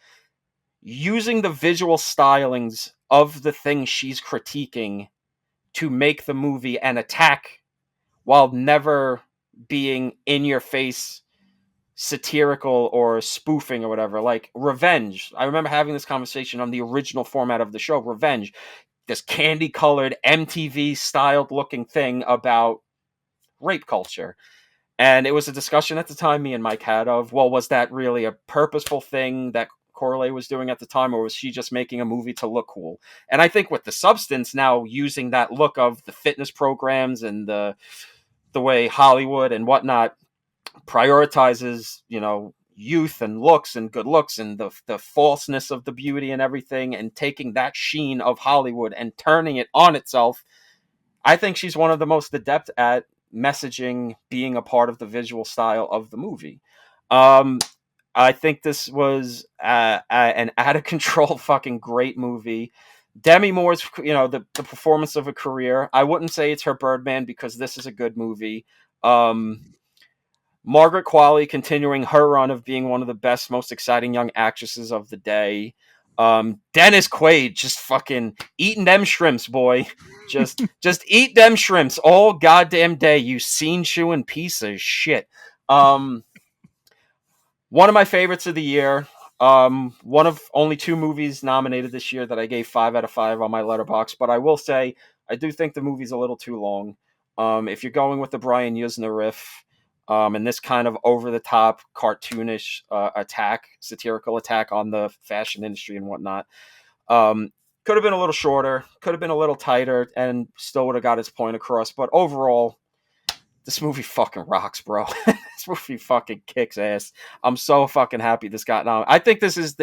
using the visual stylings of the thing she's critiquing to make the movie an attack while never being in your face satirical or spoofing or whatever. Like Revenge, I remember having this conversation on the original format of the show, Revenge, this candy colored MTV styled looking thing about rape culture. And it was a discussion at the time me and Mike had of, well, was that really a purposeful thing that Coralie was doing at the time, or was she just making a movie to look cool? And I think with the substance now, using that look of the fitness programs and the way Hollywood and whatnot prioritizes, youth and looks and good looks and the falseness of the beauty and everything, and taking that sheen of Hollywood and turning it on itself, I think she's one of the most adept at messaging, being a part of the visual style of the movie. I think this was an out of control fucking great movie. Demi Moore's, the performance of a career. I wouldn't say it's her Birdman, because this is a good movie. Margaret Qualley continuing her run of being one of the best, most exciting young actresses of the day. Dennis Quaid just fucking eating them shrimps, boy. Just eat them shrimps all goddamn day, you scene chewing piece of shit. One of my favorites of the year. One of only two movies nominated this year that I gave 5 out of 5 on my Letterboxd, but I will say I do think the movie's a little too long. If you're going with the Brian Yuzna riff, and this kind of over-the-top, cartoonish satirical attack on the fashion industry and whatnot, could have been a little shorter, could have been a little tighter, and still would have got its point across. But overall, this movie fucking rocks, bro. This movie fucking kicks ass. I'm so fucking happy this got nominated. I think this is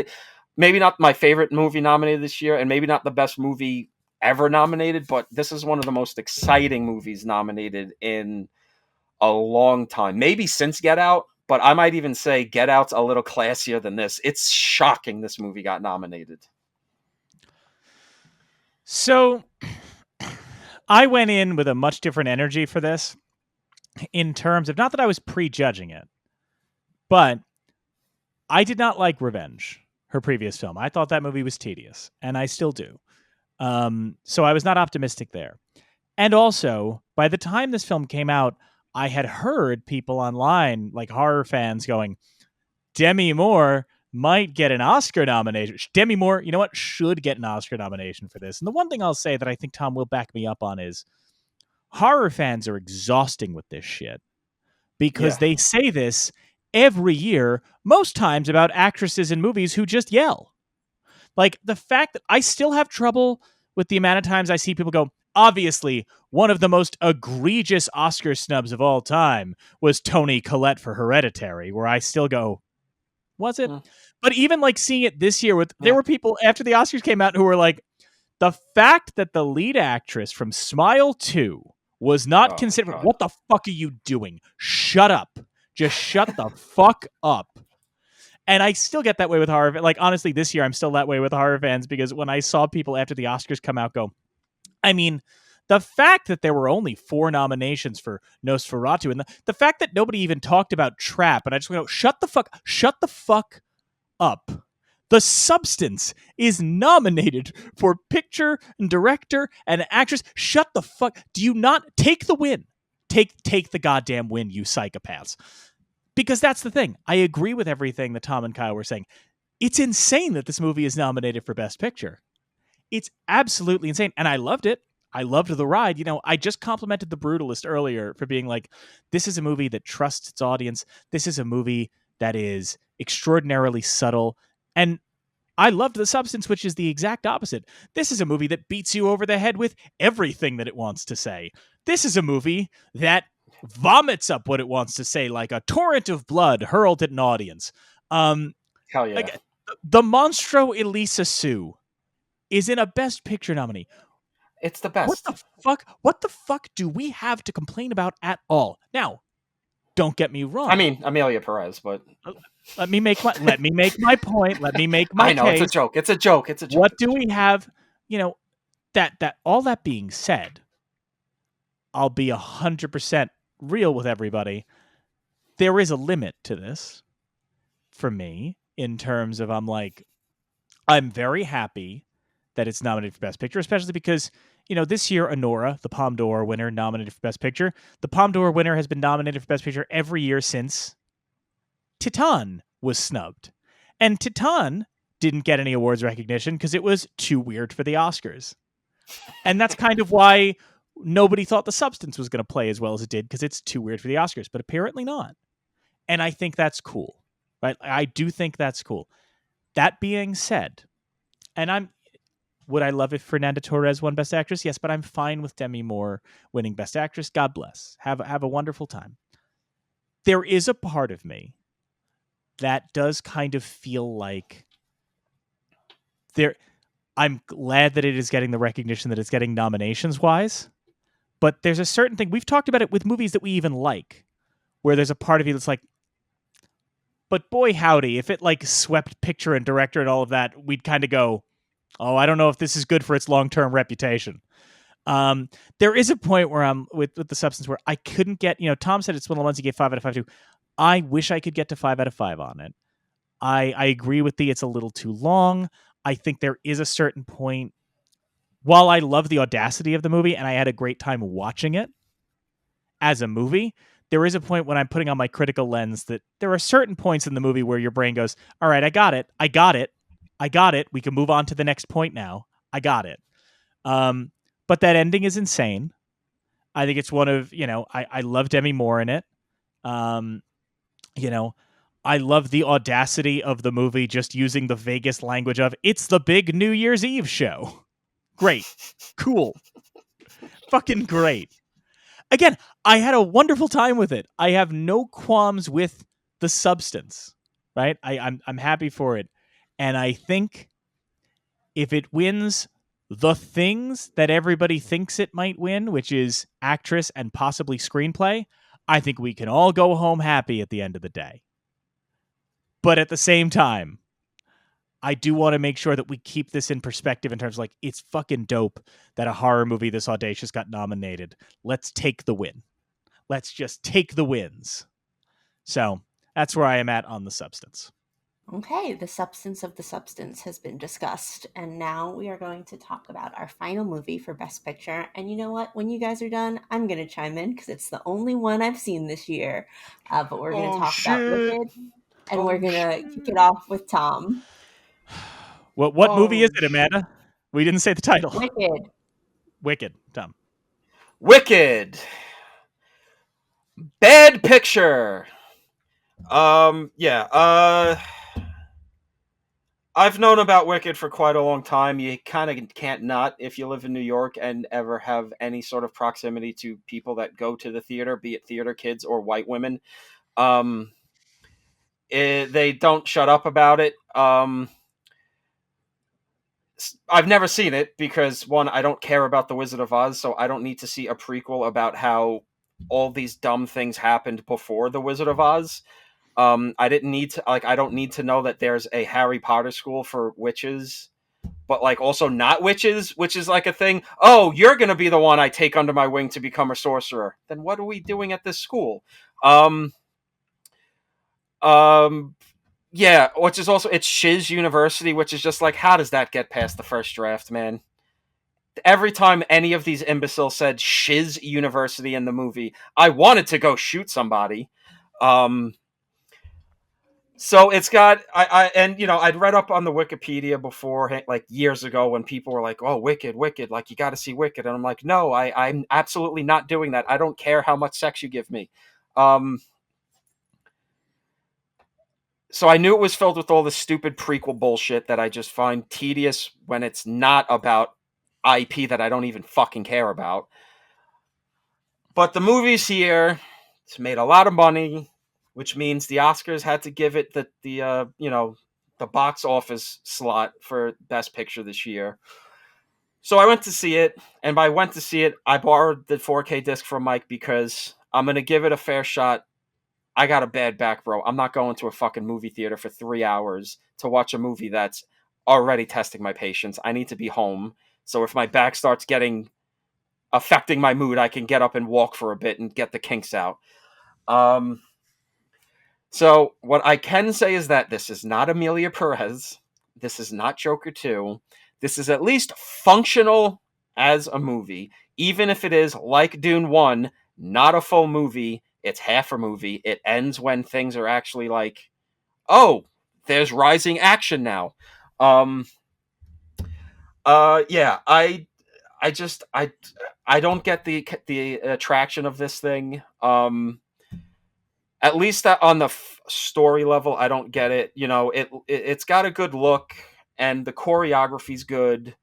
maybe not my favorite movie nominated this year, and maybe not the best movie ever nominated, but this is one of the most exciting movies nominated in a long time. Maybe since Get Out, but I might even say Get Out's a little classier than this. It's shocking this movie got nominated. So I went in with a much different energy for this, in terms of, not that I was prejudging it, but I did not like Revenge, her previous film. I thought that movie was tedious, and I still do. So I was not optimistic there. And also, by the time this film came out, I had heard people online, like horror fans, going, Demi Moore might get an Oscar nomination. Demi Moore, you know what, should get an Oscar nomination for this. And the one thing I'll say that I think Tom will back me up on is horror fans are exhausting with this shit, because they say this every year, most times about actresses in movies who just yell. Like, the fact that I still have trouble with the amount of times I see people go, obviously, one of the most egregious Oscar snubs of all time was Toni Collette for Hereditary, where I still go, was it? But even like seeing it this year, there were people after the Oscars came out who were like, the fact that the lead actress from Smile 2 was not considered. God. What the fuck are you doing? Shut up. Just shut the fuck up. And I still get that way with horror. Like, honestly, this year I'm still that way with horror fans because when I saw people after the Oscars come out go, I mean, the fact that there were only 4 nominations for Nosferatu and the fact that nobody even talked about Trap, and I just went, shut the fuck up. The Substance is nominated for picture and director and actress. Shut the fuck. Do you not take the win? Take the goddamn win, you psychopaths. Because that's the thing. I agree with everything that Tom and Kyle were saying. It's insane that this movie is nominated for Best Picture. It's absolutely insane. And I loved it. I loved the ride. You know, I just complimented The Brutalist earlier for being like, this is a movie that trusts its audience. This is a movie that is extraordinarily subtle. And I loved The Substance, which is the exact opposite. This is a movie that beats you over the head with everything that it wants to say. This is a movie that vomits up what it wants to say like a torrent of blood hurled at an audience. Hell yeah. Like, the Monstro Elisa Sue is in a Best Picture nominee. It's the best. What the fuck do we have to complain about at all? Now, don't get me wrong. I mean, Emilia Perez, but let me make my point. Let me make my I know case. it's a joke. What do we have? You know, that all that being said, I'll be 100% real with everybody. There is a limit to this for me in terms of I'm very happy that it's nominated for Best Picture, especially because, you know, this year, Anora, the Palme d'Or winner, nominated for Best Picture. The Palme d'Or winner has been nominated for Best Picture every year since Titan was snubbed. And Titan didn't get any awards recognition because it was too weird for the Oscars. And that's kind of why nobody thought The Substance was going to play as well as it did, because it's too weird for the Oscars, but apparently not. And I think that's cool, right? I do think that's cool. That being said, and would I love if Fernanda Torres won Best Actress? Yes, but I'm fine with Demi Moore winning Best Actress. God bless. Have a wonderful time. There is a part of me that does kind of feel like I'm glad that it is getting the recognition that it's getting nominations-wise, but there's a certain thing. We've talked about it with movies that we even like, where there's a part of you that's like, but boy howdy, if it like swept picture and director and all of that, we'd kind of go, oh, I don't know if this is good for its long-term reputation. There is a point where I'm with The Substance where I couldn't get, you know, Tom said it's one of the ones he gave 5 out of 5 to. I wish I could get to 5 out of 5 on it. I agree with it's a little too long. I think there is a certain point, while I love the audacity of the movie and I had a great time watching it as a movie, there is a point when I'm putting on my critical lens that there are certain points in the movie where your brain goes, all right, I got it. We can move on to the next point now. I got it. But that ending is insane. I think it's one of, you know, I love Demi Moore in it. You know, I love the audacity of the movie just using the Vegas language of, it's the big New Year's Eve show. Great. Cool. Fucking great. Again, I had a wonderful time with it. I have no qualms with The Substance, right? I'm happy for it. And I think if it wins the things that everybody thinks it might win, which is actress and possibly screenplay, I think we can all go home happy at the end of the day. But at the same time, I do want to make sure that we keep this in perspective in terms of like, it's fucking dope that a horror movie this audacious got nominated. Let's take the win. Let's just take the wins. So that's where I am at on The Substance. Okay, the substance of The Substance has been discussed, and now we are going to talk about our final movie for Best Picture. And you know what? When you guys are done, I'm going to chime in because it's the only one I've seen this year. But we're going to talk about Wicked, and we're going to kick it off with Tom. What movie is it, Amanda? We didn't say the title. Wicked, Tom. Wicked. Bad Picture. Yeah. I've known about Wicked for quite a long time. You kind of can't not if you live in New York and ever have any sort of proximity to people that go to the theater, be it theater kids or white women. They don't shut up about it. I've never seen it because, one, I don't care about The Wizard of Oz, so I don't need to see a prequel about how all these dumb things happened before The Wizard of Oz. I didn't need to, I don't need to know that there's a Harry Potter school for witches, but also not witches, which is a thing. Oh, you're going to be the one I take under my wing to become a sorcerer. Then what are we doing at this school? Yeah, which is also, it's Shiz University, which is just how does that get past the first draft, man? Every time any of these imbeciles said Shiz University in the movie, I wanted to go shoot somebody. So it's got, I'd read up on the Wikipedia before, years ago, when people were like, oh, Wicked, you got to see Wicked. And I'm like, no, I'm absolutely not doing that. I don't care how much sex you give me. So I knew it was filled with all this stupid prequel bullshit that I just find tedious when it's not about IP that I don't even fucking care about. But the movie's here. It's made a lot of money, which means the Oscars had to give it the box office slot for Best Picture this year. So I went to see it, and by went to see it, I borrowed the 4K disc from Mike because I'm going to give it a fair shot. I got a bad back, bro. I'm not going to a fucking movie theater for 3 hours to watch a movie that's already testing my patience. I need to be home. So if my back starts affecting my mood, I can get up and walk for a bit and get the kinks out. So what I can say is that this is not Emilia Perez. This is not Joker 2. This is at least functional as a movie, even if it is like Dune 1, not a full movie. It's half a movie. It ends when things are actually oh, there's rising action now. Yeah, I don't get the attraction of this thing. At least on the story level, I don't get it. It's got a good look and the choreography's good.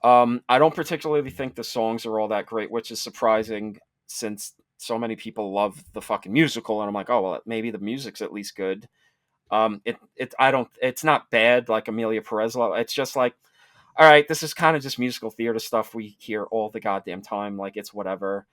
I don't particularly think the songs are all that great, which is surprising since so many people love the fucking musical, and I'm like, oh well, maybe the music's at least good. It's not bad like Emilia Perez. It's just all right, this is kind of just musical theater stuff we hear all the goddamn time. It's whatever.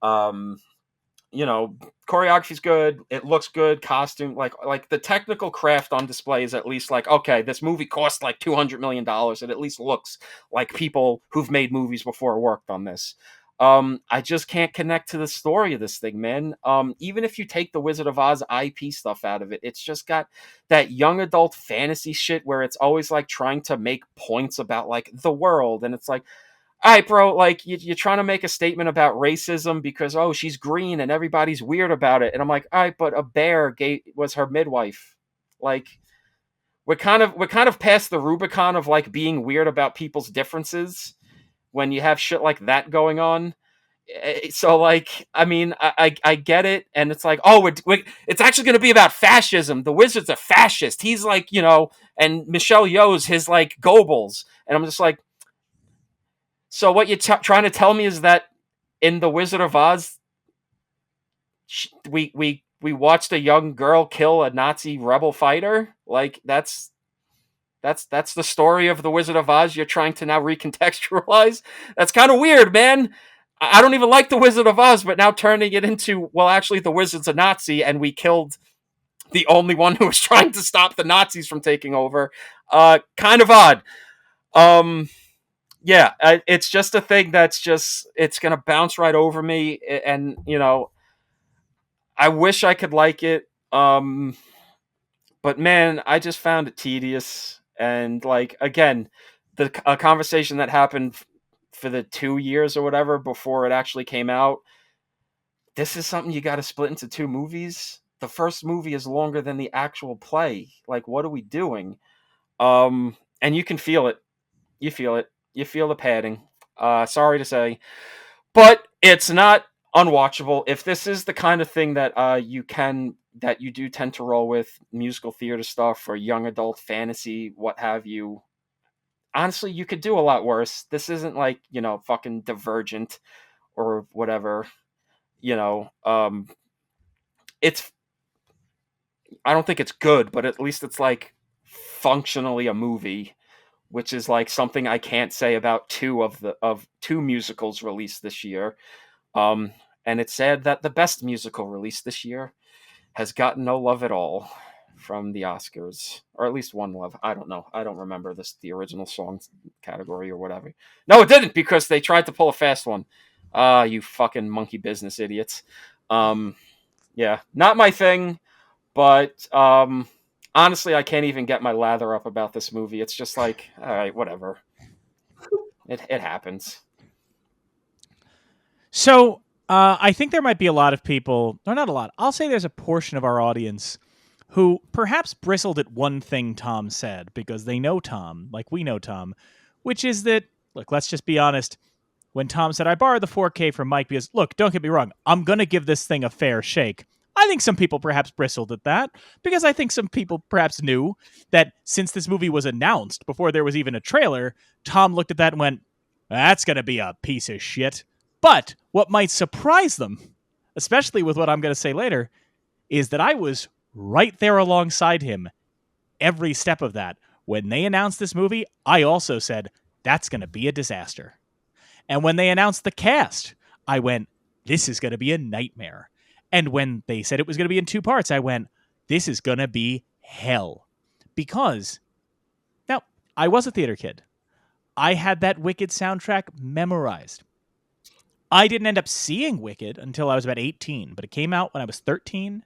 Choreography's good. It looks good. Costume, like the technical craft on display is at least okay, this movie cost $200 million. It at least looks like people who've made movies before worked on this. I just can't connect to the story of this thing, man. Even if you take the Wizard of Oz IP stuff out of it, it's just got that young adult fantasy shit where it's always trying to make points about the world, and it's all right, bro, you're trying to make a statement about racism because, oh, she's green and everybody's weird about it. And I'm like, all right, but a bear was her midwife. We're kind of past the Rubicon of being weird about people's differences when you have shit like that going on. So I mean, I get it, and it's oh, it's actually going to be about fascism. The wizard's a fascist. He's and Michelle Yeoh's his Goebbels, and I'm just so what you're trying to tell me is that in The Wizard of Oz, we watched a young girl kill a Nazi rebel fighter? That's the story of The Wizard of Oz you're trying to now recontextualize? That's kind of weird, man. I don't even like The Wizard of Oz, but now turning it into, well, actually the wizard's a Nazi and we killed the only one who was trying to stop the Nazis from taking over. Kind of odd. Yeah, it's just a thing that's it's going to bounce right over me. And, I wish I could like it. But man, I just found it tedious. And again, a conversation that happened for the 2 years or whatever before it actually came out. This is something you got to split into 2 movies. The first movie is longer than the actual play. What are we doing? And you can feel it. You feel it. You feel the padding. Sorry to say. But it's not unwatchable. If this is the kind of thing that you can that you do tend to roll with musical theater stuff or young adult fantasy, what have you, honestly, you could do a lot worse. This isn't like, fucking Divergent or whatever, it's, I don't think it's good, but at least it's like functionally a movie, which is like something I can't say about two musicals released this year. And it's sad that the best musical released this year has gotten no love at all from the Oscars, or at least one love. I don't know. I don't remember the original song category or whatever. No, it didn't, because they tried to pull a fast one. You fucking monkey business idiots. Yeah, not my thing, but honestly, I can't even get my lather up about this movie. It's just like, all right, whatever. It happens. So I think there might be a lot of people, or not a lot, I'll say there's a portion of our audience who perhaps bristled at one thing Tom said because they know Tom, like we know Tom, which is that, look, let's just be honest. When Tom said, I borrowed the 4K from Mike because, look, don't get me wrong, I'm going to give this thing a fair shake. I think some people perhaps bristled at that because I think some people perhaps knew that since this movie was announced before there was even a trailer, Tom looked at that and went, that's going to be a piece of shit. But what might surprise them, especially with what I'm going to say later, is that I was right there alongside him every step of that. When they announced this movie, I also said, that's going to be a disaster. And when they announced the cast, I went, this is going to be a nightmare. And when they said it was going to be in 2 parts, I went, this is going to be hell. Because, now, I was a theater kid. I had that Wicked soundtrack memorized. I didn't end up seeing Wicked until I was about 18, but it came out when I was 13.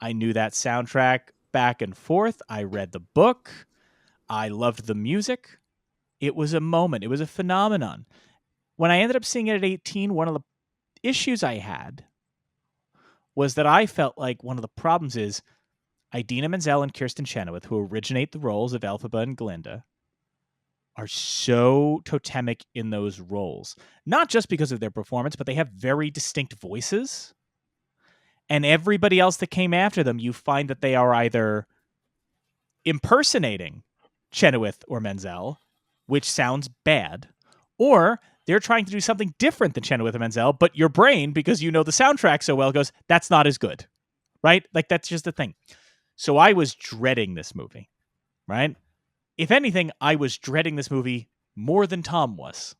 I knew that soundtrack back and forth. I read the book. I loved the music. It was a moment. It was a phenomenon. When I ended up seeing it at 18, one of the issues I had was that I felt like one of the problems is Idina Menzel and Kirsten Chenoweth, who originate the roles of Elphaba and Glinda, are so totemic in those roles. Not just because of their performance, but they have very distinct voices. And everybody else that came after them, you find that they are either impersonating Chenoweth or Menzel, which sounds bad, or they're trying to do something different than Chenoweth and Menzel, but your brain, because you know the soundtrack so well, goes, that's not as good, right? Like, that's just the thing. So I was dreading this movie, right? If anything, I was dreading this movie more than Tom was.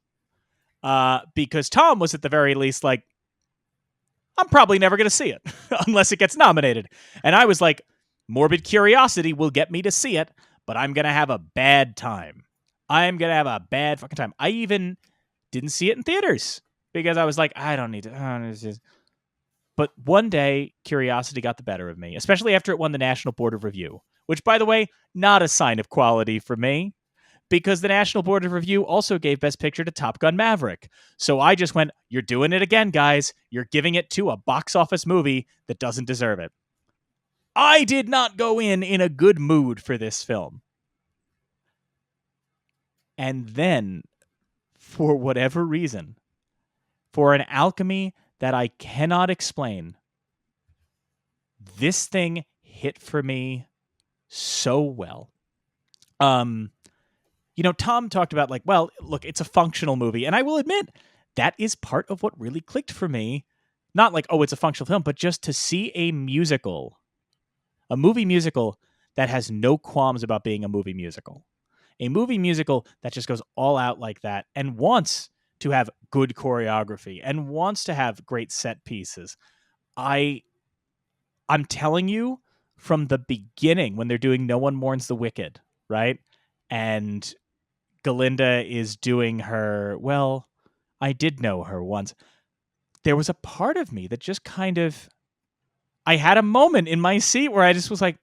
Because Tom was at the very least like, I'm probably never going to see it unless it gets nominated. And I was like, morbid curiosity will get me to see it, but I'm going to have a bad time. I'm going to have a bad fucking time. I even didn't see it in theaters because I was like, I don't need to. But one day, curiosity got the better of me, especially after it won the National Board of Review, which, by the way, not a sign of quality for me, because the National Board of Review also gave Best Picture to Top Gun Maverick. So I just went, you're doing it again, guys. You're giving it to a box office movie that doesn't deserve it. I did not go in a good mood for this film. And then, for whatever reason, for an alchemy that I cannot explain, this thing hit for me so well. Tom talked about like, well, look, it's a functional movie. And I will admit, that is part of what really clicked for me. Not like, oh, it's a functional film, but just to see a movie musical that has no qualms about being a movie musical. A movie musical that just goes all out like that and wants to have good choreography and wants to have great set pieces. I'm telling you, from the beginning, when they're doing No One Mourns the Wicked, right? And Galinda is doing her, well, I did know her once. There was a part of me that just kind of, I had a moment in my seat where I just was like,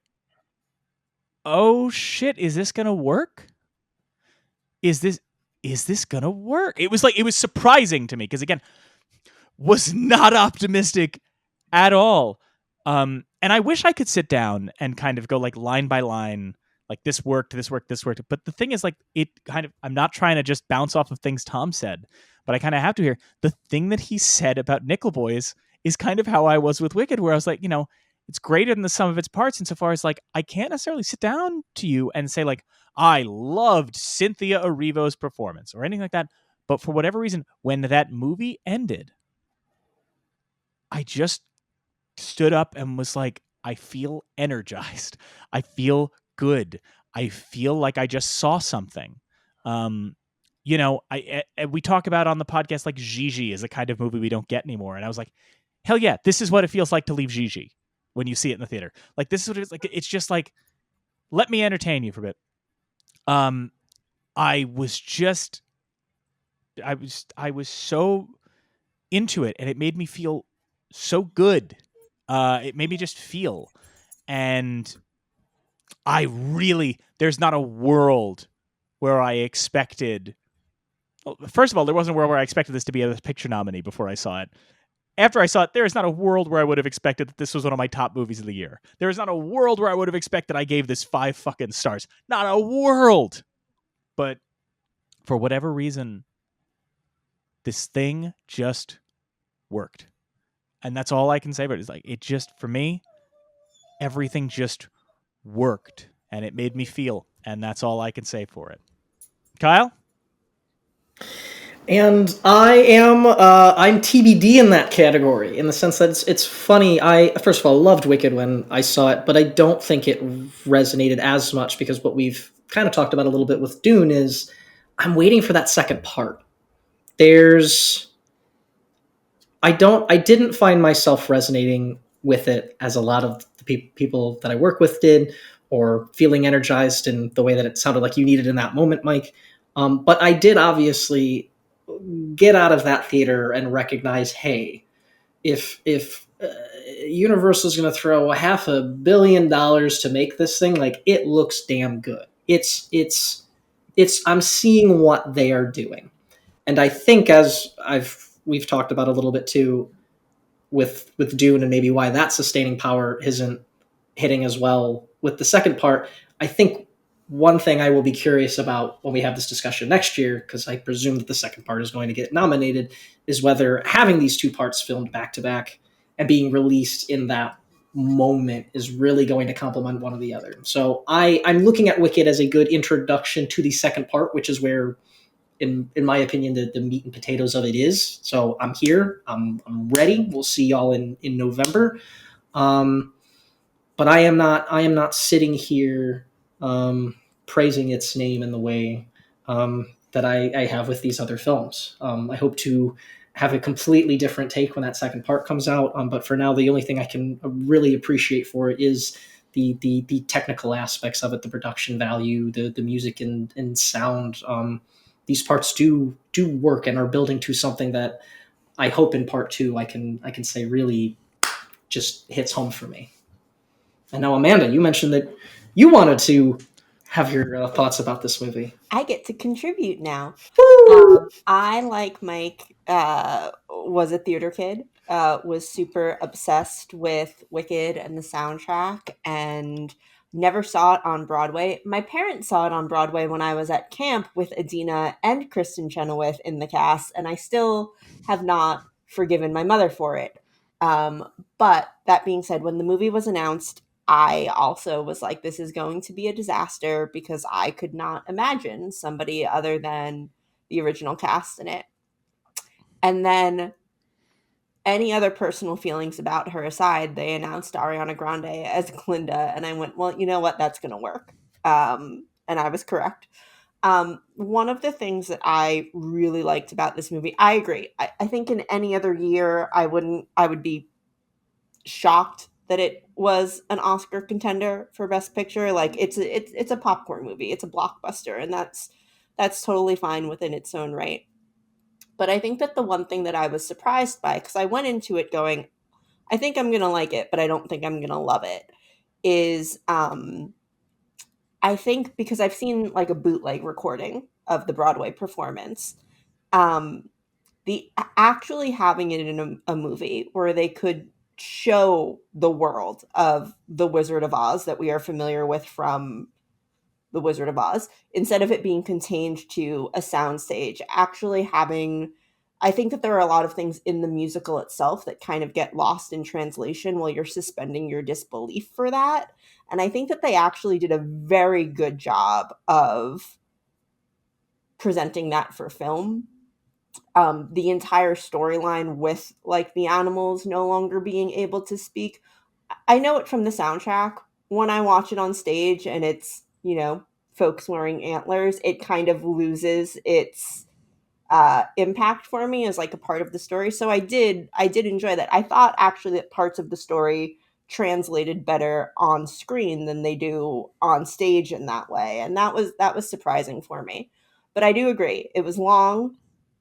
oh shit, is this going to work? Is this going to work? It was surprising to me because, again, was not optimistic at all. And I wish I could sit down and kind of go like line by line, like this worked. But the thing is, like, I'm not trying to just bounce off of things Tom said, but I kind of have to hear the thing that he said about Nickel Boys is kind of how I was with Wicked, where I was like, it's greater than the sum of its parts insofar as like I can't necessarily sit down to you and say like I loved Cynthia Erivo's performance or anything like that. But for whatever reason, when that movie ended, I just stood up and was like, I feel energized. I feel good. I feel like I just saw something. We talk about on the podcast like Gigi is a kind of movie we don't get anymore. And I was like, hell yeah, this is what it feels like to leave Gigi when you see it in the theater. Like this is what it's like. It's just like, let me entertain you for a bit. I was so into it, and it made me feel so good. It made me just feel, and there's not a world where I expected. Well, first of all, there wasn't a world where I expected this to be a picture nominee before I saw it. After I saw it, there is not a world where I would have expected that this was one of my top movies of the year. There is not a world where I would have expected I gave this 5 fucking stars. Not a world. But for whatever reason, this thing just worked. And that's all I can say about it. It's like, it just, for me, everything just worked. And it made me feel. And that's all I can say for it. Kyle? And I'm TBD in that category, in the sense that it's funny. I, first of all, loved Wicked when I saw it, but I don't think it resonated as much, because what we've kind of talked about a little bit with Dune is I'm waiting for that second part. I didn't find myself resonating with it as a lot of the people that I work with did, or feeling energized in the way that it sounded like you needed in that moment, Mike. But I did obviously get out of that theater and recognize, hey, if Universal is going to throw $500 million to make this thing, like, it looks damn good. I'm seeing what they are doing. And I think, as we've talked about a little bit too with Dune, and maybe why that sustaining power isn't hitting as well with the second part, I think one thing I will be curious about when we have this discussion next year, because I presume that the second part is going to get nominated, is whether having these two parts filmed back to back and being released in that moment is really going to complement one or the other. So I'm looking at Wicked as a good introduction to the second part, which is where, in my opinion, the meat and potatoes of it is. So I'm here. I'm ready. We'll see y'all in November. But I am not sitting here praising its name in the way that I have with these other films. I hope to have a completely different take when that second part comes out. But for now, the only thing I can really appreciate for it is the technical aspects of it, the production value, the music and sound. These parts do work and are building to something that I hope in part two I can say really just hits home for me. And now, Amanda, you mentioned that you wanted to have your thoughts about this movie. I get to contribute now. I, like Mike, was a theater kid, was super obsessed with Wicked and the soundtrack, and never saw it on Broadway. My parents saw it on Broadway when I was at camp with Adina and Kristen Chenoweth in the cast, and I still have not forgiven my mother for it. But that being said, when the movie was announced, I also was like, this is going to be a disaster, because I could not imagine somebody other than the original cast in it. And then, any other personal feelings about her aside, they announced Ariana Grande as Glinda, and I went, well, you know what, that's going to work. And I was correct. One of the things that I really liked about this movie, I agree. I think in any other year, I would be shocked that it was an Oscar contender for Best Picture. Like, it's a popcorn movie, it's a blockbuster, and that's totally fine within its own right. But I think that the one thing that I was surprised by, because I went into it going, I think I'm gonna like it, but I don't think I'm gonna love it, is I think, because I've seen like a bootleg recording of the Broadway performance, the actually having it in a movie where they could show the world of the Wizard of Oz that we are familiar with from the Wizard of Oz, instead of it being contained to a soundstage, actually having I think that there are a lot of things in the musical itself that kind of get lost in translation while you're suspending your disbelief for that. And I think that they actually did a very good job of presenting that for film. The entire storyline with like the animals no longer being able to speak. I know it from the soundtrack. When I watch it on stage and it's, folks wearing antlers, it kind of loses its impact for me as like a part of the story. So I did enjoy that. I thought actually that parts of the story translated better on screen than they do on stage in that way, and that was surprising for me. But I do agree, it was long,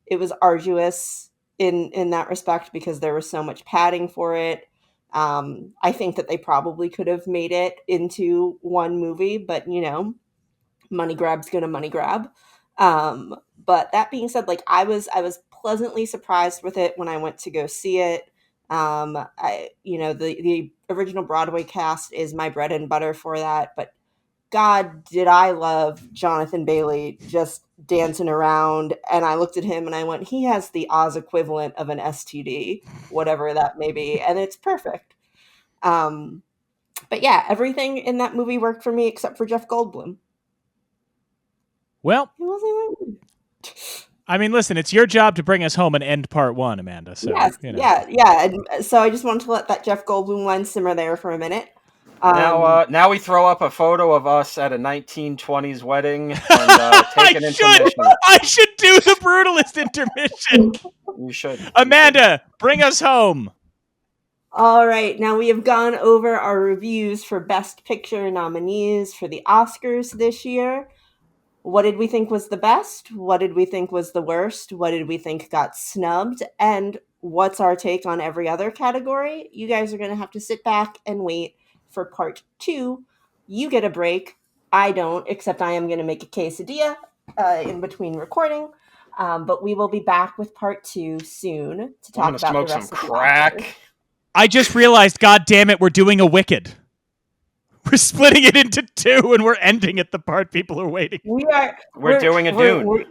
it was arduous in that respect because there was so much padding for it. I think that they probably could have made it into one movie, but money grab's gonna money grab. But that being said, like I was pleasantly surprised with it when I went to go see it. The original Broadway cast is my bread and butter for that, but God, did I love Jonathan Bailey just dancing around. And I looked at him and I went, he has the Oz equivalent of an STD, whatever that may be. And it's perfect. But yeah, everything in that movie worked for me except for Jeff Goldblum. Well, He wasn't. I mean, listen, it's your job to bring us home and end part one, Amanda. So, Yes, yeah. And so I just wanted to let that Jeff Goldblum line simmer there for a minute. Now we throw up a photo of us at a 1920s wedding and take an intermission. I should do the Brutalist intermission. You should. Amanda, bring us home. All right, now we have gone over our reviews for Best Picture nominees for the Oscars this year. What did we think was the best? What did we think was the worst? What did we think got snubbed? And what's our take on every other category? You guys are going to have to sit back and wait for part 2. You get a break. I don't, except I am going to make a quesadilla in between recording. But we will be back with part 2 soon to talk about the rest of the crack. I just realized, God damn it, we're doing a Wicked. We're splitting it into 2, and we're ending at the part people are waiting. We're doing a Dune.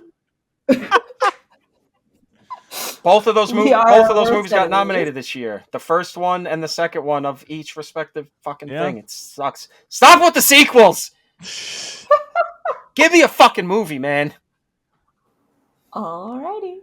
Both of those movies got nominated this year. The first one and the second one of each respective fucking thing. It sucks. Stop with the sequels. Give me a fucking movie, man. Alrighty.